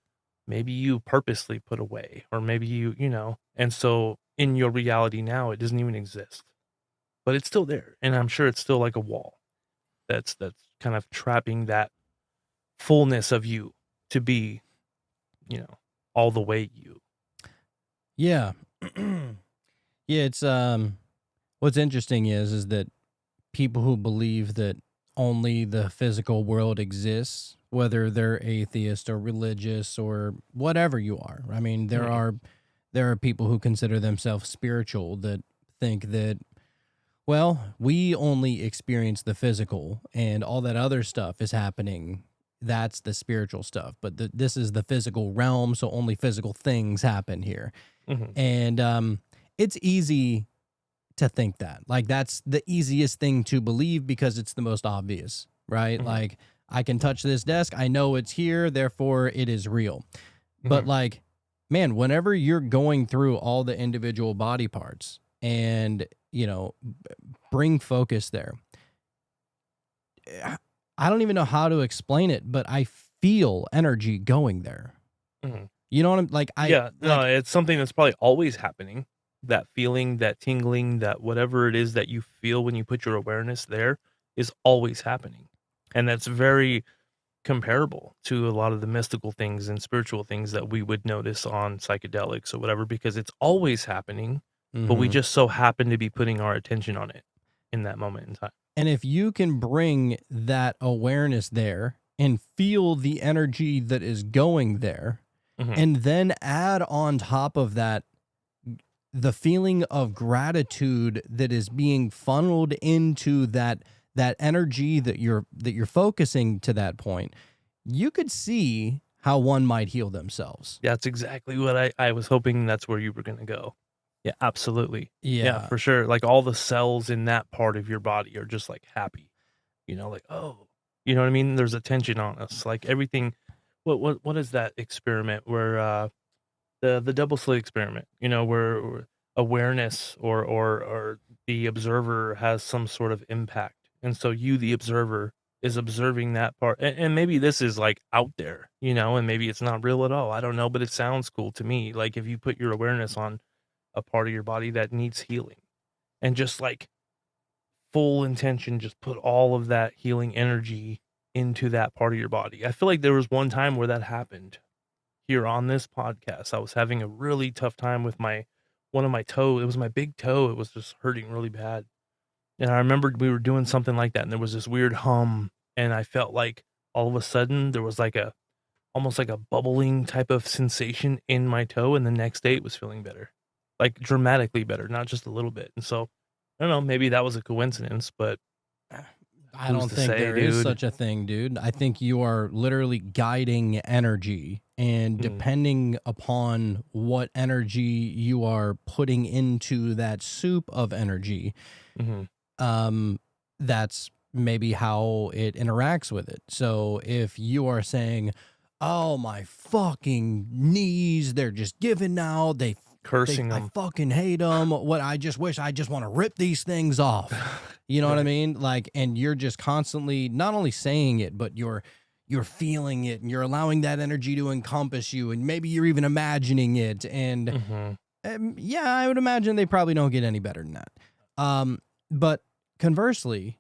maybe you purposely put away, or maybe and so in your reality now, it doesn't even exist, but it's still there. And I'm sure it's still like a wall that's kind of trapping that fullness of you to be, you know, all the way you. Yeah. Yeah, it's what's interesting is that people who believe that only the physical world exists, whether they're atheist or religious or whatever you are. I mean, there are people who consider themselves spiritual that think that, well, we only experience the physical and all that other stuff is happening. That's the spiritual stuff, but this is the physical realm, so only physical things happen here. Mhm. And it's easy to think that. Like, that's the easiest thing to believe because it's the most obvious, right? Mhm. Like, I can touch this desk, I know it's here, therefore it is real. But Mhm. like, man, whenever you're going through all the individual body parts and, bring focus there, I don't even know how to explain it, but I feel energy going there. Mhm. You know what I'm like? Yeah, no, it's something that's probably always happening. That feeling, that tingling, that whatever it is that you feel when you put your awareness there is always happening. And that's very comparable to a lot of the mystical things and spiritual things that we would notice on psychedelics or whatever, because it's always happening, but we Mhm. just so happen to be putting our attention on it in that moment in time. And if you can bring that awareness there and feel the energy that is going there, Mhm. and then add on top of that the feeling of gratitude that is being funneled into that energy that you're focusing to that point, you could see how one might heal themselves. That's exactly what I was hoping that's where you were gonna go. Yeah, absolutely. Yeah, Yeah. for sure. Like all the cells in that part of your body are just like happy, like, oh, you know what I mean? There's attention on us. Like everything. What is that experiment where the double slit experiment, where awareness or the observer has some sort of impact. And so you, the observer, is observing that part. And maybe this is like out there, and maybe it's not real at all. I don't know, but it sounds cool to me. Like if you put your awareness on a part of your body that needs healing and just like full intention, just put all of that healing energy into that part of your body. I feel like there was one time where that happened here on this podcast. I was having a really tough time with one of my toe. It was my big toe. It was just hurting really bad. And I remembered we were doing something like that, and there was this weird hum, and I felt like all of a sudden there was like almost like a bubbling type of sensation in my toe, and the next day it was feeling better. Like dramatically better, not just a little bit. And so I don't know, maybe that was a coincidence, but I who's don't to think say, there is dude? such a thing, dude. I think you are literally guiding energy, and Mm, depending upon what energy you are putting into that soup of energy, mhm, that's maybe how it interacts with it. So if you are saying, "Oh, my fucking knees, they're just giving now. cursing I them. fucking hate them. What I just wish I just want to rip these things off." You know what I Right. mean? Like, and you're just constantly not only saying it, but you're feeling it, and you're allowing that energy to encompass you, and maybe you're even imagining it. And Mhm, yeah, I would imagine they probably don't get any better than that. But conversely,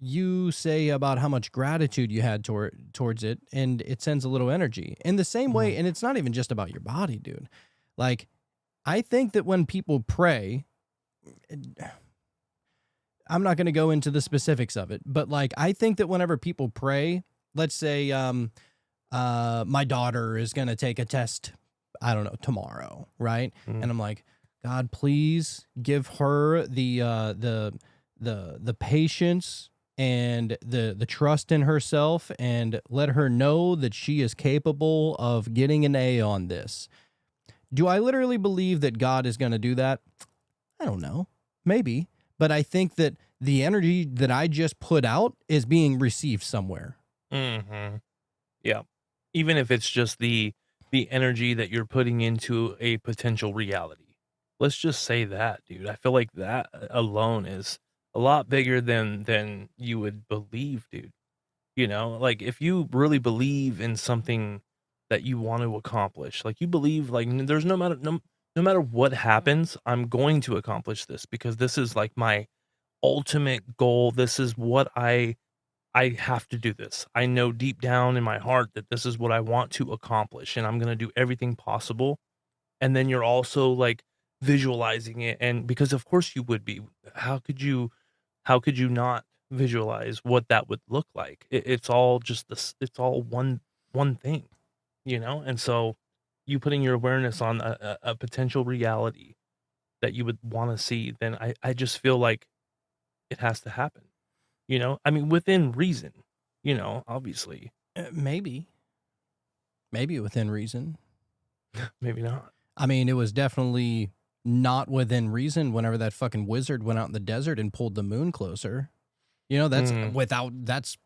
you say about how much gratitude you had towards it, and it sends a little energy in the same way. mhm, And it's not even just about your body, dude. Like, I think that when people pray, I'm not going to go into the specifics of it, but like, I think that whenever people pray, let's say, my daughter is going to take a test, I don't know, tomorrow, right? mhm. And I'm like, God, please give her the patience and the trust in herself, and let her know that she is capable of getting an A on this. Do I literally believe that God is going to do that? I don't know. Maybe. But I think that the energy that I just put out is being received somewhere. Mhm. Yeah. Even if it's just the energy that you're putting into a potential reality. Let's just say that, dude. I feel like that alone is a lot bigger than you would believe, dude. Like if you really believe in something that you want to accomplish, like you believe like there's no matter what happens, I'm going to accomplish this because this is like my ultimate goal. This is what I have to do this. I know deep down in my heart that this is what I want to accomplish, and I'm gonna do everything possible. And then you're also like visualizing it, and because of course you would be. How could you not visualize what that would look like? It's all just this. It's all one thing, And so you putting your awareness on a potential reality that you would want to see, then I just feel like it has to happen. I mean, within reason, obviously, Maybe. Maybe within reason. maybe not. I mean, it was definitely not within reason whenever that fucking wizard went out in the desert and pulled the moon closer. You know, Mm, that's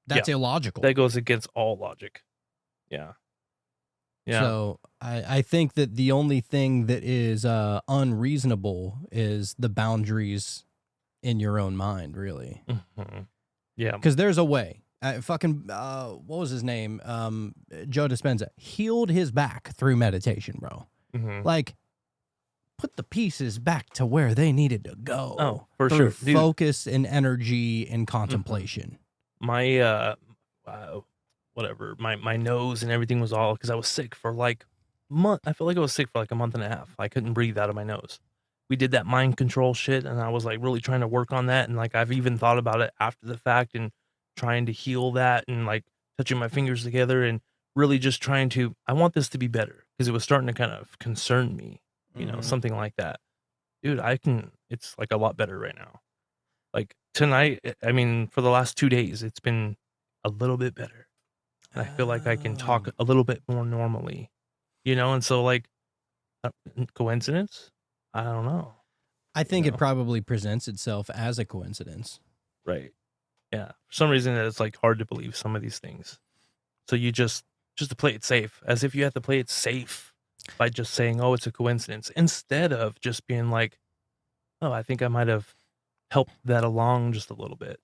yeah, illogical. that goes against all logic. Yeah, yeah. So I think that the only thing that is unreasonable is the boundaries in your own mind, really. Mhm. Yeah. Because there's a way. What was his name? Joe Dispenza healed his back through meditation, bro. Mhm. Like, put the pieces back to where they needed to Oh, go for through sure, dude. focus and energy and Mhm. contemplation. My, uh, whatever, my nose and everything was all because I was sick for like month. I feel like I was sick for like a month and a half. I couldn't breathe out of my nose. We did that mind control shit, and I was like really trying to work on that. And like I've even thought about it after the fact and trying to heal that and like touching my fingers together and really just trying to. I want this to be better because it was starting to kind of concern me, something like that. Dude, it's like a lot better right now. Like tonight, I mean, for the last 2 days, it's been a little bit better. And I feel like I can talk a little bit more normally, and so like, coincidence? I don't know. I think it probably presents itself as a coincidence. Right. Yeah. For some reason, it's like hard to believe some of these things. So you just to play it safe, as if you have to play it safe by just saying, oh, it's a coincidence, instead of just being like, oh, I think I might have helped that along just a little bit,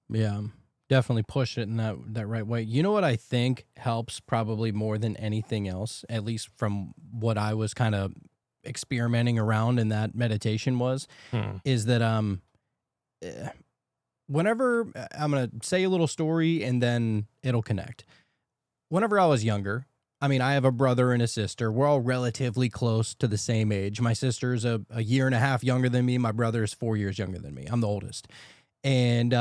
Yeah, definitely push it in that right way. You know what I think helps probably more than anything else, at least from what I was kind of experimenting around in that meditation is that whenever I'm going to say a little story and then it'll connect. Whenever I was younger, I mean, I have a brother and a sister. We're all relatively close to the same age. My sister's a year and a half younger than me. My brother is 4 years younger than me. I'm the oldest. And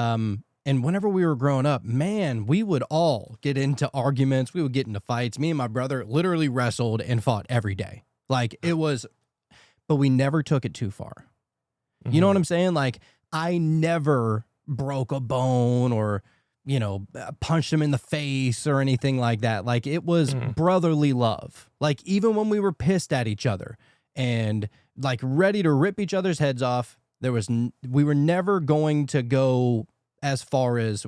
whenever we were growing up, man, we would all get into arguments. We would get into fights. Me and my brother literally wrestled and fought every day. Like it was, but we never took it too far. Mm-hmm. You know what I'm saying? Like I never broke a bone or, punched him in the face or anything like that. Like it was brotherly love. Like even when we were pissed at each other and like ready to rip each other's heads off, we were never going to go as far as,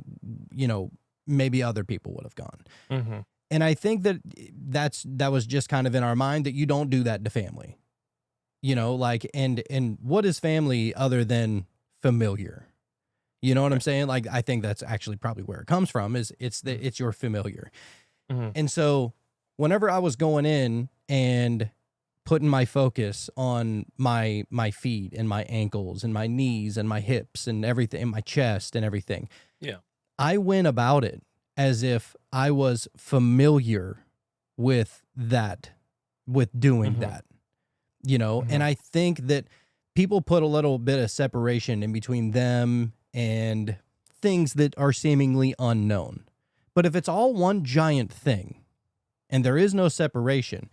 maybe other people would have gone. Mm-hmm. And I think that was just kind of in our mind that you don't do that to family, like, and what is family other than familiar? You know what I'm saying? Like, I think that's actually probably where it comes from it's your familiar. Mm-hmm. And so whenever I was going in and putting my focus on my feet and my ankles and my knees and my hips and everything, and my chest and everything. Yeah. I went about it as if I was familiar with doing that, and I think that people put a little bit of separation in between them and things that are seemingly unknown. But if it's all one giant thing and there is no separation,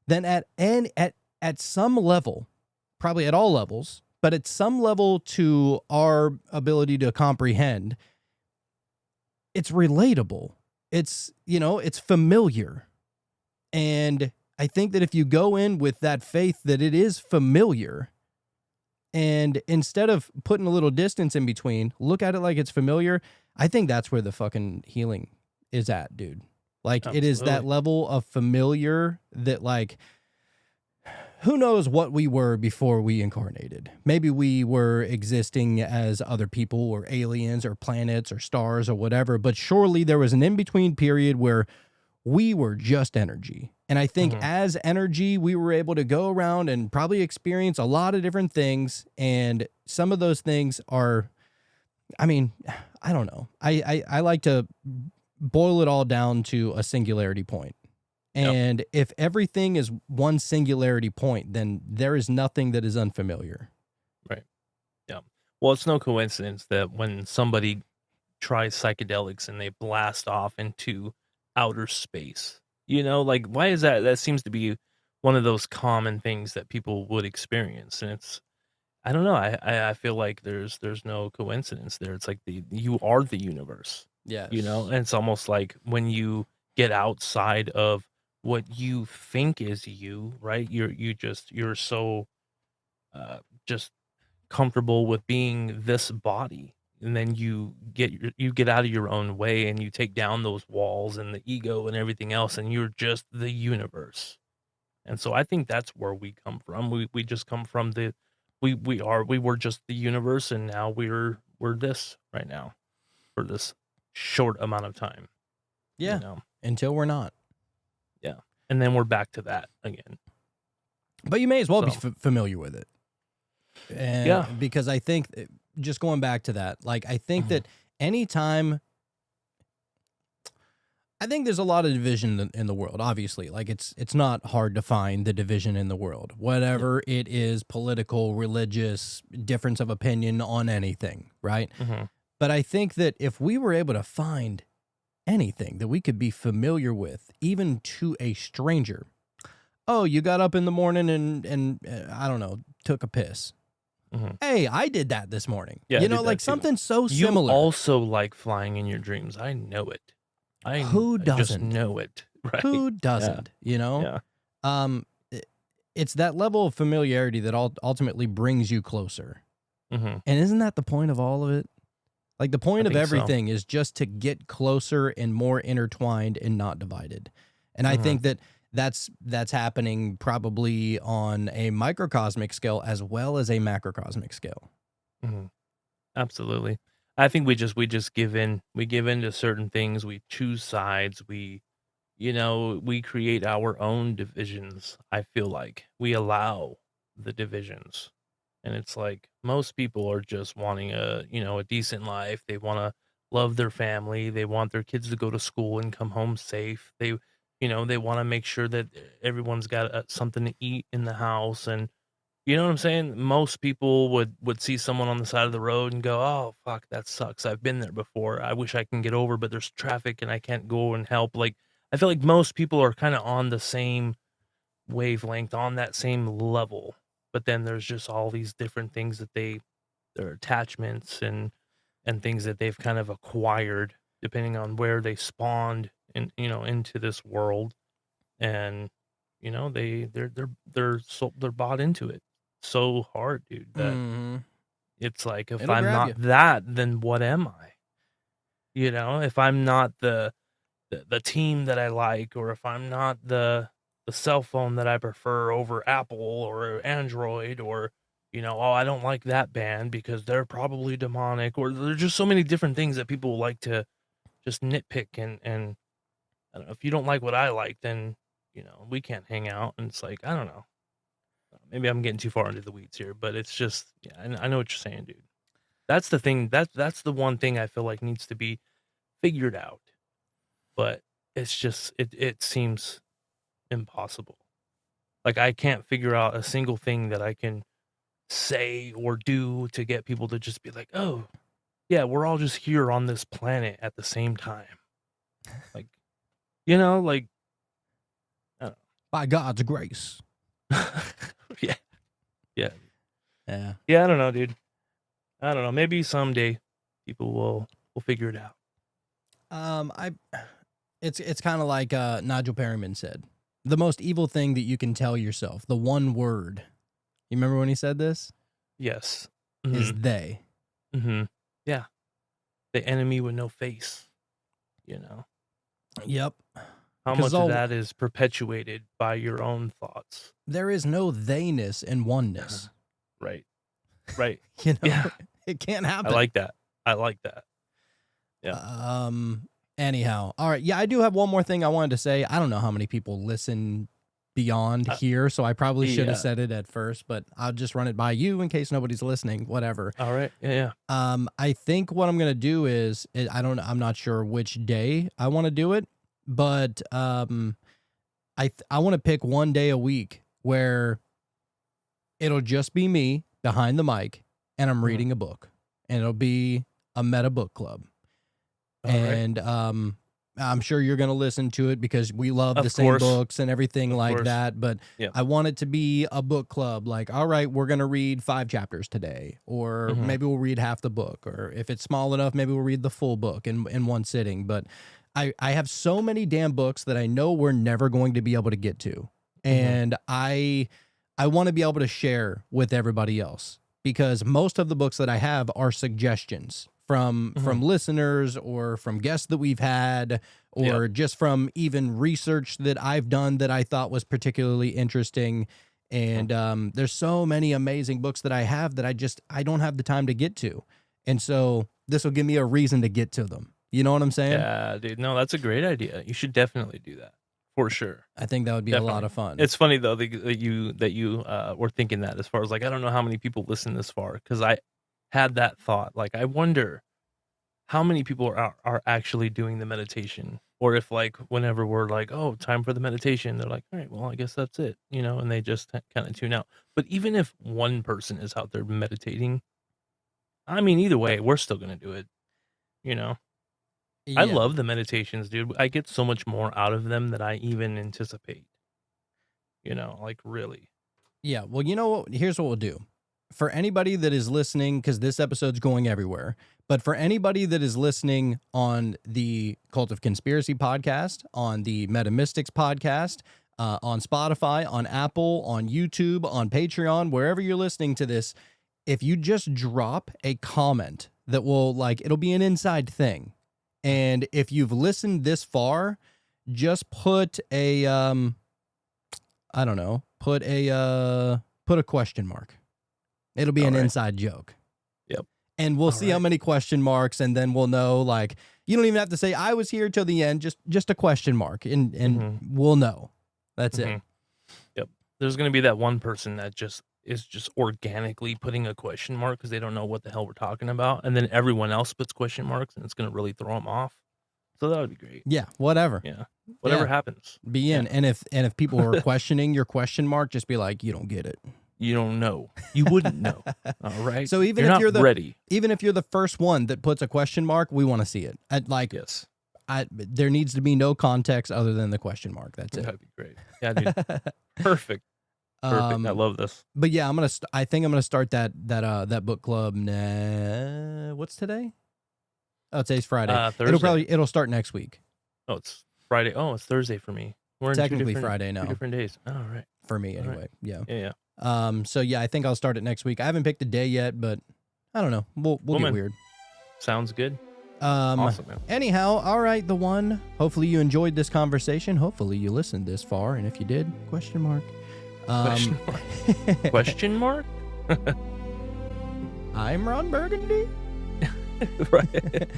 then at some level, probably at all levels, but at some level to our ability to comprehend, it's relatable. It's, it's familiar. And I think that if you go in with that faith that it is familiar, and instead of putting a little distance in between, look at it like it's familiar, I think that's where the fucking healing is at, dude. Like, Absolutely. It is that level of familiar that, like, who knows what we were before we incarnated? Maybe we were existing as other people or aliens or planets or stars or whatever, but surely there was an in-between period where we were just energy. And I think as energy, we were able to go around and probably experience a lot of different things. And some of those things are, I mean, I don't know. I like to boil it all down to a singularity point. And if everything is one singularity point, then there is nothing that is unfamiliar. Right. Yeah. Well, it's no coincidence that when somebody tries psychedelics and they blast off into outer space, like, why is that? That seems to be one of those common things that people would experience. And it's, I don't know. I feel like there's no coincidence there. It's like you are the universe. Yes. And it's almost like when you get outside of what you think is you, right? You're so just comfortable with being this body, and then you get out of your own way and you take down those walls and the ego and everything else, and you're just the universe. And so I think that's where we come from. We just come from we were just the universe, and now we're this right now for this short amount of time. Yeah. Until we're not. Yeah. And then we're back to that again. But you may as well be familiar with it. And because I think, just going back to that, like, I think that anytime I think there's a lot of division in the world, obviously. Like it's not hard to find the division in the world. Whatever it is, political, religious, difference of opinion on anything, right? Mm-hmm. But I think that if we were able to find anything that we could be familiar with, even to a stranger. Oh, you got up in the morning and I don't know, took a piss. Mm-hmm. Hey, I did that this morning. Yeah, you I know, did like that too. something so You similar. also like flying in your dreams. I know it. Who I just doesn't? know it. Right. Who doesn't? You know? Yeah. It's that level of familiarity that ultimately brings you closer. Mm-hmm. And isn't that the point of all of it? Like the point of think so. everything is just to get closer and more intertwined and not divided. And I think that that's happening probably on a microcosmic scale as well as a macrocosmic scale. Mm-hmm. Absolutely. I think we just give in. We give in to certain things. We choose sides. We create our own divisions. I feel like we allow the divisions. And it's like most people are just wanting a decent life. They want to love their family. They want their kids to go to school and come home safe. They want to make sure that everyone's got something to eat in the house. And you know what I'm saying? Most people would see someone on the side of the road and go, "Oh, fuck, that sucks. I've been there before. I wish I can get over, but there's traffic and I can't go and help." Like, I feel like most people are kind of on the same wavelength, on that same level. But then there's just all these different things that their attachments and things that they've kind of acquired depending on where they spawned into this world. And they're bought into it so hard, dude, that it's like, if It'll I'm grab not you. that, then what am I? If I'm not the team that I like, or if I'm not the cell phone that I prefer over Apple or Android, or oh, I don't like that band because they're probably demonic, or there's just so many different things that people like to just nitpick, and I don't know, if you don't like what I like, then we can't hang out. And it's like, I don't know. Maybe I'm getting too far into the weeds here, but it's just, yeah, I know what you're saying, dude. That's the thing. That's the one thing I feel like needs to be figured out. But it's just, it seems impossible. Like, I can't figure out a single thing that I can say or do to get people to just be like, "Oh, yeah, we're all just here on this planet at the same time." Like, like, I don't By God's grace. know. Yeah. Yeah. Yeah. Yeah, I don't know, dude. I don't know. Maybe someday people will figure it out. It's kind of like Nigel Perryman said, the most evil thing that you can tell yourself, the one word. You remember when he said this? Yes. Is they. Mm-hmm. Yeah. The enemy with no face. Yep. How much of that is perpetuated by your own thoughts? There is no theyness in oneness. Right. Right. Yeah. It can't happen. I like that. Yeah. Anyhow, all right. Yeah, I do have one more thing I wanted to say. I don't know how many people listen beyond here, so I probably should have said it at first, but I'll just run it by you in case nobody's listening. Whatever. All right. Yeah. I think what I'm gonna do is I'm not sure which day I want to do it, but I want to pick one day a week where it'll just be me behind the mic and I'm reading a book, and it'll be a meta book club. And I'm sure you're going to listen to it because we love the same books and everything like that. But I want it to be a book club. Like, all right, we're going to read 5 chapters today, or maybe we'll read half the book, or if it's small enough, maybe we'll read the full book in one sitting. But I have so many damn books that I know we're never going to be able to get to. And I want to be able to share with everybody else, because most of the books that I have are suggestions from listeners or from guests that we've had, or just from even research that I've done that I thought was particularly interesting. And there's so many amazing books that I have that I don't have the time to get to. And so this will give me a reason to get to them. You know what I'm saying? Yeah, dude. No, that's a great idea. You should definitely do that for sure. I think that would be a lot of fun. It's funny though that you were thinking that, as far as like, I don't know how many people listen this far, because I had that thought. Like, I wonder how many people are actually doing the meditation Or if like whenever we're like, oh, time for the meditation, they're like, all right, well, I guess that's it, and they just kind of tune out. But even if one person is out there meditating, I mean, either way, we're still gonna do it. I Yeah. love the meditations, dude. I get so much more out of them than I even anticipate. Like really. Yeah. Well, you know what? Here's what we'll do. For anybody that is listening, because this episode's going everywhere, but for anybody that is listening on the Cult of Conspiracy podcast, on the Metamystics podcast, on Spotify, on Apple, on YouTube, on Patreon, wherever you're listening to this, if you just drop a comment that will, like, it'll be an inside thing. And if you've listened this far, just put a, I don't know, put a question mark. It'll be an inside joke. Yep. And we'll see how many question marks, and then we'll know, like, you don't even have to say I was here till the end, just a question mark, and we'll know. That's it. Yep. There's going to be that one person that is just organically putting a question mark because they don't know what the hell we're talking about, and then everyone else puts question marks, and it's going to really throw them off. So that would be great. Yeah, whatever. Yeah. Whatever happens. Be in. Yeah. And if people are questioning your question mark, just be like, you don't get it. You don't know. You wouldn't know. All right. So even if you're the first one that puts a question mark, we want to see it. Yes. There needs to be no context other than the question mark. That's it. That'd be great. Yeah, dude. Perfect. I love this. But yeah, I think I'm gonna start that book club. What's today? Oh, today's Friday. Thursday. It'll start next week. Oh, it's Friday. Oh, it's Thursday for me. We're technically Friday now. 2 different days. Oh, right. For me anyway. Right. Yeah. Yeah. So yeah, I think I'll start it next week. I haven't picked a day yet, but I don't know. We'll get weird. Sounds good. Awesome, man. Anyhow, all right, the one. Hopefully you enjoyed this conversation. Hopefully you listened this far, and if you did, question mark. Question mark? I'm Ron Burgundy. Right.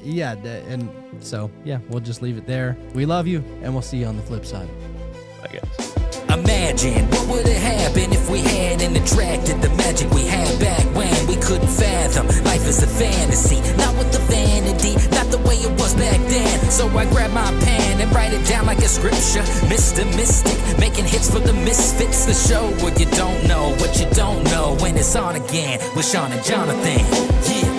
Yeah, and so yeah, we'll just leave it there. We love you, and we'll see you on the flip side. I guess. Imagine what would have happened if we hadn't attracted the magic we had back when we couldn't fathom. Life is a fantasy, not with the vanity, not the way it was back then. So I grab my pen and write it down like a scripture. Mr. Mystic, making hits for the misfits. The show where you don't know what you don't know when it's on again with Sean and Jonathan. Yeah.